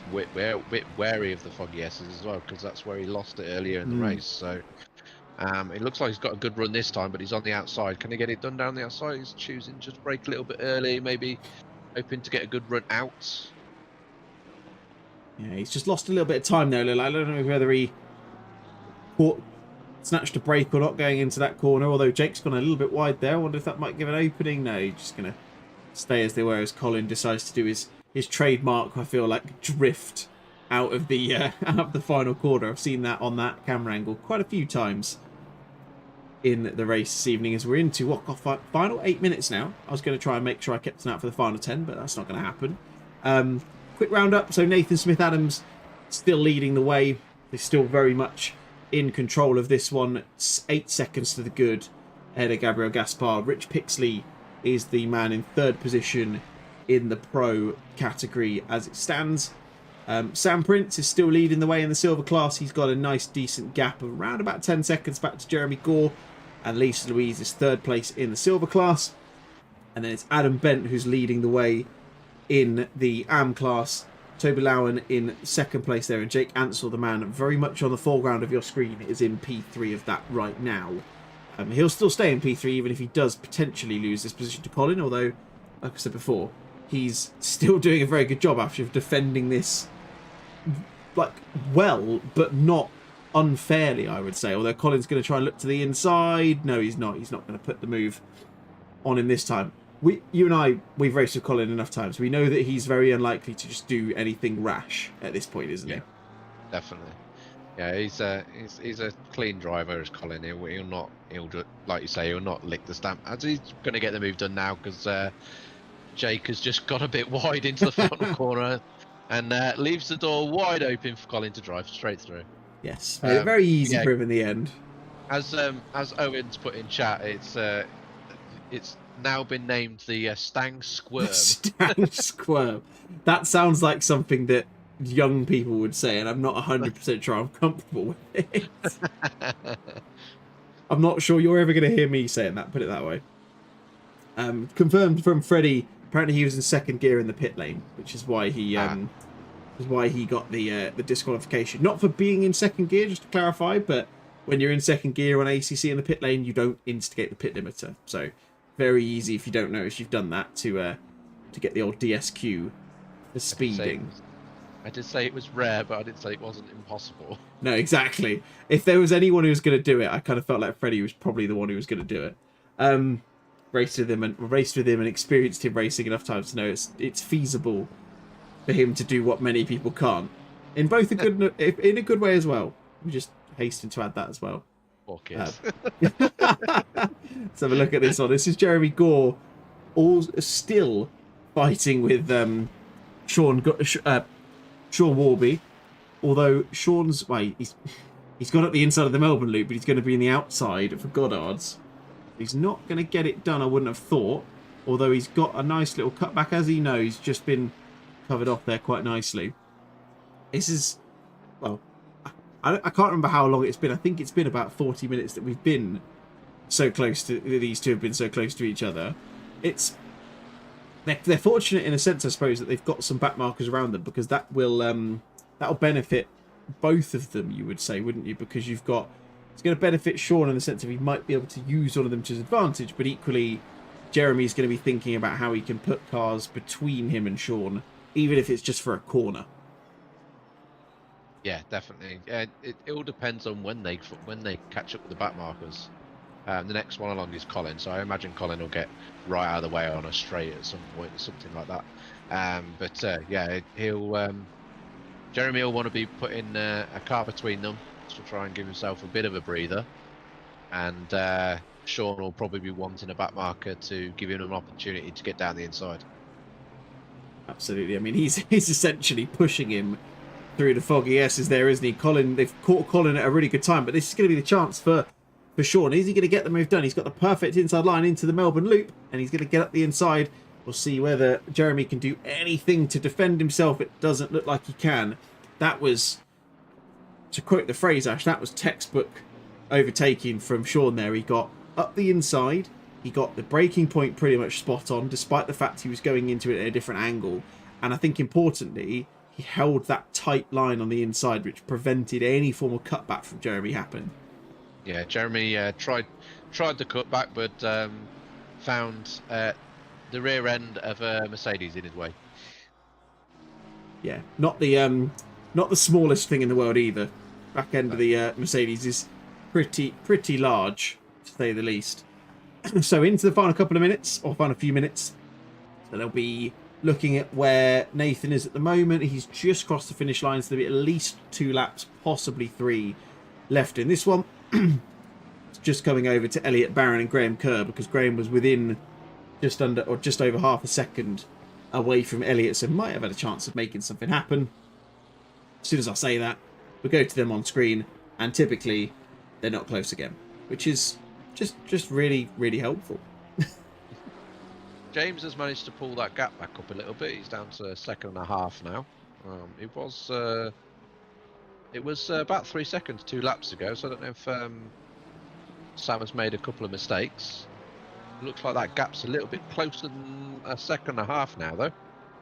Speaker 4: wary of the foggy S's as well, because that's where he lost it earlier in the race. So it looks like he's got a good run this time, but he's on the outside. Can he get it done down the outside? He's choosing just to brake a little bit early, maybe hoping to get a good run out.
Speaker 3: Yeah, he's just lost a little bit of time there. I don't know whether he snatched a break or not going into that corner, although Jake's gone a little bit wide there. I wonder if that might give an opening. No, he's just going to stay as they were as Colin decides to do his trademark, I feel like, drift out of the final corner. I've seen that on that camera angle quite a few times in the race this evening, as we're into what, final 8 minutes now. I was going to try and make sure I kept an out for the final 10, but that's not going to happen. Quick roundup. So Nathan Smith-Adams still leading the way. They're still very much in control of this one. 8 seconds to the good ahead of Gabriel Gaspard. Rich Pixley is the man in third position in the pro category as it stands. Sam Prince is still leading the way in the silver class. He's got a nice decent gap of around about 10 seconds back to Jeremy Gore, and Lisa Louise is third place in the silver class. And then it's Adam Bent who's leading the way in the AM class. Toby Lowen in second place there, and Jake Ansell, the man very much on the foreground of your screen, is in P3 of that right now. He'll still stay in P3 even if he does potentially lose this position to Colin, although, like I said before, he's still doing a very good job after defending this, like, well, but not unfairly, I would say. Although Colin's going to try and look to the inside. No, he's not. He's not going to put the move on him this time. You and I, we've raced with Colin enough times. We know that he's very unlikely to just do anything rash at this point, isn't he?
Speaker 4: Definitely. Yeah, he's a clean driver as Colin. He'll like you say, he'll not lick the stamp. As he's going to get the move done now, because Jake has just got a bit wide into the final corner and leaves the door wide open for Colin to drive straight through.
Speaker 3: Yes, made it very easy for him in the end.
Speaker 4: As Owen's put in chat, it's now been named the Stang Squirm.
Speaker 3: Stang Squirm. That sounds like something that young people would say, and I'm not 100% sure I'm comfortable with it. I'm not sure you're ever going to hear me saying that, put it that way. Confirmed from Freddie, apparently he was in second gear in the pit lane, which is why he got the disqualification. Not for being in second gear, just to clarify, but when you're in second gear on ACC in the pit lane, you don't instigate the pit limiter. So very easy, if you don't notice you've done that, to get the old DSQ for speeding.
Speaker 4: I did say it was rare, but I didn't say it wasn't impossible.
Speaker 3: No, exactly. If there was anyone who was going to do it, I kind of felt like Freddie was probably the one who was going to do it. Raced with him and experienced him racing enough times to know it's feasible for him to do what many people can't, in both in a good way as well. We just hasten to add that as well.
Speaker 4: Poor kids.
Speaker 3: Let's have a look at this one. This is Jeremy Gore, all still fighting with Sean Warby. Although Sean's he's gone up the inside of the Melbourne loop, but he's going to be in the outside for Goddard's. He's not going to get it done, I wouldn't have thought. Although he's got a nice little cutback, as he knows, just been covered off there quite nicely. This is, well, I can't remember how long it's been. I think it's been about 40 minutes that we've been so close to, these two have been so close to each other. They're fortunate in a sense, I suppose, that they've got some back markers around them, because that'll benefit both of them, you would say, wouldn't you? Because it's going to benefit Sean in the sense of he might be able to use one of them to his advantage, but equally Jeremy's going to be thinking about how he can put cars between him and Sean, even if it's just for a corner.
Speaker 4: Yeah, definitely. It all depends on when they catch up with the back markers. The next one along is Colin, so I imagine Colin will get right out of the way on a straight at some point, or something like that. Jeremy will want to be putting a car between them to try and give himself a bit of a breather, and Sean will probably be wanting a back marker to give him an opportunity to get down the inside.
Speaker 3: Absolutely. I mean, he's essentially pushing him through the foggy S's there, isn't he? They've caught Colin at a really good time, but this is going to be the chance for Sean. Is he going to get the move done? He's got the perfect inside line into the Melbourne loop, and he's going to get up the inside. We'll see whether Jeremy can do anything to defend himself. It doesn't look like he can. That was, to quote the phrase, Ash, that was textbook overtaking from Sean there. He got up the inside. He got the braking point pretty much spot on, despite the fact he was going into it at a different angle. And I think importantly, he held that tight line on the inside, which prevented any form of cutback from Jeremy happening.
Speaker 4: Yeah, Jeremy tried the cutback, but found the rear end of a Mercedes in his way.
Speaker 3: Yeah, not the smallest thing in the world either. Back end of the Mercedes is pretty large, to say the least. So into the final couple of minutes, or final few minutes. So they'll be looking at where Nathan is at the moment. He's just crossed the finish line, so there'll be at least 2 laps, possibly 3 left in this one. It's just coming over to Elliot Barron and Graham Kerr, because Graham was within just under or just over half a second away from Elliot, so might have had a chance of making something happen. As soon as I say that, we'll go to them on screen, and typically they're not close again, which is just really, really helpful.
Speaker 4: James has managed to pull that gap back up a little bit. He's down to 1.5 seconds now. It was about 3 seconds 2 laps ago, so I don't know if Sam has made a couple of mistakes. It looks like that gap's a little bit closer than 1.5 seconds now, though.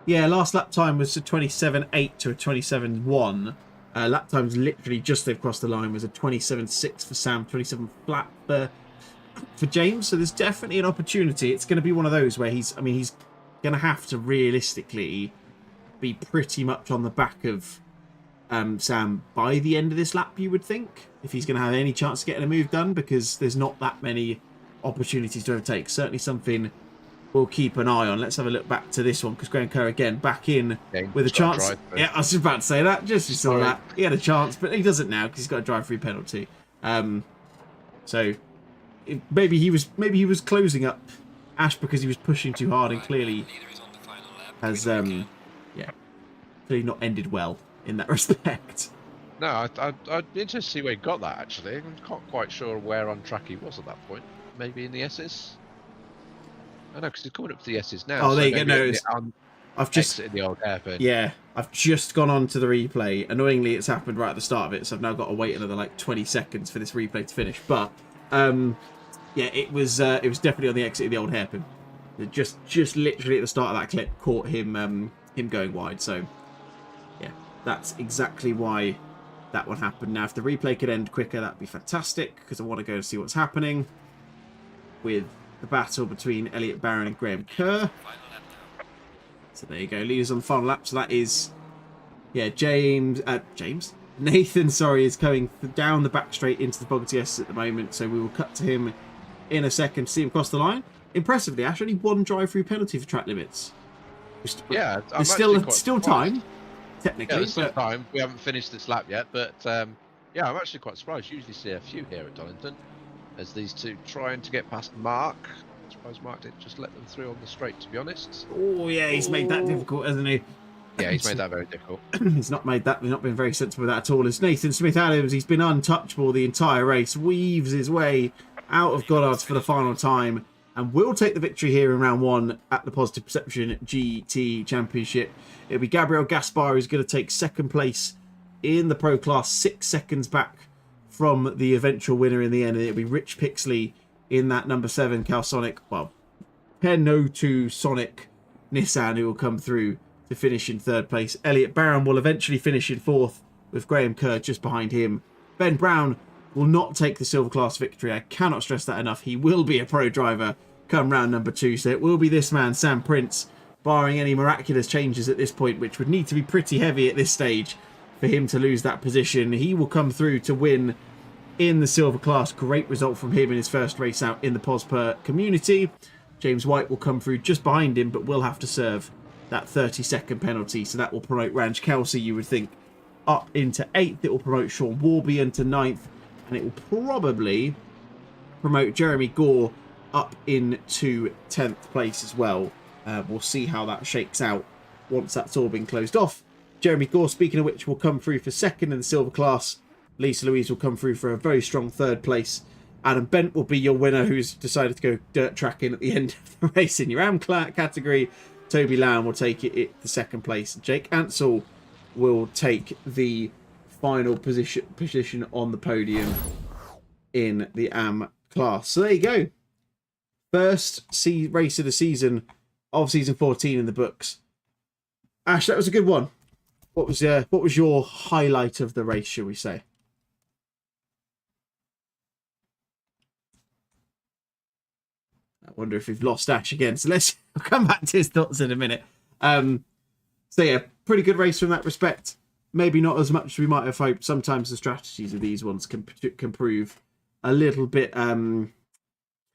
Speaker 3: Yeah, last lap time was a 27.8 to a 27.1. Lap times literally just they've crossed the line was a 27.6 for Sam, 27 flat for James. So there's definitely an opportunity. It's going to be one of those where he's going to have to realistically be pretty much on the back of Sam by the end of this lap, you would think, if he's going to have any chance of getting a move done, because there's not that many opportunities to overtake. Certainly something we'll keep an eye on. Let's have a look back to this one, because Graham Kerr again back in with a chance. Yeah, I was just about to say that. Just saw that. He had a chance, but he doesn't now because he's got a drive-through penalty. So maybe he was closing up Ash because he was pushing too hard, and clearly has clearly not ended well in that respect.
Speaker 4: No, I'd be interested to see where he got that, actually. I'm not quite sure where on track he was at that point. Maybe in the S's? I know, because he's coming up to the S's now.
Speaker 3: Oh, there you go. No, I've just
Speaker 4: in the old hairpin.
Speaker 3: Yeah, I've just gone on to the replay. Annoyingly, it's happened right at the start of it, so I've now got to wait another like 20 seconds for this replay to finish. But yeah, it was definitely on the exit of the old hairpin. It just literally at the start of that clip caught him going wide. So yeah, that's exactly why that one happened. Now, if the replay could end quicker, that'd be fantastic, because I want to go and see what's happening with the battle between Elliot Barron and Graham Kerr. So there you go, leaders on the final lap. So that is, yeah, Nathan, sorry, is going down the back straight into the Bogarty S at the moment. So we will cut to him in a second to see him cross the line. Impressively, Ash, only 1 drive-through penalty for track limits.
Speaker 4: Yeah,
Speaker 3: there's still time, technically.
Speaker 4: Yeah, there's still time. We haven't finished this lap yet, but yeah, I'm actually quite surprised. Usually see a few here at Donington, as these two trying to get past Mark. I suppose Mark didn't just let them through on the straight, to be honest.
Speaker 3: Oh yeah, he's made that difficult, hasn't he?
Speaker 4: Yeah, he's made that very difficult.
Speaker 3: He's not been very sensible with that at all. As Nathan Smith-Adams, he's been untouchable the entire race, weaves his way out of Goddard's for the final time, and will take the victory here in round 1 at the Positive Perception GT Championship. It'll be Gabriel Gaspar who's going to take 2nd place in the Pro Class, 6 seconds back from the eventual winner in the end. And it'll be Rich Pixley in that number 7 Calsonic, well, Pen02 Sonic Nissan, who will come through to finish in 3rd place. Elliot Barron will eventually finish in 4th, with Graham Kerr just behind him. Ben Brown will not take the Silver Class victory. I cannot stress that enough. He will be a pro driver come round number 2. So it will be this man, Sam Prince, barring any miraculous changes at this point, which would need to be pretty heavy at this stage for him to lose that position. He will come through to win in the Silver Class. Great result from him in his first race out in the POSPER community. James White will come through just behind him, but will have to serve that 30-second penalty. So that will promote Ranj Kelsey, you would think, up into 8th. It will promote Sean Warby into 9th. And it will probably promote Jeremy Gore up into 10th place as well. We'll see how that shakes out once that's all been closed off. Jeremy Gore, speaking of which, will come through for 2nd in the Silver Class. Lisa Louise will come through for a very strong 3rd place. Adam Bent will be your winner, who's decided to go dirt tracking at the end of the race in your AM category. Toby Lamb will take it to 2nd place. Jake Ansell will take the final position on the podium in the AM class. So there you go. First race of the season of season 14 in the books. Ash, that was a good one. What was your highlight of the race, shall we say? I wonder if we've lost Ash again. So let's come back to his thoughts in a minute. So yeah, pretty good race from that respect. Maybe not as much as we might have hoped. Sometimes the strategies of these ones can prove a little bit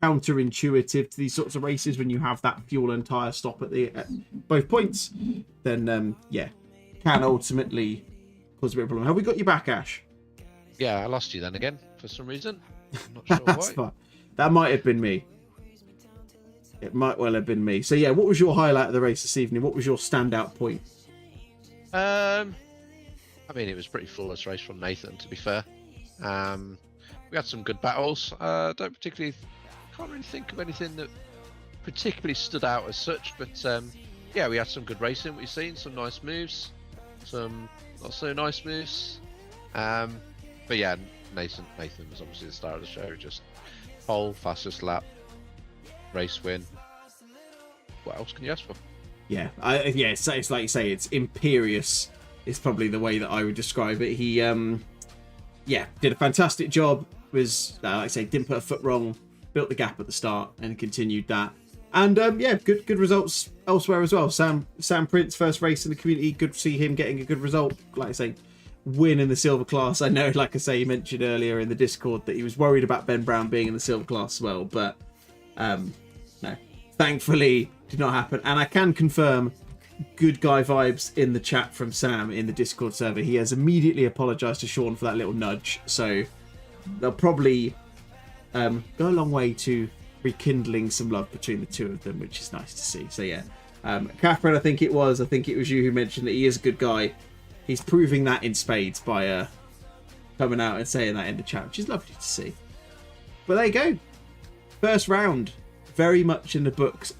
Speaker 3: counterintuitive to these sorts of races when you have that fuel and tyre stop at both points. Then yeah, can ultimately cause a bit of a problem. Have we got you back, Ash?
Speaker 4: Yeah, I lost you then again for some reason. I'm not sure
Speaker 3: That's
Speaker 4: why.
Speaker 3: fine. That might have been me. It might well have been me. So yeah, what was your highlight of the race this evening? What was your standout point?
Speaker 4: I mean, it was a pretty flawless race from Nathan, to be fair. We had some good battles. Can't really think of anything that particularly stood out as such, but yeah, we had some good racing. We've seen some nice moves, some not so nice moves. But yeah, Nathan was obviously the star of the show. Just pole, fastest lap, race win. What else can you ask for? Yeah, it's like you say, it's imperious. Is probably the way that I would describe it. He, yeah, did a fantastic job. Was like I say, didn't put a foot wrong. Built the gap at the start and continued that. And yeah, good results elsewhere as well. Sam Prince, first race in the community. Good to see him getting a good result. Like I say, win in the silver class. I know, like I say, you mentioned earlier in the Discord that he was worried about Ben Brown being in the silver class as well, but no, thankfully did not happen. And I can confirm, good guy vibes in the chat from Sam in the Discord server. He has immediately apologized to Sean for that little nudge, so they'll probably go a long way to rekindling some love between the two of them, which is nice to see. So yeah, Catherine, I think it was you who mentioned that he is a good guy. He's proving that in spades by coming out and saying that in the chat, which is lovely to see. But there you go, first round, very much in the books.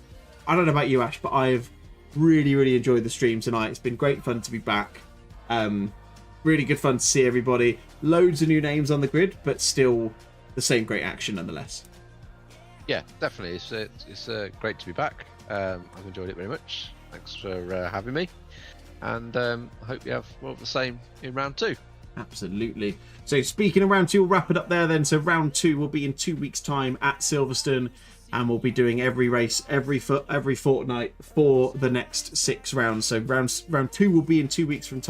Speaker 4: I don't know about you, Ash, but I've really enjoyed the stream tonight. It's been great fun to be back. Really good fun to see everybody. Loads of new names on the grid, but still the same great action nonetheless. Yeah, definitely. It's great to be back. I've enjoyed it very much. Thanks for having me. And I hope you have more of the same in round 2. Absolutely. So speaking of round 2, we'll wrap it up there then. So round 2 will be in 2 weeks' time at Silverstone. And we'll be doing every race every fortnight for the next 6 rounds. So round 2 will be in 2 weeks from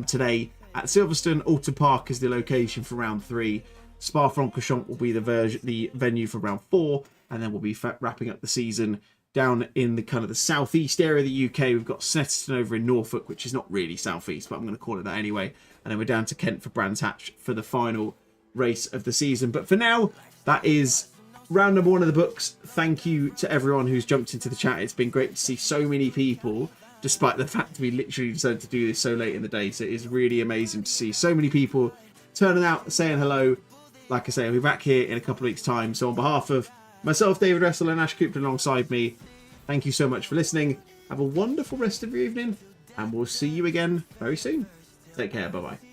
Speaker 4: today at Silverstone. Oulton Park is the location for round 3. Spa-Francorchamps will be the venue for round 4, and then we'll be wrapping up the season down in the kind of the southeast area of the UK. We've got Snetterton over in Norfolk, which is not really southeast, but I'm going to call it that anyway. And then we're down to Kent for Brands Hatch for the final race of the season. But for now, that is round number 1 of the books. Thank you to everyone who's jumped into the chat. It's been great to see so many people, despite the fact we literally decided to do this so late in the day. So it is really amazing to see so many people turning out, saying hello. Like I say, I'll be back here in a couple of weeks' time. So on behalf of myself, David Russell, and Ash Cooper alongside me, thank you so much for listening. Have a wonderful rest of your evening, and we'll see you again very soon. Take care. Bye-bye.